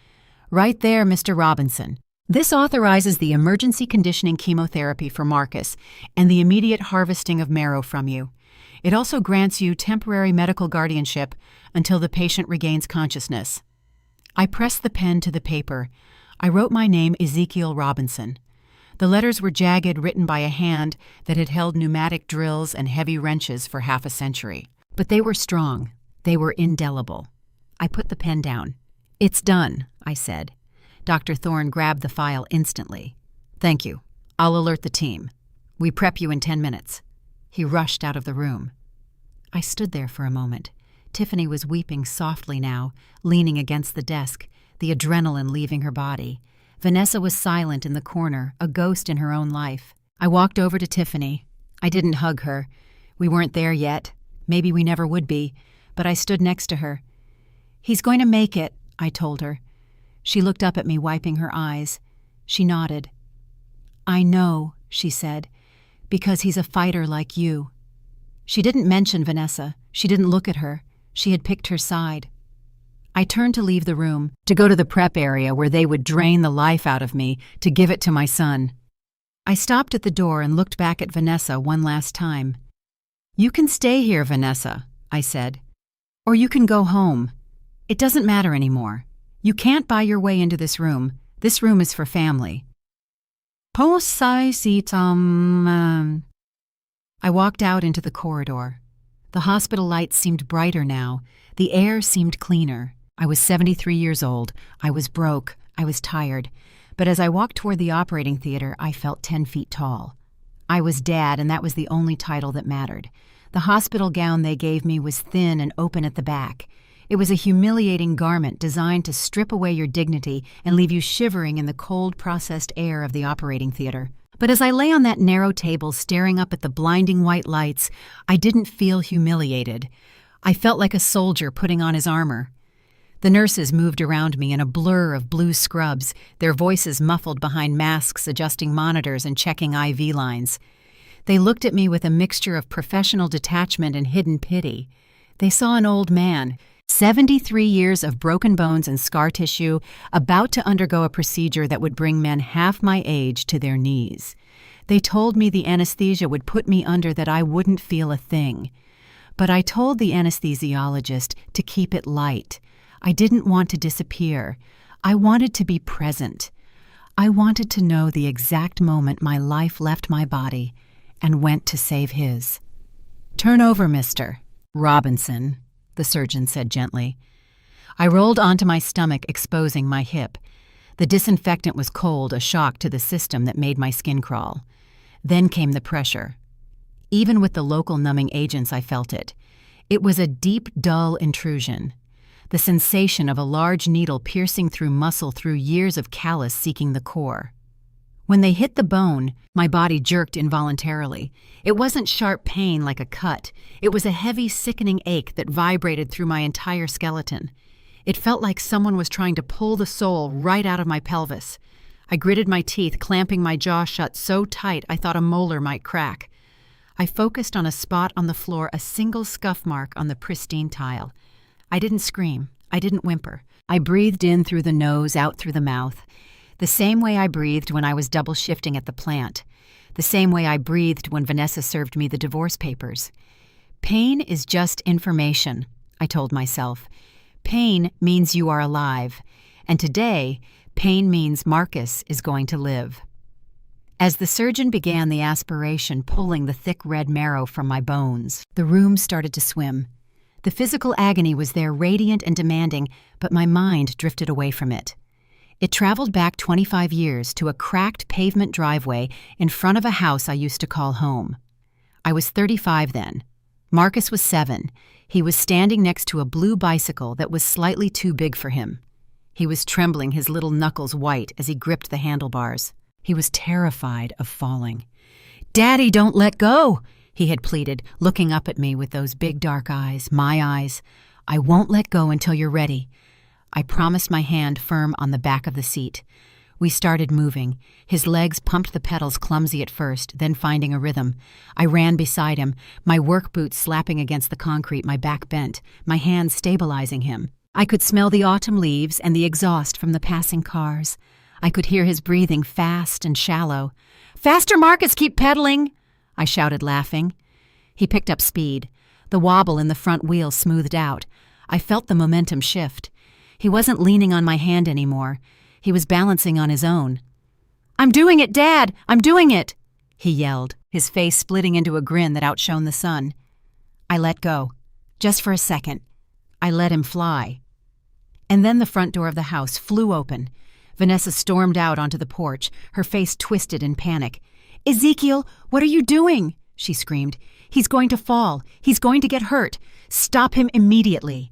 Speaker 1: Right there, Mr. Robinson. This authorizes the emergency conditioning chemotherapy for Marcus and the immediate harvesting of marrow from you. It also grants you temporary medical guardianship until the patient regains consciousness. I pressed the pen to the paper. I wrote my name, Ezekiel Robinson. The letters were jagged, written by a hand that had held pneumatic drills and heavy wrenches for half a century. But they were strong. They were indelible. I put the pen down. It's done, I said. Dr. Thorne grabbed the file instantly. Thank you. I'll alert the team. We prep you in 10 minutes. He rushed out of the room. I stood there for a moment. Tiffany was weeping softly now, leaning against the desk, the adrenaline leaving her body. Vanessa was silent in the corner, a ghost in her own life. I walked over to Tiffany. I didn't hug her. We weren't there yet. Maybe we never would be, but I stood next to her. He's going to make it, I told her. She looked up at me, wiping her eyes. She nodded. "I know," she said, "because he's a fighter like you." She didn't mention Vanessa. She didn't look at her. She had picked her side. I turned to leave the room, to go to the prep area where they would drain the life out of me to give it to my son. I stopped at the door and looked back at Vanessa one last time. "You can stay here, Vanessa," I said. "Or you can go home. It doesn't matter anymore. You can't buy your way into this room. This room is for family." I walked out into the corridor. The hospital lights seemed brighter now. The air seemed cleaner. I was 73 years old. I was broke. I was tired. But as I walked toward the operating theater, I felt 10 feet tall. I was Dad, and that was the only title that mattered. The hospital gown they gave me was thin and open at the back. It was a humiliating garment designed to strip away your dignity and leave you shivering in the cold, processed air of the operating theater. But as I lay on that narrow table staring up at the blinding white lights, I didn't feel humiliated. I felt like a soldier putting on his armor. The nurses moved around me in a blur of blue scrubs, their voices muffled behind masks, adjusting monitors and checking IV lines. They looked at me with a mixture of professional detachment and hidden pity. They saw an old man, 73 years of broken bones and scar tissue, about to undergo a procedure that would bring men half my age to their knees. They told me the anesthesia would put me under, that I wouldn't feel a thing. But I told the anesthesiologist to keep it light. I didn't want to disappear. I wanted to be present. I wanted to know the exact moment my life left my body and went to save his. "Turn over, Mr. Robinson," the surgeon said gently. I rolled onto my stomach, exposing my hip. The disinfectant was cold, a shock to the system that made my skin crawl. Then came the pressure. Even with the local numbing agents, I felt it. It was a deep, dull intrusion. The sensation of a large needle piercing through muscle through years of callus seeking the core. When they hit the bone, my body jerked involuntarily. It wasn't sharp pain like a cut. It was a heavy, sickening ache that vibrated through my entire skeleton. It felt like someone was trying to pull the soul right out of my pelvis. I gritted my teeth, clamping my jaw shut so tight I thought a molar might crack. I focused on a spot on the floor, a single scuff mark on the pristine tile. I didn't scream. I didn't whimper. I breathed in through the nose, out through the mouth. The same way I breathed when I was double shifting at the plant. The same way I breathed when Vanessa served me the divorce papers. Pain is just information, I told myself. Pain means you are alive. And today, pain means Marcus is going to live. As the surgeon began the aspiration, pulling the thick red marrow from my bones, the room started to swim. The physical agony was there, radiant and demanding, but my mind drifted away from it. It traveled back 25 years to a cracked pavement driveway in front of a house I used to call home. I was 35 then. Marcus was 7. He was standing next to a blue bicycle that was slightly too big for him. He was trembling, his little knuckles white as he gripped the handlebars. He was terrified of falling. "Daddy, don't let go," he had pleaded, looking up at me with those big dark eyes, my eyes. "I won't let go until you're ready." I promised, my hand firm on the back of the seat. We started moving. His legs pumped the pedals, clumsy at first, then finding a rhythm. I ran beside him, my work boots slapping against the concrete, my back bent, my hands stabilizing him. I could smell the autumn leaves and the exhaust from the passing cars. I could hear his breathing, fast and shallow. "Faster, Marcus, keep pedaling!" I shouted, laughing. He picked up speed. The wobble in the front wheel smoothed out. I felt the momentum shift. He wasn't leaning on my hand anymore. He was balancing on his own. "I'm doing it, Dad! I'm doing it!" he yelled, his face splitting into a grin that outshone the sun. I let go. Just for a second. I let him fly. And then the front door of the house flew open. Vanessa stormed out onto the porch, her face twisted in panic. "Ezekiel, what are you doing?" she screamed. "He's going to fall. He's going to get hurt. Stop him immediately."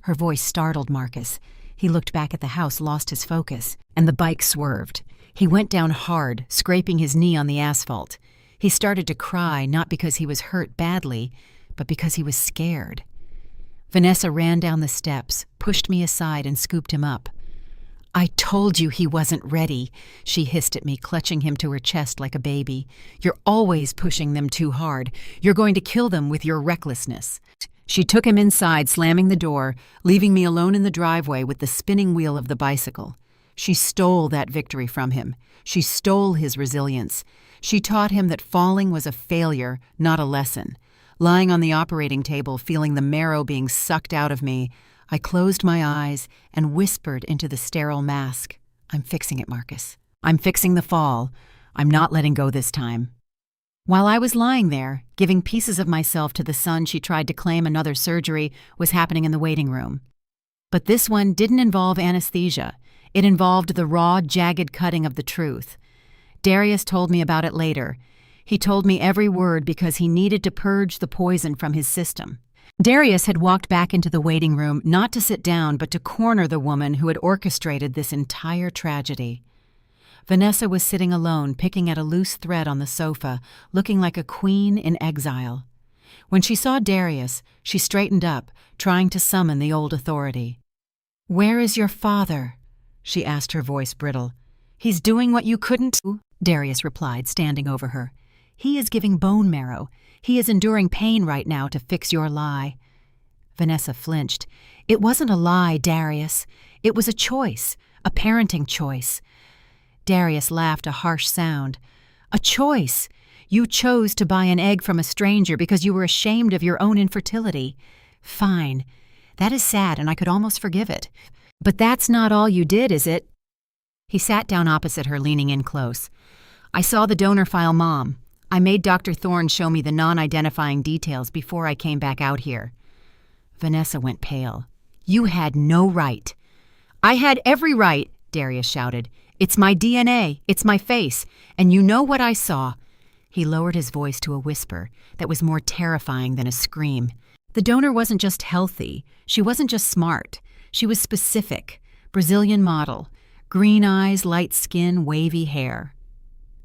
Speaker 1: Her voice startled Marcus. He looked back at the house, lost his focus, and the bike swerved. He went down hard, scraping his knee on the asphalt. He started to cry, not because he was hurt badly, but because he was scared. Vanessa ran down the steps, pushed me aside, and scooped him up. I told you he wasn't ready, she hissed at me, clutching him to her chest like a baby. You're always pushing them too hard. You're going to kill them with your recklessness. She took him inside, slamming the door, leaving me alone in the driveway with the spinning wheel of the bicycle. She stole that victory from him. She stole his resilience. She taught him that falling was a failure, not a lesson. Lying on the operating table, feeling the marrow being sucked out of me, I closed my eyes and whispered into the sterile mask. I'm fixing it, Marcus. I'm fixing the fall. I'm not letting go this time. While I was lying there, giving pieces of myself to the son she tried to claim another surgery was happening in the waiting room. But this one didn't involve anesthesia. It involved the raw, jagged cutting of the truth. Darius told me about it later. He told me every word because he needed to purge the poison from his system. Darius had walked back into the waiting room not to sit down but to corner the woman who had orchestrated this entire tragedy. Vanessa was sitting alone, picking at a loose thread on the sofa, looking like a queen in exile. When she saw Darius, she straightened up, trying to summon the old authority. "Where is your father?" she asked, her voice brittle. "He's doing what you couldn't do," Darius replied, standing over her. "He is giving bone marrow. He is enduring pain right now to fix your lie." Vanessa flinched. "It wasn't a lie, Darius. It was a choice, a parenting choice." Darius laughed, a harsh sound. "A choice! You chose to buy an egg from a stranger because you were ashamed of your own infertility. Fine. That is sad, and I could almost forgive it. But that's not all you did, is it?" He sat down opposite her, leaning in close. "I saw the donor file, Mom. I made Dr. Thorne show me the non-identifying details before I came back out here." Vanessa went pale. "You had no right." "I had every right," Darius shouted. "It's my DNA, it's my face, and you know what I saw." He lowered his voice to a whisper that was more terrifying than a scream. The donor wasn't just healthy, she wasn't just smart. She was specific, Brazilian model, green eyes, light skin, wavy hair.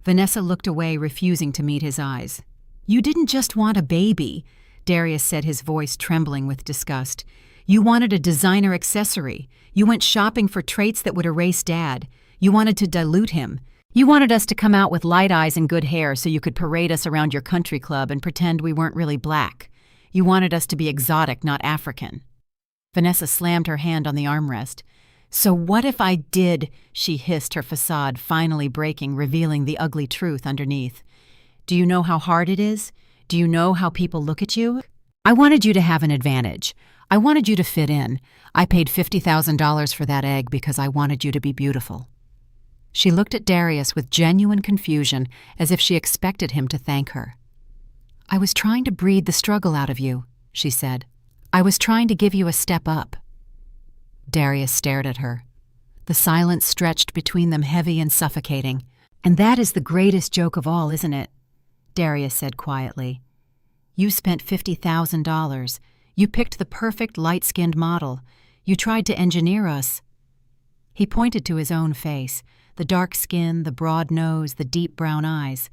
Speaker 1: Vanessa looked away, refusing to meet his eyes. "You didn't just want a baby," Darius said, his voice trembling with disgust. "You wanted a designer accessory. You went shopping for traits that would erase Dad. You wanted to dilute him. You wanted us to come out with light eyes and good hair so you could parade us around your country club and pretend we weren't really black. You wanted us to be exotic, not African." Vanessa slammed her hand on the armrest. "So what if I did?" she hissed, her facade finally breaking, revealing the ugly truth underneath. "Do you know how hard it is? Do you know how people look at you? I wanted you to have an advantage. I wanted you to fit in. I paid $50,000 for that egg because I wanted you to be beautiful." She looked at Darius with genuine confusion, as if she expected him to thank her. "I was trying to breed the struggle out of you," she said. "I was trying to give you a step up." Darius stared at her. The silence stretched between them, heavy and suffocating. "And that is the greatest joke of all, isn't it?" Darius said quietly. "You spent $50,000. You picked the perfect light-skinned model. You tried to engineer us." He pointed to his own face, the dark skin, the broad nose, the deep brown eyes.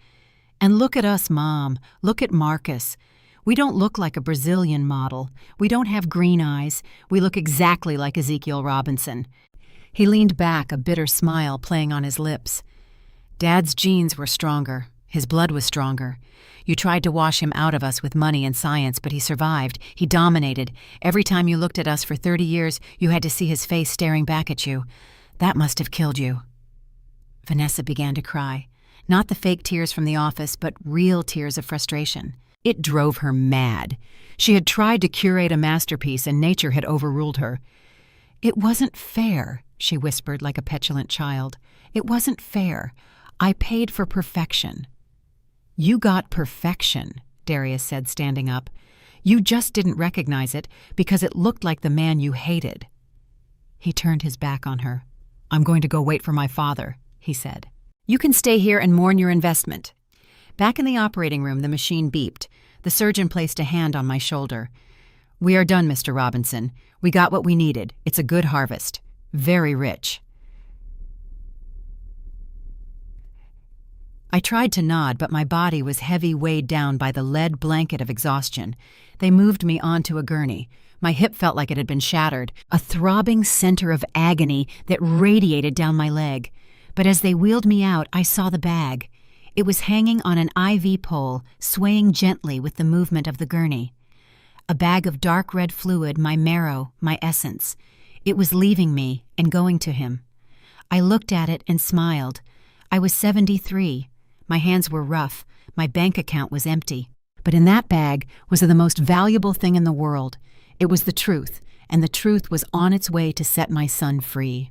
Speaker 1: "And look at us, Mom. Look at Marcus. We don't look like a Brazilian model. We don't have green eyes. We look exactly like Ezekiel Robinson." He leaned back, a bitter smile playing on his lips. "Dad's genes were stronger. His blood was stronger. You tried to wash him out of us with money and science, but he survived. He dominated. Every time you looked at us for 30 years, you had to see his face staring back at you. That must have killed you." Vanessa began to cry. Not the fake tears from the office, but real tears of frustration. It drove her mad. She had tried to curate a masterpiece, and nature had overruled her. "It wasn't fair," she whispered like a petulant child. "It wasn't fair. I paid for perfection." "You got perfection," Darius said, standing up. "You just didn't recognize it because it looked like the man you hated." He turned his back on her. "I'm going to go wait for my father," he said. "You can stay here and mourn your investment." Back in the operating room, the machine beeped. The surgeon placed a hand on my shoulder. "We are done, Mr. Robinson. We got what we needed. It's a good harvest. Very rich." I tried to nod, but my body was heavy, weighed down by the lead blanket of exhaustion. They moved me onto a gurney. My hip felt like it had been shattered, a throbbing center of agony that radiated down my leg. But as they wheeled me out, I saw the bag. It was hanging on an IV pole, swaying gently with the movement of the gurney. A bag of dark red fluid, my marrow, my essence. It was leaving me and going to him. I looked at it and smiled. I was 73. My hands were rough. My bank account was empty. But in that bag was the most valuable thing in the world. It was the truth, and the truth was on its way to set my son free.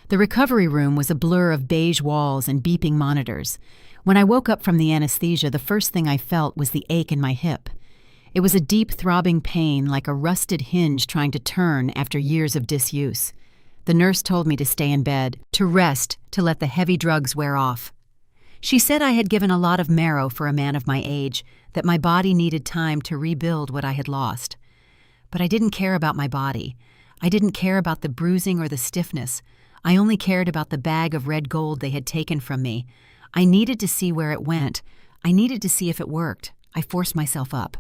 Speaker 1: The recovery room was a blur of beige walls and beeping monitors. When I woke up from the anesthesia, the first thing I felt was the ache in my hip. It was a deep, throbbing pain, like a rusted hinge trying to turn after years of disuse. The nurse told me to stay in bed, to rest, to let the heavy drugs wear off. She said I had given a lot of marrow for a man of my age, that my body needed time to rebuild what I had lost. But I didn't care about my body. I didn't care about the bruising or the stiffness. I only cared about the bag of red gold they had taken from me. I needed to see where it went. I needed to see if it worked. I forced myself up.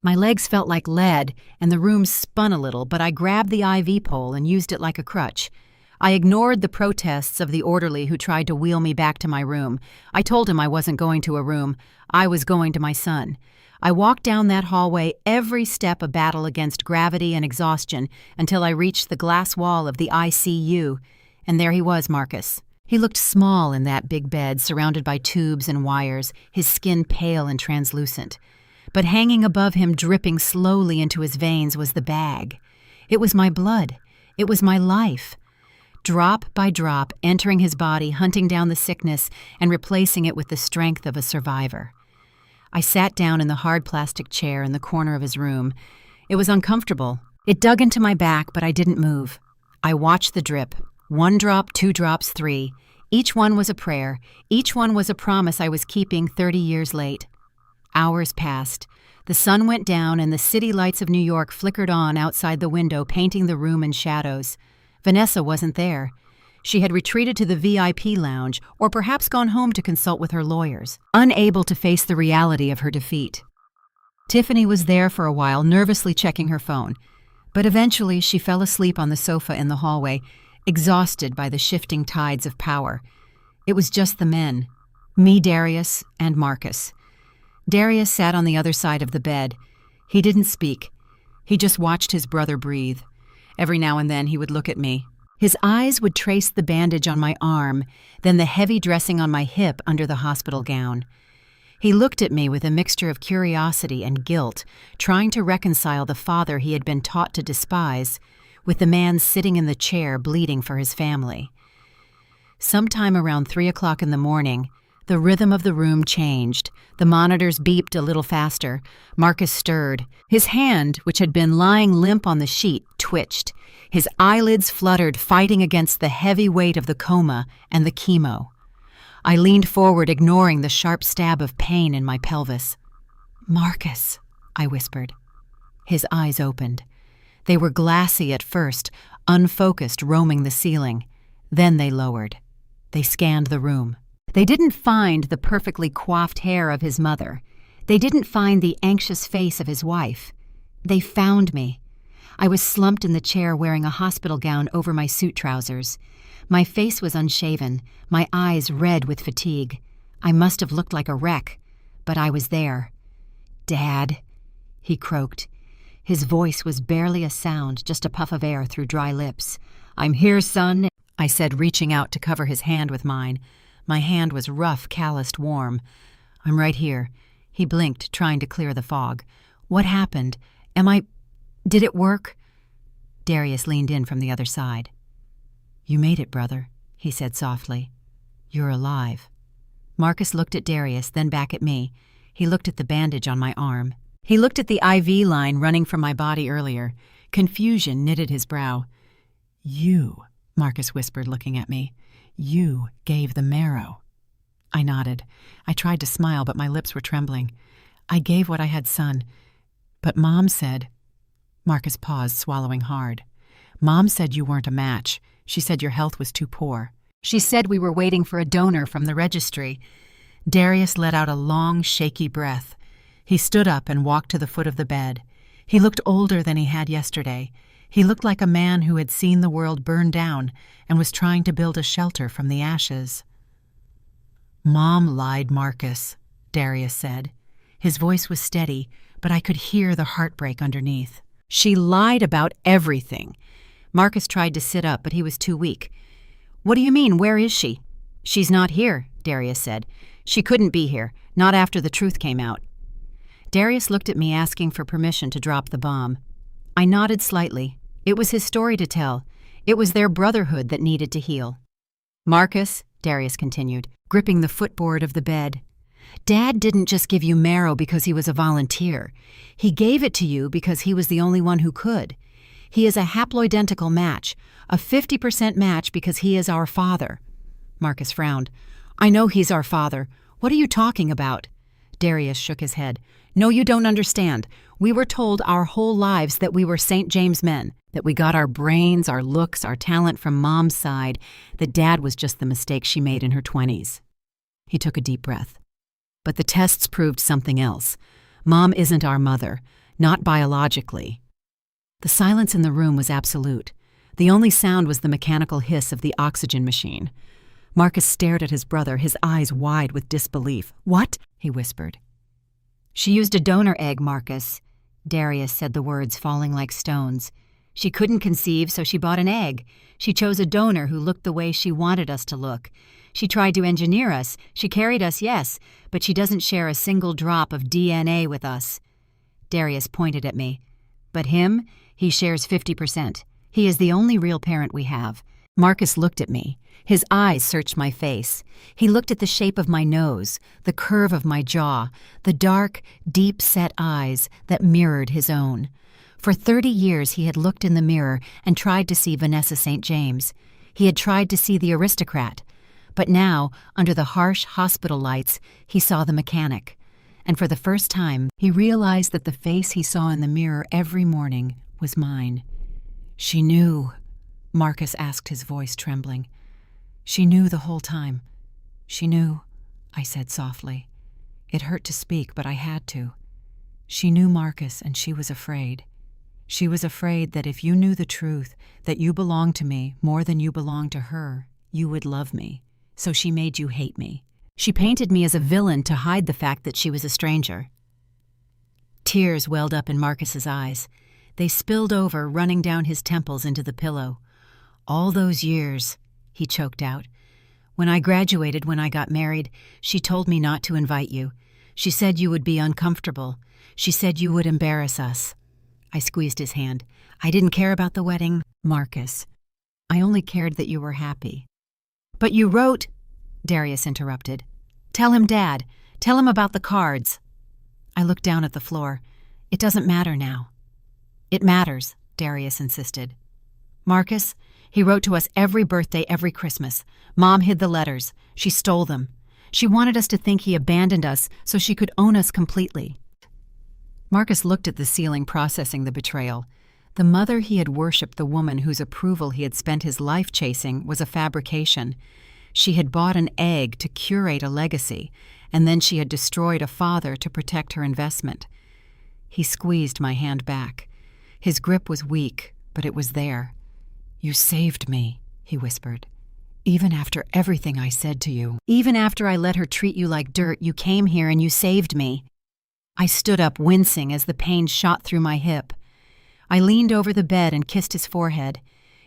Speaker 1: My legs felt like lead, and the room spun a little, but I grabbed the IV pole and used it like a crutch. I ignored the protests of the orderly who tried to wheel me back to my room. I told him I wasn't going to a room. I was going to my son. I walked down that hallway, every step a battle against gravity and exhaustion, until I reached the glass wall of the ICU, and there he was, Marcus. He looked small in that big bed, surrounded by tubes and wires, his skin pale and translucent. But hanging above him, dripping slowly into his veins, was the bag. It was my blood. It was my life. Drop by drop, entering his body, hunting down the sickness, and replacing it with the strength of a survivor. I sat down in the hard plastic chair in the corner of his room. It was uncomfortable. It dug into my back, but I didn't move. I watched the drip. 1 drop, 2 drops, 3. Each one was a prayer. Each one was a promise I was keeping 30 years late. Hours passed. The sun went down, and the city lights of New York flickered on outside the window, painting the room in shadows. Vanessa wasn't there. She had retreated to the VIP lounge, or perhaps gone home to consult with her lawyers, unable to face the reality of her defeat. Tiffany was there for a while, nervously checking her phone. But eventually she fell asleep on the sofa in the hallway, exhausted by the shifting tides of power. It was just the men, me, Darius, and Marcus. Darius sat on the other side of the bed. He didn't speak. He just watched his brother breathe. Every now and then he would look at me. His eyes would trace the bandage on my arm, then the heavy dressing on my hip under the hospital gown. He looked at me with a mixture of curiosity and guilt, trying to reconcile the father he had been taught to despise with the man sitting in the chair bleeding for his family. Sometime around 3 o'clock in the morning, the rhythm of the room changed. The monitors beeped a little faster. Marcus stirred. His hand, which had been lying limp on the sheet, twitched. His eyelids fluttered, fighting against the heavy weight of the coma and the chemo. I leaned forward, ignoring the sharp stab of pain in my pelvis. "Marcus," I whispered. His eyes opened. They were glassy at first, unfocused, roaming the ceiling. Then they lowered. They scanned the room. They didn't find the perfectly coiffed hair of his mother. They didn't find the anxious face of his wife. They found me. I was slumped in the chair wearing a hospital gown over my suit trousers. My face was unshaven, my eyes red with fatigue. I must have looked like a wreck, but I was there. "Dad," he croaked. His voice was barely a sound, just a puff of air through dry lips. "I'm here, son," I said, reaching out to cover his hand with mine. My hand was rough, calloused, warm. "I'm right here." He blinked, trying to clear the fog. "What happened? Did it work?" Darius leaned in from the other side. "You made it, brother," he said softly. "You're alive." Marcus looked at Darius, then back at me. He looked at the bandage on my arm. He looked at the IV line running from my body earlier. Confusion knitted his brow. "You," Marcus whispered, looking at me. "You gave the marrow." I nodded. I tried to smile, but my lips were trembling. "I gave what I had, son. But Mom said—" Marcus paused, swallowing hard. "Mom said you weren't a match. She said your health was too poor. She said we were waiting for a donor from the registry. Darius let out a long, shaky breath. He stood up and walked to the foot of the bed. He looked older than he had yesterday. He looked like a man who had seen the world burn down and was trying to build a shelter from the ashes. "Mom lied, Marcus," Darius said. His voice was steady, but I could hear the heartbreak underneath. "She lied about everything." Marcus tried to sit up, but he was too weak. "What do you mean? Where is she?" "She's not here," Darius said. "She couldn't be here, not after the truth came out." Darius looked at me, asking for permission to drop the bomb. I nodded slightly. It was his story to tell. It was their brotherhood that needed to heal. "Marcus," Darius continued, gripping the footboard of the bed, "Dad didn't just give you Marrow because he was a volunteer. He gave it to you because he was the only one who could. He is a haploidentical match, a 50% match because he is our father." Marcus frowned. "I know he's our father. What are you talking about?" Darius shook his head. "No, you don't understand. We were told our whole lives that we were St. James men, that we got our brains, our looks, our talent from Mom's side, that Dad was just the mistake she made in her 20s. He took a deep breath. "But the tests proved something else. Mom isn't our mother, not biologically." The silence in the room was absolute. The only sound was the mechanical hiss of the oxygen machine. Marcus stared at his brother, his eyes wide with disbelief. "What?" he whispered. "She used a donor egg, Marcus." Darius said the words falling like stones. "She couldn't conceive, so she bought an egg. She chose a donor who looked the way she wanted us to look. She tried to engineer us. She carried us, yes, but she doesn't share a single drop of DNA with us." Darius pointed at me. "But him, he shares 50%. He is the only real parent we have." Marcus looked at me. His eyes searched my face. He looked at the shape of my nose, the curve of my jaw, the dark, deep-set eyes that mirrored his own. For 30 years he had looked in the mirror and tried to see Vanessa St. James. He had tried to see the aristocrat. But now, under the harsh hospital lights, he saw the mechanic. And for the first time, he realized that the face he saw in the mirror every morning was mine. "She knew," Marcus asked, his voice trembling. "She knew the whole time." "She knew," I said softly. It hurt to speak, but I had to. "She knew, Marcus, and she was afraid. She was afraid that if you knew the truth, that you belonged to me more than you belonged to her, you would love me. So she made you hate me. She painted me as a villain to hide the fact that she was a stranger." Tears welled up in Marcus's eyes. They spilled over, running down his temples into the pillow. "All those years," he choked out. "When I graduated, when I got married, she told me not to invite you. She said you would be uncomfortable. She said you would embarrass us." I squeezed his hand. "I didn't care about the wedding, Marcus. I only cared that you were happy." "But you wrote," Darius interrupted. "Tell him, Dad. Tell him about the cards." I looked down at the floor. "It doesn't matter now." "It matters," Darius insisted. "Marcus, he wrote to us every birthday, every Christmas. Mom hid the letters. She stole them. She wanted us to think he abandoned us so she could own us completely." Marcus looked at the ceiling, processing the betrayal. The mother he had worshipped, the woman whose approval he had spent his life chasing, was a fabrication. She had bought an egg to curate a legacy, and then she had destroyed a father to protect her investment. He squeezed my hand back. His grip was weak, but it was there. "You saved me," he whispered. "Even after everything I said to you. Even after I let her treat you like dirt, you came here and you saved me." I stood up, wincing as the pain shot through my hip. I leaned over the bed and kissed his forehead.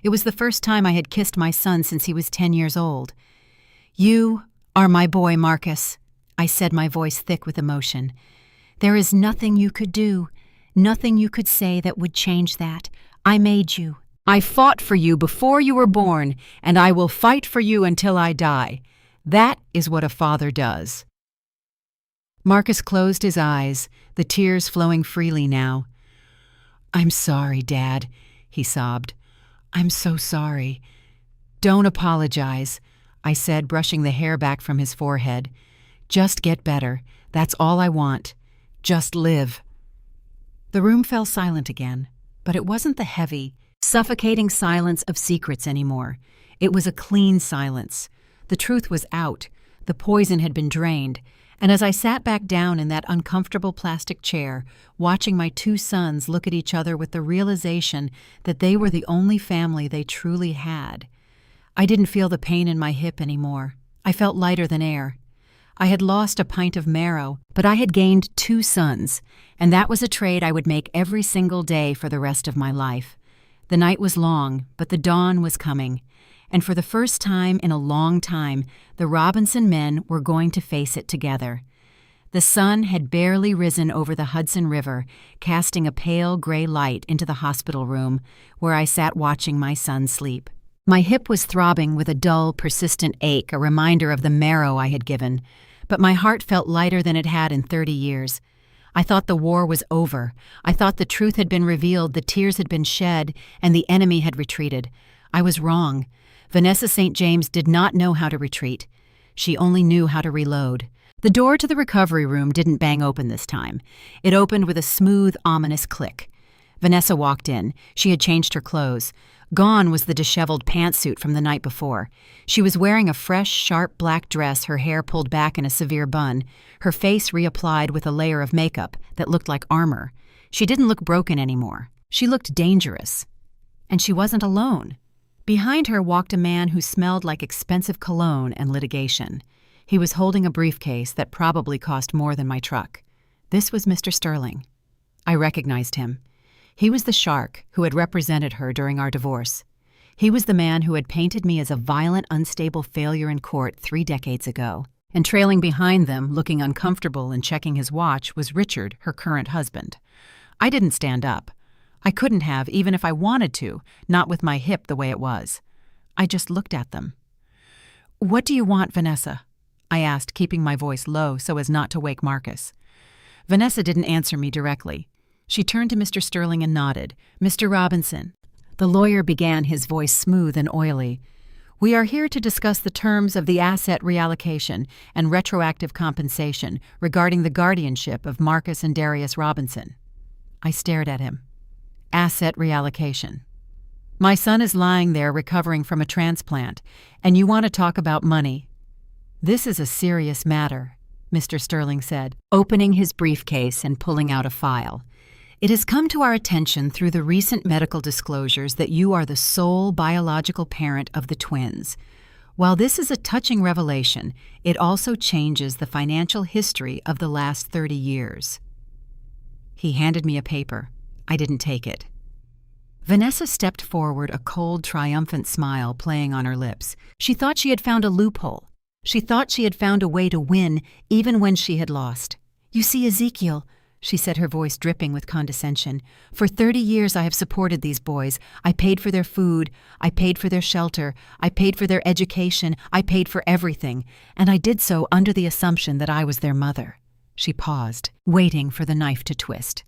Speaker 1: It was the first time I had kissed my son since he was 10 years old. "You are my boy, Marcus," I said, my voice thick with emotion. "There is nothing you could do, nothing you could say that would change that. I made you. I fought for you before you were born, and I will fight for you until I die. That is what a father does." Marcus closed his eyes, the tears flowing freely now. "I'm sorry, Dad," he sobbed. "I'm so sorry." "Don't apologize," I said, brushing the hair back from his forehead. "Just get better. That's all I want. Just live." The room fell silent again, but it wasn't the heavy, suffocating silence of secrets anymore. It was a clean silence. The truth was out. The poison had been drained, And as I sat back down in that uncomfortable plastic chair, watching my two sons look at each other with the realization that they were the only family they truly had, I didn't feel the pain in my hip anymore. I felt lighter than air. I had lost a pint of marrow, but I had gained two sons, and that was a trade I would make every single day for the rest of my life. The night was long, but the dawn was coming, and for the first time in a long time, the Robinson men were going to face it together. The sun had barely risen over the Hudson River, casting a pale gray light into the hospital room, where I sat watching my son sleep. My hip was throbbing with a dull, persistent ache, a reminder of the marrow I had given, but my heart felt lighter than it had in 30 years. I thought the war was over. I thought the truth had been revealed, the tears had been shed, and the enemy had retreated. I was wrong. Vanessa St. James did not know how to retreat. She only knew how to reload. The door to the recovery room didn't bang open this time. It opened with a smooth, ominous click. Vanessa walked in. She had changed her clothes. Gone was the disheveled pantsuit from the night before. She was wearing a fresh, sharp black dress, her hair pulled back in a severe bun, her face reapplied with a layer of makeup that looked like armor. She didn't look broken anymore. She looked dangerous. And she wasn't alone. Behind her walked a man who smelled like expensive cologne and litigation. He was holding a briefcase that probably cost more than my truck. This was Mr. Sterling. I recognized him. He was the shark who had represented her during our divorce. He was the man who had painted me as a violent, unstable failure in court 3 decades ago. And trailing behind them, looking uncomfortable and checking his watch, was Richard, her current husband. I didn't stand up. I couldn't have, even if I wanted to, not with my hip the way it was. I just looked at them. "What do you want, Vanessa?" I asked, keeping my voice low so as not to wake Marcus. Vanessa didn't answer me directly. She turned to Mr. Sterling and nodded. "Mr. Robinson." The lawyer began, his voice smooth and oily. "We are here to discuss the terms of the asset reallocation and retroactive compensation regarding the guardianship of Marcus and Darius Robinson." I stared at him. Asset reallocation. "My son is lying there recovering from a transplant, and you want to talk about money." "This is a serious matter," Mr. Sterling said, opening his briefcase and pulling out a file. "It has come to our attention through the recent medical disclosures that you are the sole biological parent of the twins. While this is a touching revelation, it also changes the financial history of the last 30 years. He handed me a paper. I didn't take it. Vanessa stepped forward, a cold, triumphant smile playing on her lips. She thought she had found a loophole. She thought she had found a way to win even when she had lost. "You see, Ezekiel," she said, her voice dripping with condescension, "for 30 years I have supported these boys. I paid for their food. I paid for their shelter. I paid for their education. I paid for everything. And I did so under the assumption that I was their mother." She paused, waiting for the knife to twist.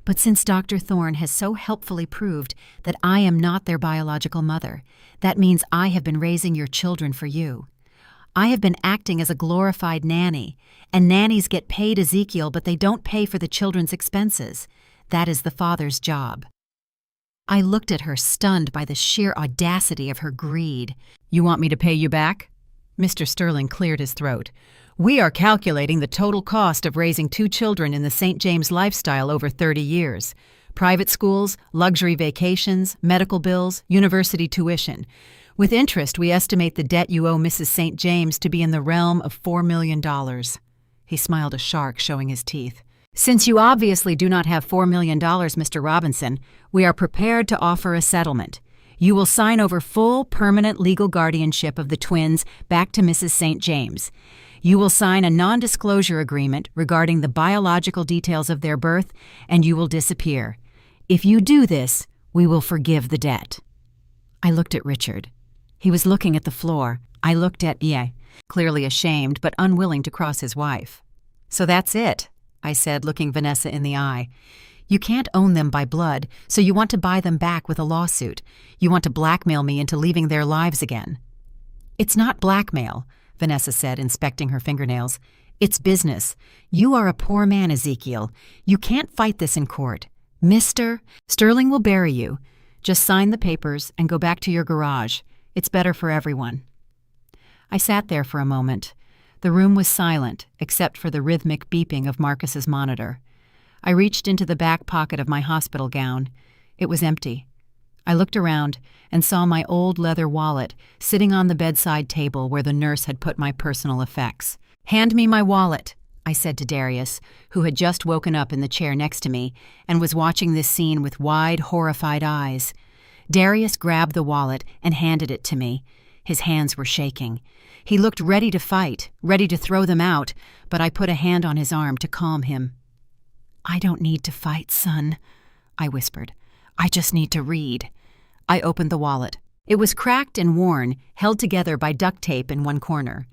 Speaker 1: "But since Dr. Thorne has so helpfully proved that I am not their biological mother, that means I have been raising your children for you. I have been acting as a glorified nanny, and nannies get paid, Ezekiel, but they don't pay for the children's expenses. That is the father's job." I looked at her, stunned by the sheer audacity of her greed. "You want me to pay you back?" Mr. Sterling cleared his throat. "We are calculating the total cost of raising 2 children in the St. James lifestyle over 30 years. Private schools, luxury vacations, medical bills, university tuition. With interest, we estimate the debt you owe Mrs. St. James to be in the realm of $4 million. He smiled, a shark showing his teeth. "Since you obviously do not have $4 million, Mr. Robinson, we are prepared to offer a settlement. You will sign over full, permanent legal guardianship of the twins back to Mrs. St. James. You will sign a non-disclosure agreement regarding the biological details of their birth, and you will disappear. If you do this, we will forgive the debt." I looked at Richard. He was looking at the floor. I looked at Ye, clearly ashamed but unwilling to cross his wife. "So that's it," I said, looking Vanessa in the eye. "You can't own them by blood, so you want to buy them back with a lawsuit. You want to blackmail me into leaving their lives again." "It's not blackmail," Vanessa said, inspecting her fingernails. "It's business. You are a poor man, Ezekiel. You can't fight this in court. Mr. Sterling will bury you. Just sign the papers and go back to your garage. It's better for everyone." I sat there for a moment. The room was silent, except for the rhythmic beeping of Marcus's monitor. I reached into the back pocket of my hospital gown. It was empty. I looked around and saw my old leather wallet sitting on the bedside table where the nurse had put my personal effects. "Hand me my wallet," I said to Darius, who had just woken up in the chair next to me and was watching this scene with wide, horrified eyes. Darius grabbed the wallet and handed it to me. His hands were shaking. He looked ready to fight, ready to throw them out, but I put a hand on his arm to calm him. "I don't need to fight, son," I whispered. "I just need to read." I opened the wallet. It was cracked and worn, held together by duct tape in one corner.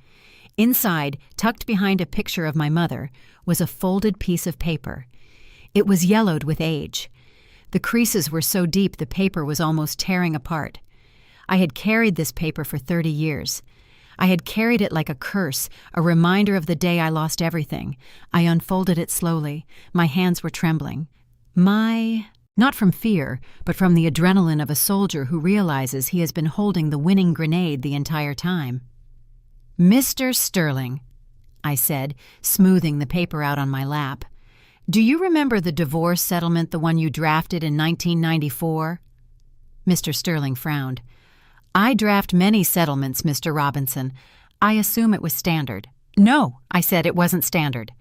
Speaker 1: Inside, tucked behind a picture of my mother, was a folded piece of paper. It was yellowed with age. The creases were so deep the paper was almost tearing apart. I had carried this paper for 30 years. I had carried it like a curse, a reminder of the day I lost everything. I unfolded it slowly. My hands were trembling. Not from fear, but from the adrenaline of a soldier who realizes he has been holding the winning grenade the entire time. "Mr. Sterling," I said, smoothing the paper out on my lap, "do you remember the divorce settlement, the one you drafted in 1994? Mr. Sterling frowned. "I draft many settlements, Mr. Robinson. I assume it was standard." "No," I said, "it wasn't standard."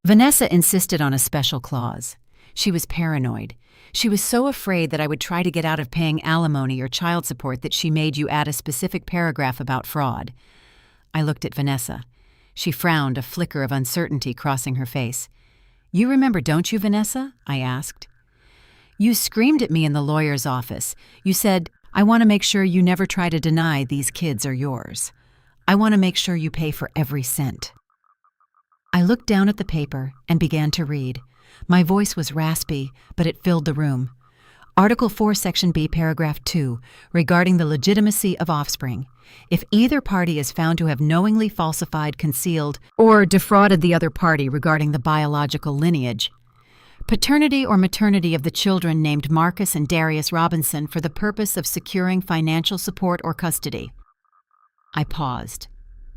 Speaker 1: Vanessa insisted on a special clause. She was paranoid. She was so afraid that I would try to get out of paying alimony or child support that she made you add a specific paragraph about fraud. I looked at Vanessa. She frowned, a flicker of uncertainty crossing her face. "You remember, don't you, Vanessa?" I asked. "You screamed at me in the lawyer's office. You said, 'I want to make sure you never try to deny these kids are yours. I want to make sure you pay for every cent.'" I looked down at the paper and began to read. My voice was raspy, but it filled the room. Article 4, Section B, Paragraph 2, regarding the legitimacy of offspring. If either party is found to have knowingly falsified, concealed, or defrauded the other party regarding the biological lineage, paternity or maternity of the children named Marcus and Darius Robinson for the purpose of securing financial support or custody. I paused.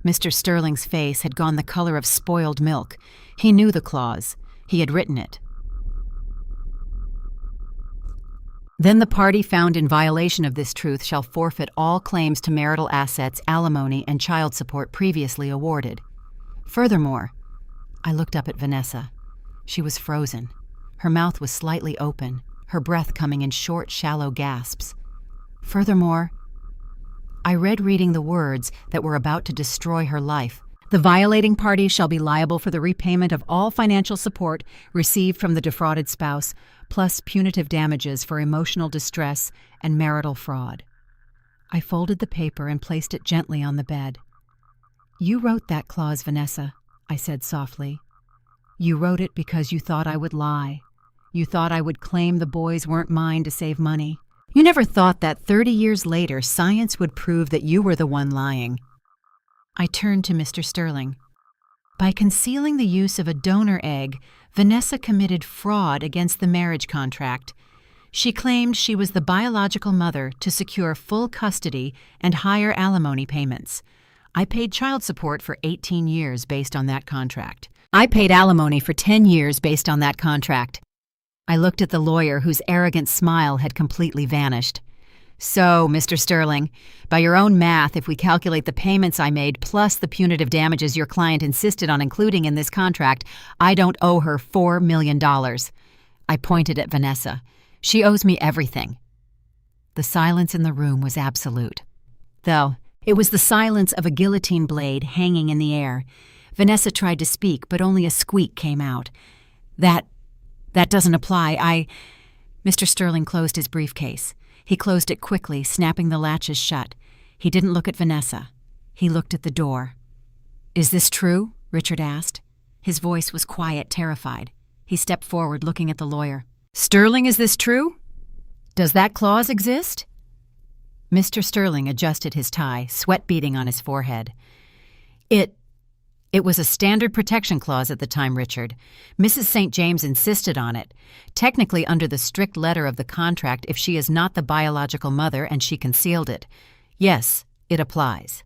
Speaker 1: Mr. Sterling's face had gone the color of spoiled milk. He knew the clause. He had written it. "Then the party found in violation of this truth shall forfeit all claims to marital assets, alimony, and child support previously awarded. Furthermore," I looked up at Vanessa. She was frozen. Her mouth was slightly open, her breath coming in short, shallow gasps. "Furthermore," I read, reading the words that were about to destroy her life. "The violating party shall be liable for the repayment of all financial support received from the defrauded spouse, plus punitive damages for emotional distress and marital fraud." I folded the paper and placed it gently on the bed. "You wrote that clause, Vanessa," I said softly. "You wrote it because you thought I would lie. You thought I would claim the boys weren't mine to save money. You never thought that 30 years later science would prove that you were the one lying." I turned to Mr. Sterling. "By concealing the use of a donor egg, Vanessa committed fraud against the marriage contract. She claimed she was the biological mother to secure full custody and higher alimony payments. I paid child support for 18 years based on that contract. I paid alimony for 10 years based on that contract." I looked at the lawyer, whose arrogant smile had completely vanished. "So, Mr. Sterling, by your own math, if we calculate the payments I made plus the punitive damages your client insisted on including in this contract, I don't owe her $4 million. I pointed at Vanessa. "She owes me everything." The silence in the room was absolute. Though, it was the silence of a guillotine blade hanging in the air. Vanessa tried to speak, but only a squeak came out. That doesn't apply. Mr. Sterling closed his briefcase. He closed it quickly, snapping the latches shut. He didn't look at Vanessa. He looked at the door. "Is this true?" Richard asked. His voice was quiet, terrified. He stepped forward, looking at the lawyer. "Sterling, is this true? Does that clause exist?" Mr. Sterling adjusted his tie, sweat beading on his forehead. It was a standard protection clause at the time, Richard. Mrs. St. James insisted on it. Technically under the strict letter of the contract if she is not the biological mother and she concealed it. Yes, it applies."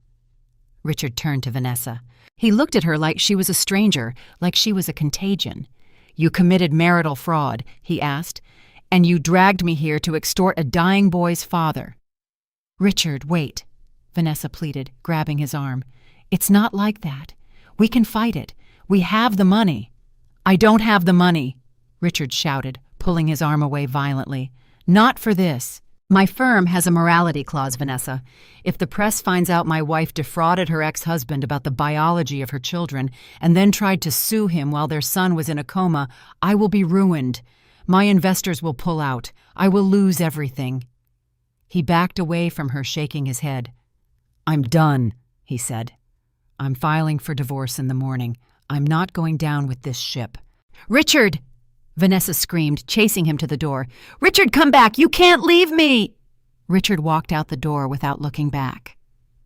Speaker 1: Richard turned to Vanessa. He looked at her like she was a stranger, like she was a contagion. "You committed marital fraud," he asked, "and you dragged me here to extort a dying boy's father." "Richard, wait," Vanessa pleaded, grabbing his arm. "It's not like that. We can fight it. We have the money." "I don't have the money," Richard shouted, pulling his arm away violently. "Not for this. My firm has a morality clause, Vanessa. If the press finds out my wife defrauded her ex-husband about the biology of her children and then tried to sue him while their son was in a coma, I will be ruined. My investors will pull out. I will lose everything." He backed away from her, shaking his head. "I'm done," he said. "I'm filing for divorce in the morning. I'm not going down with this ship." "Richard!" Vanessa screamed, chasing him to the door. "Richard, come back! You can't leave me!" Richard walked out the door without looking back.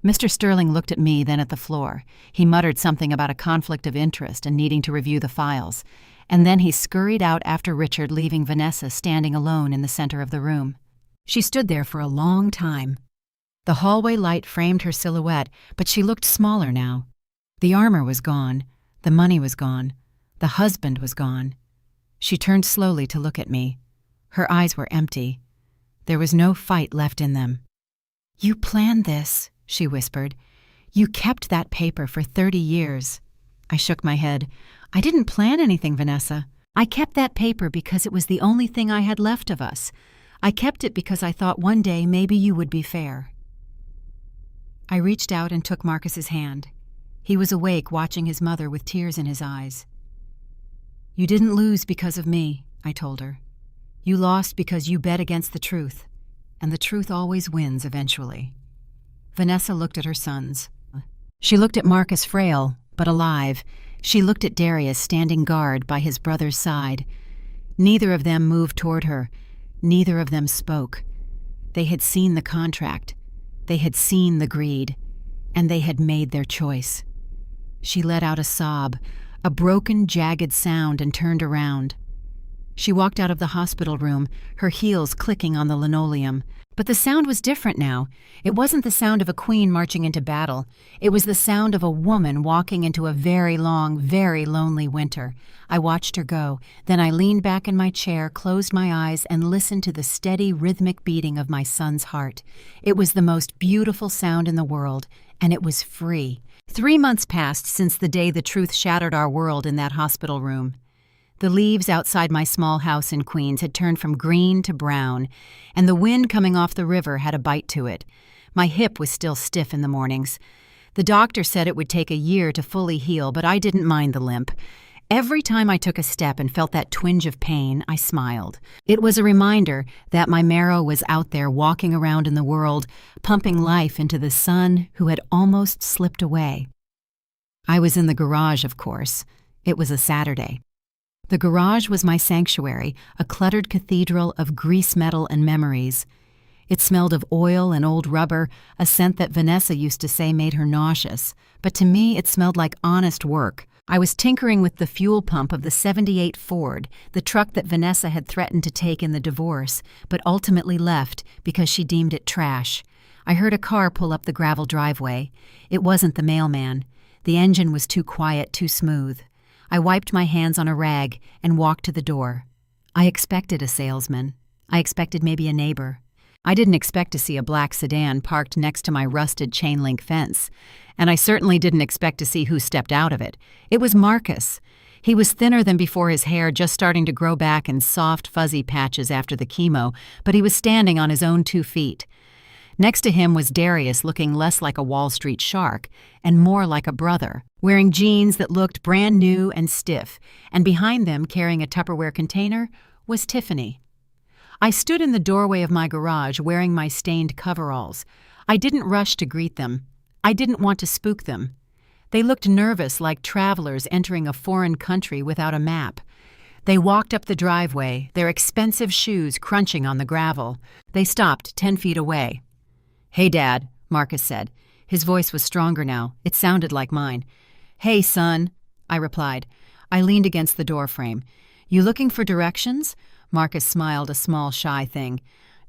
Speaker 1: Mr. Sterling looked at me, then at the floor. He muttered something about a conflict of interest and needing to review the files. And then he scurried out after Richard, leaving Vanessa standing alone in the center of the room. She stood there for a long time. The hallway light framed her silhouette, but she looked smaller now. The armor was gone. The money was gone. The husband was gone. She turned slowly to look at me. Her eyes were empty. There was no fight left in them. "You planned this," she whispered. "You kept that paper for 30 years. I shook my head. "I didn't plan anything, Vanessa. I kept that paper because it was the only thing I had left of us. I kept it because I thought one day maybe you would be fair." I reached out and took Marcus's hand. He was awake, watching his mother with tears in his eyes. "You didn't lose because of me," I told her. "You lost because you bet against the truth, and the truth always wins eventually." Vanessa looked at her sons. She looked at Marcus, frail but alive. She looked at Darius, standing guard by his brother's side. Neither of them moved toward her. Neither of them spoke. They had seen the contract. They had seen the greed. And they had made their choice. She let out a sob, a broken, jagged sound, and turned around. She walked out of the hospital room, her heels clicking on the linoleum. But the sound was different now. It wasn't the sound of a queen marching into battle. It was the sound of a woman walking into a very long, very lonely winter. I watched her go. Then I leaned back in my chair, closed my eyes, and listened to the steady, rhythmic beating of my son's heart. It was the most beautiful sound in the world, and it was free. 3 months passed since the day the truth shattered our world in that hospital room. The leaves outside my small house in Queens had turned from green to brown, and the wind coming off the river had a bite to it. My hip was still stiff in the mornings. The doctor said it would take a year to fully heal, but I didn't mind the limp. Every time I took a step and felt that twinge of pain, I smiled. It was a reminder that my Marrow was out there walking around in the world, pumping life into the son who had almost slipped away. I was in the garage, of course. It was a Saturday. The garage was my sanctuary, a cluttered cathedral of grease metal and memories. It smelled of oil and old rubber, a scent that Vanessa used to say made her nauseous. But to me, it smelled like honest work. I was tinkering with the fuel pump of the '78 Ford, the truck that Vanessa had threatened to take in the divorce, but ultimately left because she deemed it trash. I heard a car pull up the gravel driveway. It wasn't the mailman. The engine was too quiet, too smooth. I wiped my hands on a rag and walked to the door. I expected a salesman. I expected maybe a neighbor. I didn't expect to see a black sedan parked next to my rusted chain-link fence, and I certainly didn't expect to see who stepped out of it. It was Marcus. He was thinner than before, his hair just starting to grow back in soft, fuzzy patches after the chemo, but he was standing on his own 2 feet. Next to him was Darius, looking less like a Wall Street shark and more like a brother, wearing jeans that looked brand new and stiff, and behind them, carrying a Tupperware container, was Tiffany. I stood in the doorway of my garage wearing my stained coveralls. I didn't rush to greet them. I didn't want to spook them. They looked nervous, like travelers entering a foreign country without a map. They walked up the driveway, their expensive shoes crunching on the gravel. They stopped 10 feet away. "Hey, Dad," Marcus said. His voice was stronger now. It sounded like mine. "Hey, son," I replied. I leaned against the doorframe. "You looking for directions?" Marcus smiled, a small, shy thing.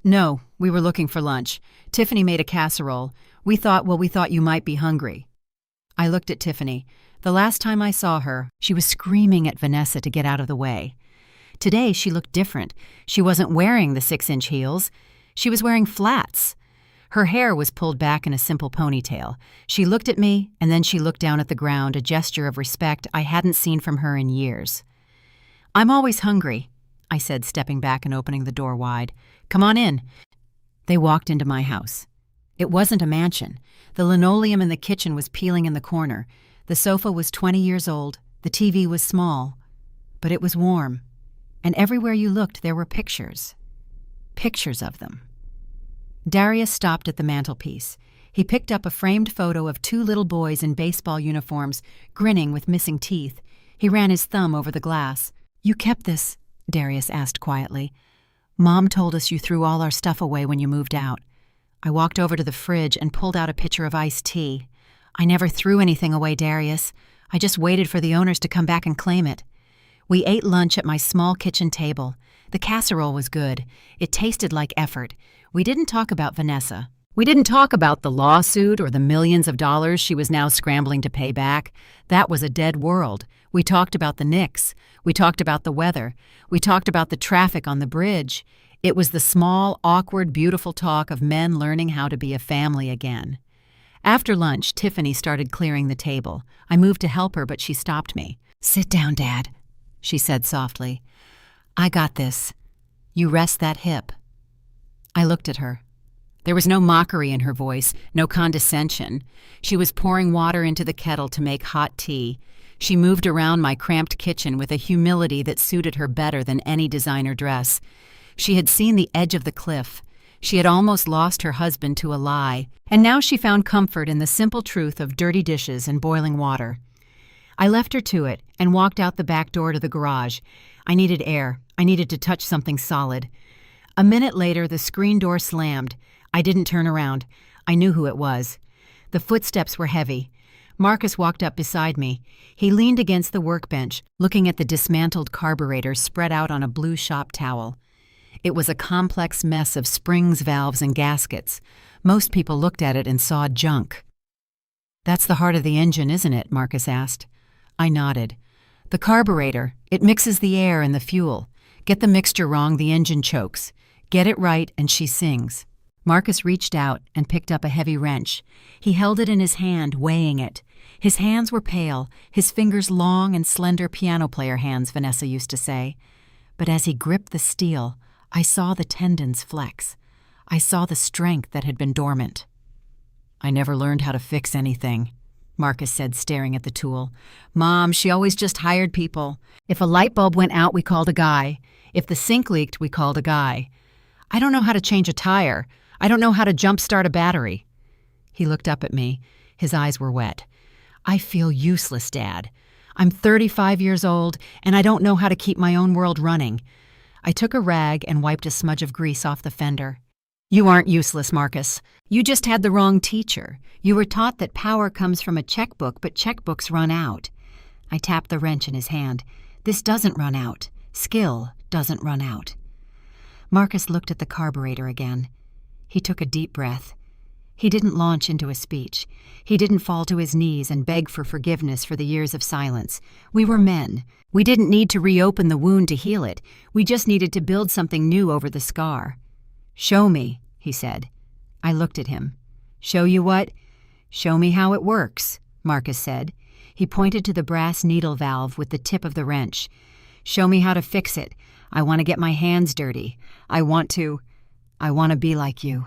Speaker 1: "No, we were looking for lunch. Tiffany made a casserole. We thought you might be hungry." I looked at Tiffany. The last time I saw her, she was screaming at Vanessa to get out of the way. Today, she looked different. She wasn't wearing the 6-inch heels. She was wearing flats. Her hair was pulled back in a simple ponytail. She looked at me, and then she looked down at the ground, a gesture of respect I hadn't seen from her in years. "I'm always hungry," I said, stepping back and opening the door wide. "Come on in." They walked into my house. It wasn't a mansion. The linoleum in the kitchen was peeling in the corner. The sofa was 20 years old. The TV was small. But it was warm. And everywhere you looked, there were pictures. Pictures of them. Darius stopped at the mantelpiece. He picked up a framed photo of 2 little boys in baseball uniforms, grinning with missing teeth. He ran his thumb over the glass. "You kept this?" Darius asked quietly. "Mom told us you threw all our stuff away when you moved out." I walked over to the fridge and pulled out a pitcher of iced tea. "I never threw anything away, Darius. I just waited for the owners to come back and claim it." We ate lunch at my small kitchen table. The casserole was good. It tasted like effort. We didn't talk about Vanessa. We didn't talk about the lawsuit or the millions of dollars she was now scrambling to pay back. That was a dead world. We talked about the Knicks. We talked about the weather. We talked about the traffic on the bridge. It was the small, awkward, beautiful talk of men learning how to be a family again. After lunch, Tiffany started clearing the table. I moved to help her, but she stopped me. "Sit down, Dad," she said softly. "I got this. You rest that hip." I looked at her. There was no mockery in her voice, no condescension. She was pouring water into the kettle to make hot tea. She moved around my cramped kitchen with a humility that suited her better than any designer dress. She had seen the edge of the cliff. She had almost lost her husband to a lie, and now she found comfort in the simple truth of dirty dishes and boiling water. I left her to it and walked out the back door to the garage. I needed air. I needed to touch something solid. A minute later, the screen door slammed. I didn't turn around. I knew who it was. The footsteps were heavy. Marcus walked up beside me. He leaned against the workbench, looking at the dismantled carburetor spread out on a blue shop towel. It was a complex mess of springs, valves, and gaskets. Most people looked at it and saw junk. "That's the heart of the engine, isn't it?" Marcus asked. I nodded. "The carburetor. It mixes the air and the fuel. Get the mixture wrong, the engine chokes. Get it right, and she sings." Marcus reached out and picked up a heavy wrench. He held it in his hand, weighing it. His hands were pale, his fingers long and slender piano player hands, Vanessa used to say. But as he gripped the steel, I saw the tendons flex. I saw the strength that had been dormant. "I never learned how to fix anything," Marcus said, staring at the tool. "Mom, she always just hired people. If a light bulb went out, we called a guy. If the sink leaked, we called a guy. I don't know how to change a tire. I don't know how to jump-start a battery." He looked up at me. His eyes were wet. "I feel useless, Dad. I'm 35 years old, and I don't know how to keep my own world running." I took a rag and wiped a smudge of grease off the fender. "You aren't useless, Marcus. You just had the wrong teacher. You were taught that power comes from a checkbook, but checkbooks run out." I tapped the wrench in his hand. "This doesn't run out. Skill doesn't run out." Marcus looked at the carburetor again. He took a deep breath. He didn't launch into a speech. He didn't fall to his knees and beg for forgiveness for the years of silence. We were men. We didn't need to reopen the wound to heal it. We just needed to build something new over the scar. "Show me," he said. I looked at him. "Show you what?" "Show me how it works," Marcus said. He pointed to the brass needle valve with the tip of the wrench. "Show me how to fix it. I want to get my hands dirty. I want to be like you."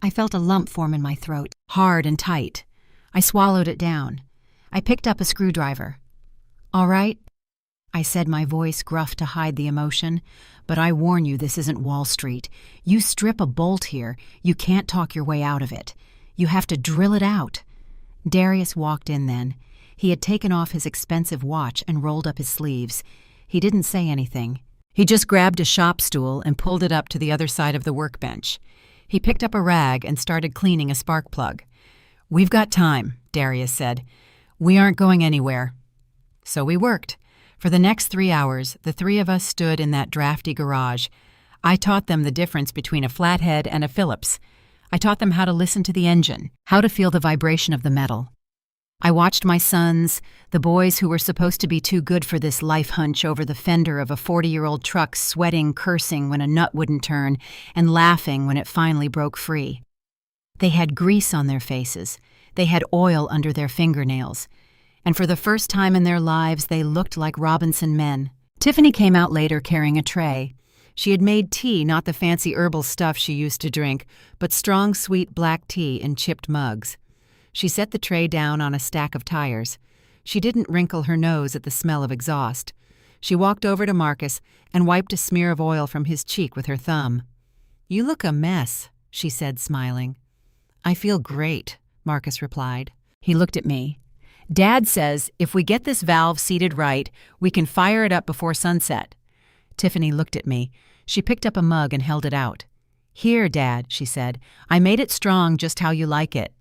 Speaker 1: I felt a lump form in my throat, hard and tight. I swallowed it down. I picked up a screwdriver. "All right," I said, my voice gruff to hide the emotion. "But I warn you, this isn't Wall Street. You strip a bolt here, you can't talk your way out of it. You have to drill it out." Darius walked in then. He had taken off his expensive watch and rolled up his sleeves. He didn't say anything. He just grabbed a shop stool and pulled it up to the other side of the workbench. He picked up a rag and started cleaning a spark plug. "We've got time," Darius said. "We aren't going anywhere." So we worked. For the next 3 hours, the 3 of us stood in that drafty garage. I taught them the difference between a flathead and a Phillips. I taught them how to listen to the engine, how to feel the vibration of the metal. I watched my sons, the boys who were supposed to be too good for this life, hunch over the fender of a 40-year-old truck, sweating, cursing when a nut wouldn't turn, and laughing when it finally broke free. They had grease on their faces. They had oil under their fingernails. And for the first time in their lives, they looked like Robinson men. Tiffany came out later carrying a tray. She had made tea, not the fancy herbal stuff she used to drink, but strong, sweet black tea in chipped mugs. She set the tray down on a stack of tires. She didn't wrinkle her nose at the smell of exhaust. She walked over to Marcus and wiped a smear of oil from his cheek with her thumb. "You look a mess," she said, smiling. "I feel great," Marcus replied. He looked at me. "Dad says if we get this valve seated right, we can fire it up before sunset." Tiffany looked at me. She picked up a mug and held it out. "Here, Dad," she said. "I made it strong just how you like it."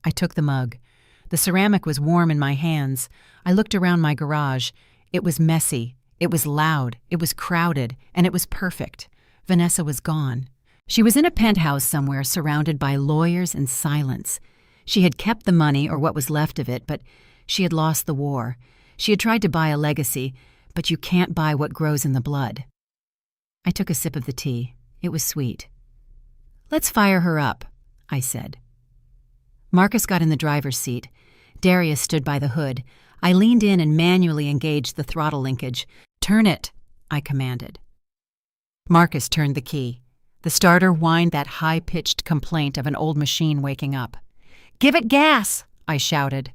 Speaker 1: I took the mug. The ceramic was warm in my hands. I looked around my garage. It was messy. It was loud. It was crowded. And it was perfect. Vanessa was gone. She was in a penthouse somewhere surrounded by lawyers and silence. She had kept the money, or what was left of it, but she had lost the war. She had tried to buy a legacy, but you can't buy what grows in the blood. I took a sip of the tea. It was sweet. "Let's fire her up," I said. Marcus got in the driver's seat. Darius stood by the hood. I leaned in and manually engaged the throttle linkage. "Turn it," I commanded. Marcus turned the key. The starter whined that high-pitched complaint of an old machine waking up. "Give it gas!" I shouted.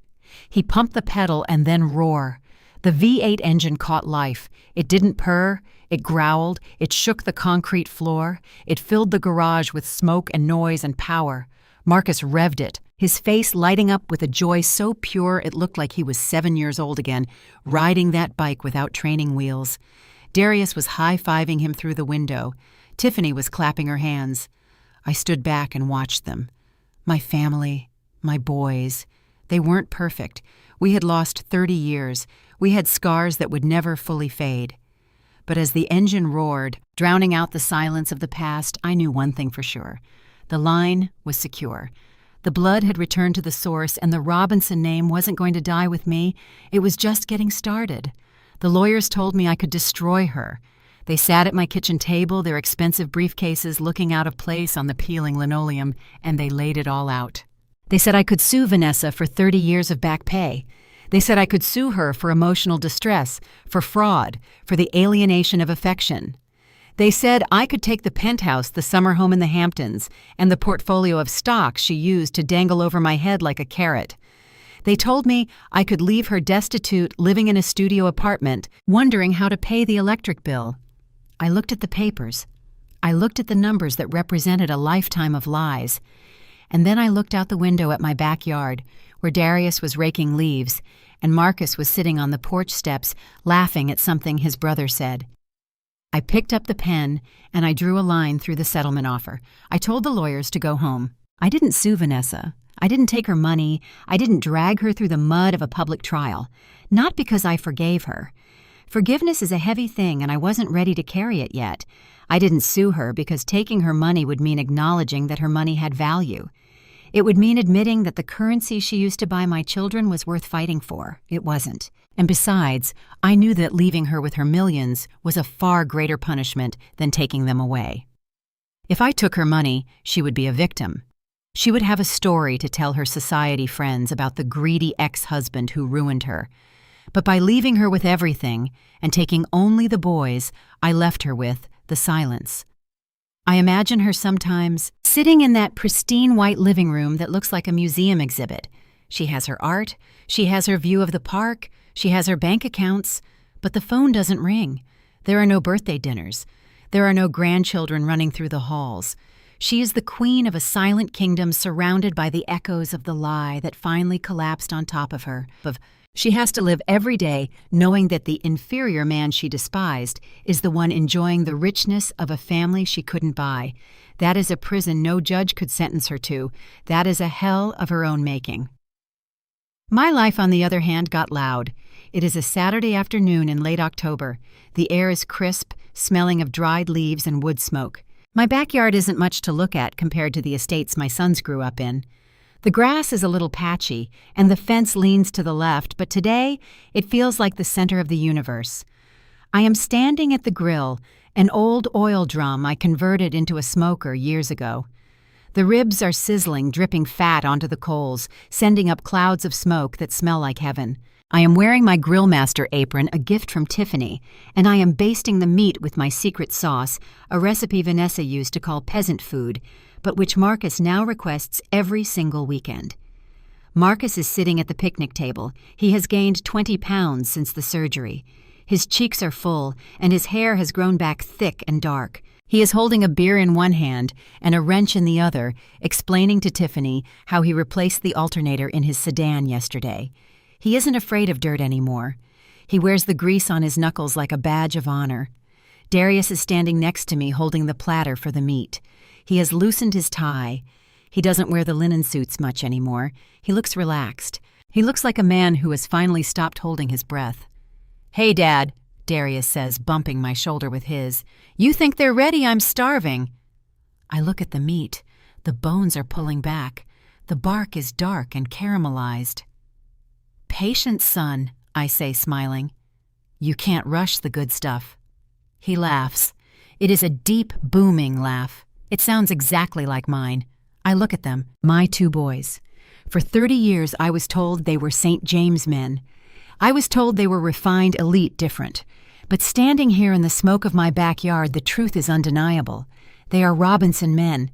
Speaker 1: He pumped the pedal and then roar. The V8 engine caught life. It didn't purr. It growled. It shook the concrete floor. It filled the garage with smoke and noise and power. Marcus revved it, his face lighting up with a joy so pure it looked like he was 7 years old again, riding that bike without training wheels. Darius was high-fiving him through the window. Tiffany was clapping her hands. I stood back and watched them. My family, my boys. They weren't perfect. We had lost 30 years. We had scars that would never fully fade. But as the engine roared, drowning out the silence of the past, I knew one thing for sure. The line was secure. The blood had returned to the source, and the Robinson name wasn't going to die with me. It was just getting started. The lawyers told me I could destroy her. They sat at my kitchen table, their expensive briefcases looking out of place on the peeling linoleum, and they laid it all out. They said I could sue Vanessa for 30 years of back pay. They said I could sue her for emotional distress, for fraud, for the alienation of affection. They said I could take the penthouse, the summer home in the Hamptons, and the portfolio of stocks she used to dangle over my head like a carrot. They told me I could leave her destitute, living in a studio apartment, wondering how to pay the electric bill. I looked at the papers. I looked at the numbers that represented a lifetime of lies. And then I looked out the window at my backyard, where Darius was raking leaves, and Marcus was sitting on the porch steps, laughing at something his brother said. I picked up the pen, and I drew a line through the settlement offer. I told the lawyers to go home. I didn't sue Vanessa. I didn't take her money. I didn't drag her through the mud of a public trial. Not because I forgave her. Forgiveness is a heavy thing, and I wasn't ready to carry it yet. I didn't sue her because taking her money would mean acknowledging that her money had value. It would mean admitting that the currency she used to buy my children was worth fighting for. It wasn't. And besides, I knew that leaving her with her millions was a far greater punishment than taking them away. If I took her money, she would be a victim. She would have a story to tell her society friends about the greedy ex-husband who ruined her. But by leaving her with everything and taking only the boys, I left her with the silence. I imagine her sometimes sitting in that pristine white living room that looks like a museum exhibit. She has her art, she has her view of the park, she has her bank accounts, but the phone doesn't ring. There are no birthday dinners. There are no grandchildren running through the halls. She is the queen of a silent kingdom surrounded by the echoes of the lie that finally collapsed on top of her. She has to live every day knowing that the inferior man she despised is the one enjoying the richness of a family she couldn't buy. That is a prison no judge could sentence her to. That is a hell of her own making. My life, on the other hand, got loud. It is a Saturday afternoon in late October. The air is crisp, smelling of dried leaves and wood smoke. My backyard isn't much to look at compared to the estates my sons grew up in. The grass is a little patchy, and the fence leans to the left, but today it feels like the center of the universe. I am standing at the grill, an old oil drum I converted into a smoker years ago. The ribs are sizzling, dripping fat onto the coals, sending up clouds of smoke that smell like heaven. I am wearing my Grillmaster apron, a gift from Tiffany, and I am basting the meat with my secret sauce, a recipe Vanessa used to call peasant food, but which Marcus now requests every single weekend. Marcus is sitting at the picnic table. He has gained 20 pounds since the surgery. His cheeks are full, and his hair has grown back thick and dark. He is holding a beer in one hand and a wrench in the other, explaining to Tiffany how he replaced the alternator in his sedan yesterday. He isn't afraid of dirt anymore. He wears the grease on his knuckles like a badge of honor. Darius is standing next to me holding the platter for the meat. He has loosened his tie. He doesn't wear the linen suits much anymore. He looks relaxed. He looks like a man who has finally stopped holding his breath. "Hey, Dad," Darius says, bumping my shoulder with his. "You think they're ready? I'm starving." I look at the meat. The bones are pulling back. The bark is dark and caramelized. "Patience, son," I say, smiling. "You can't rush the good stuff." He laughs. It is a deep, booming laugh. It sounds exactly like mine. I look at them, my two boys. For 30 years I was told they were St. James men. I was told they were refined, elite, different. But standing here in the smoke of my backyard, the truth is undeniable. They are Robinson men.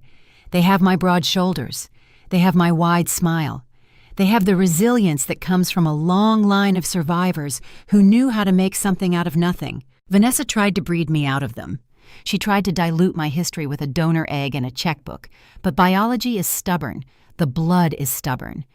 Speaker 1: They have my broad shoulders. They have my wide smile. They have the resilience that comes from a long line of survivors who knew how to make something out of nothing. Vanessa tried to breed me out of them. She tried to dilute my history with a donor egg and a checkbook. But biology is stubborn. The blood is stubborn.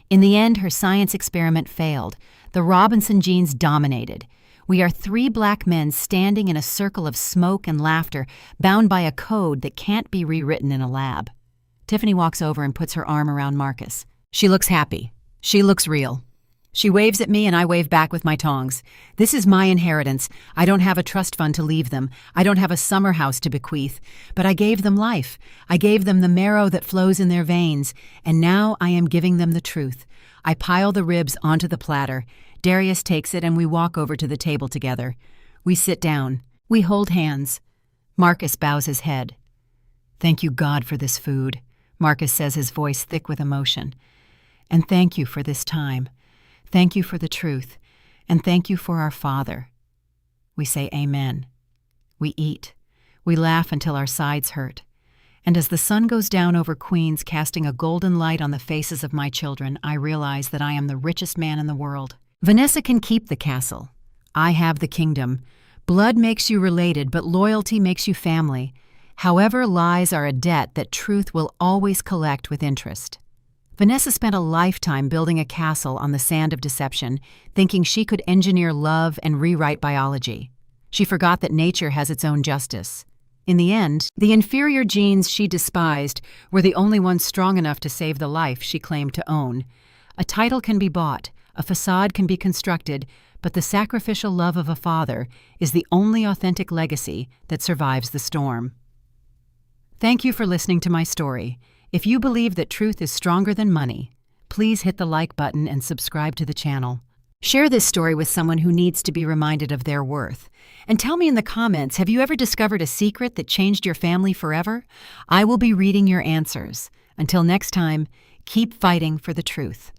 Speaker 1: In the end, her science experiment failed. The Robinson genes dominated. We are 3 black men standing in a circle of smoke and laughter, bound by a code that can't be rewritten in a lab. Tiffany walks over and puts her arm around Marcus. She looks happy. She looks real. She waves at me and I wave back with my tongs. This is my inheritance. I don't have a trust fund to leave them. I don't have a summer house to bequeath. But I gave them life. I gave them the marrow that flows in their veins. And now I am giving them the truth. I pile the ribs onto the platter. Darius takes it and we walk over to the table together. We sit down. We hold hands. Marcus bows his head. "Thank you, God, for this food," Marcus says, his voice thick with emotion. "And thank you for this time. Thank you for the truth. And thank you for our Father." We say amen. We eat. We laugh until our sides hurt. And as the sun goes down over Queens, casting a golden light on the faces of my children, I realize that I am the richest man in the world. Vanessa can keep the castle. I have the kingdom. Blood makes you related, but loyalty makes you family. However, lies are a debt that truth will always collect with interest. Vanessa spent a lifetime building a castle on the sand of deception, thinking she could engineer love and rewrite biology. She forgot that nature has its own justice. In the end, the inferior genes she despised were the only ones strong enough to save the life she claimed to own. A title can be bought, a facade can be constructed, but the sacrificial love of a father is the only authentic legacy that survives the storm. Thank you for listening to my story. If you believe that truth is stronger than money, please hit the like button and subscribe to the channel. Share this story with someone who needs to be reminded of their worth. And tell me in the comments, have you ever discovered a secret that changed your family forever? I will be reading your answers. Until next time, keep fighting for the truth.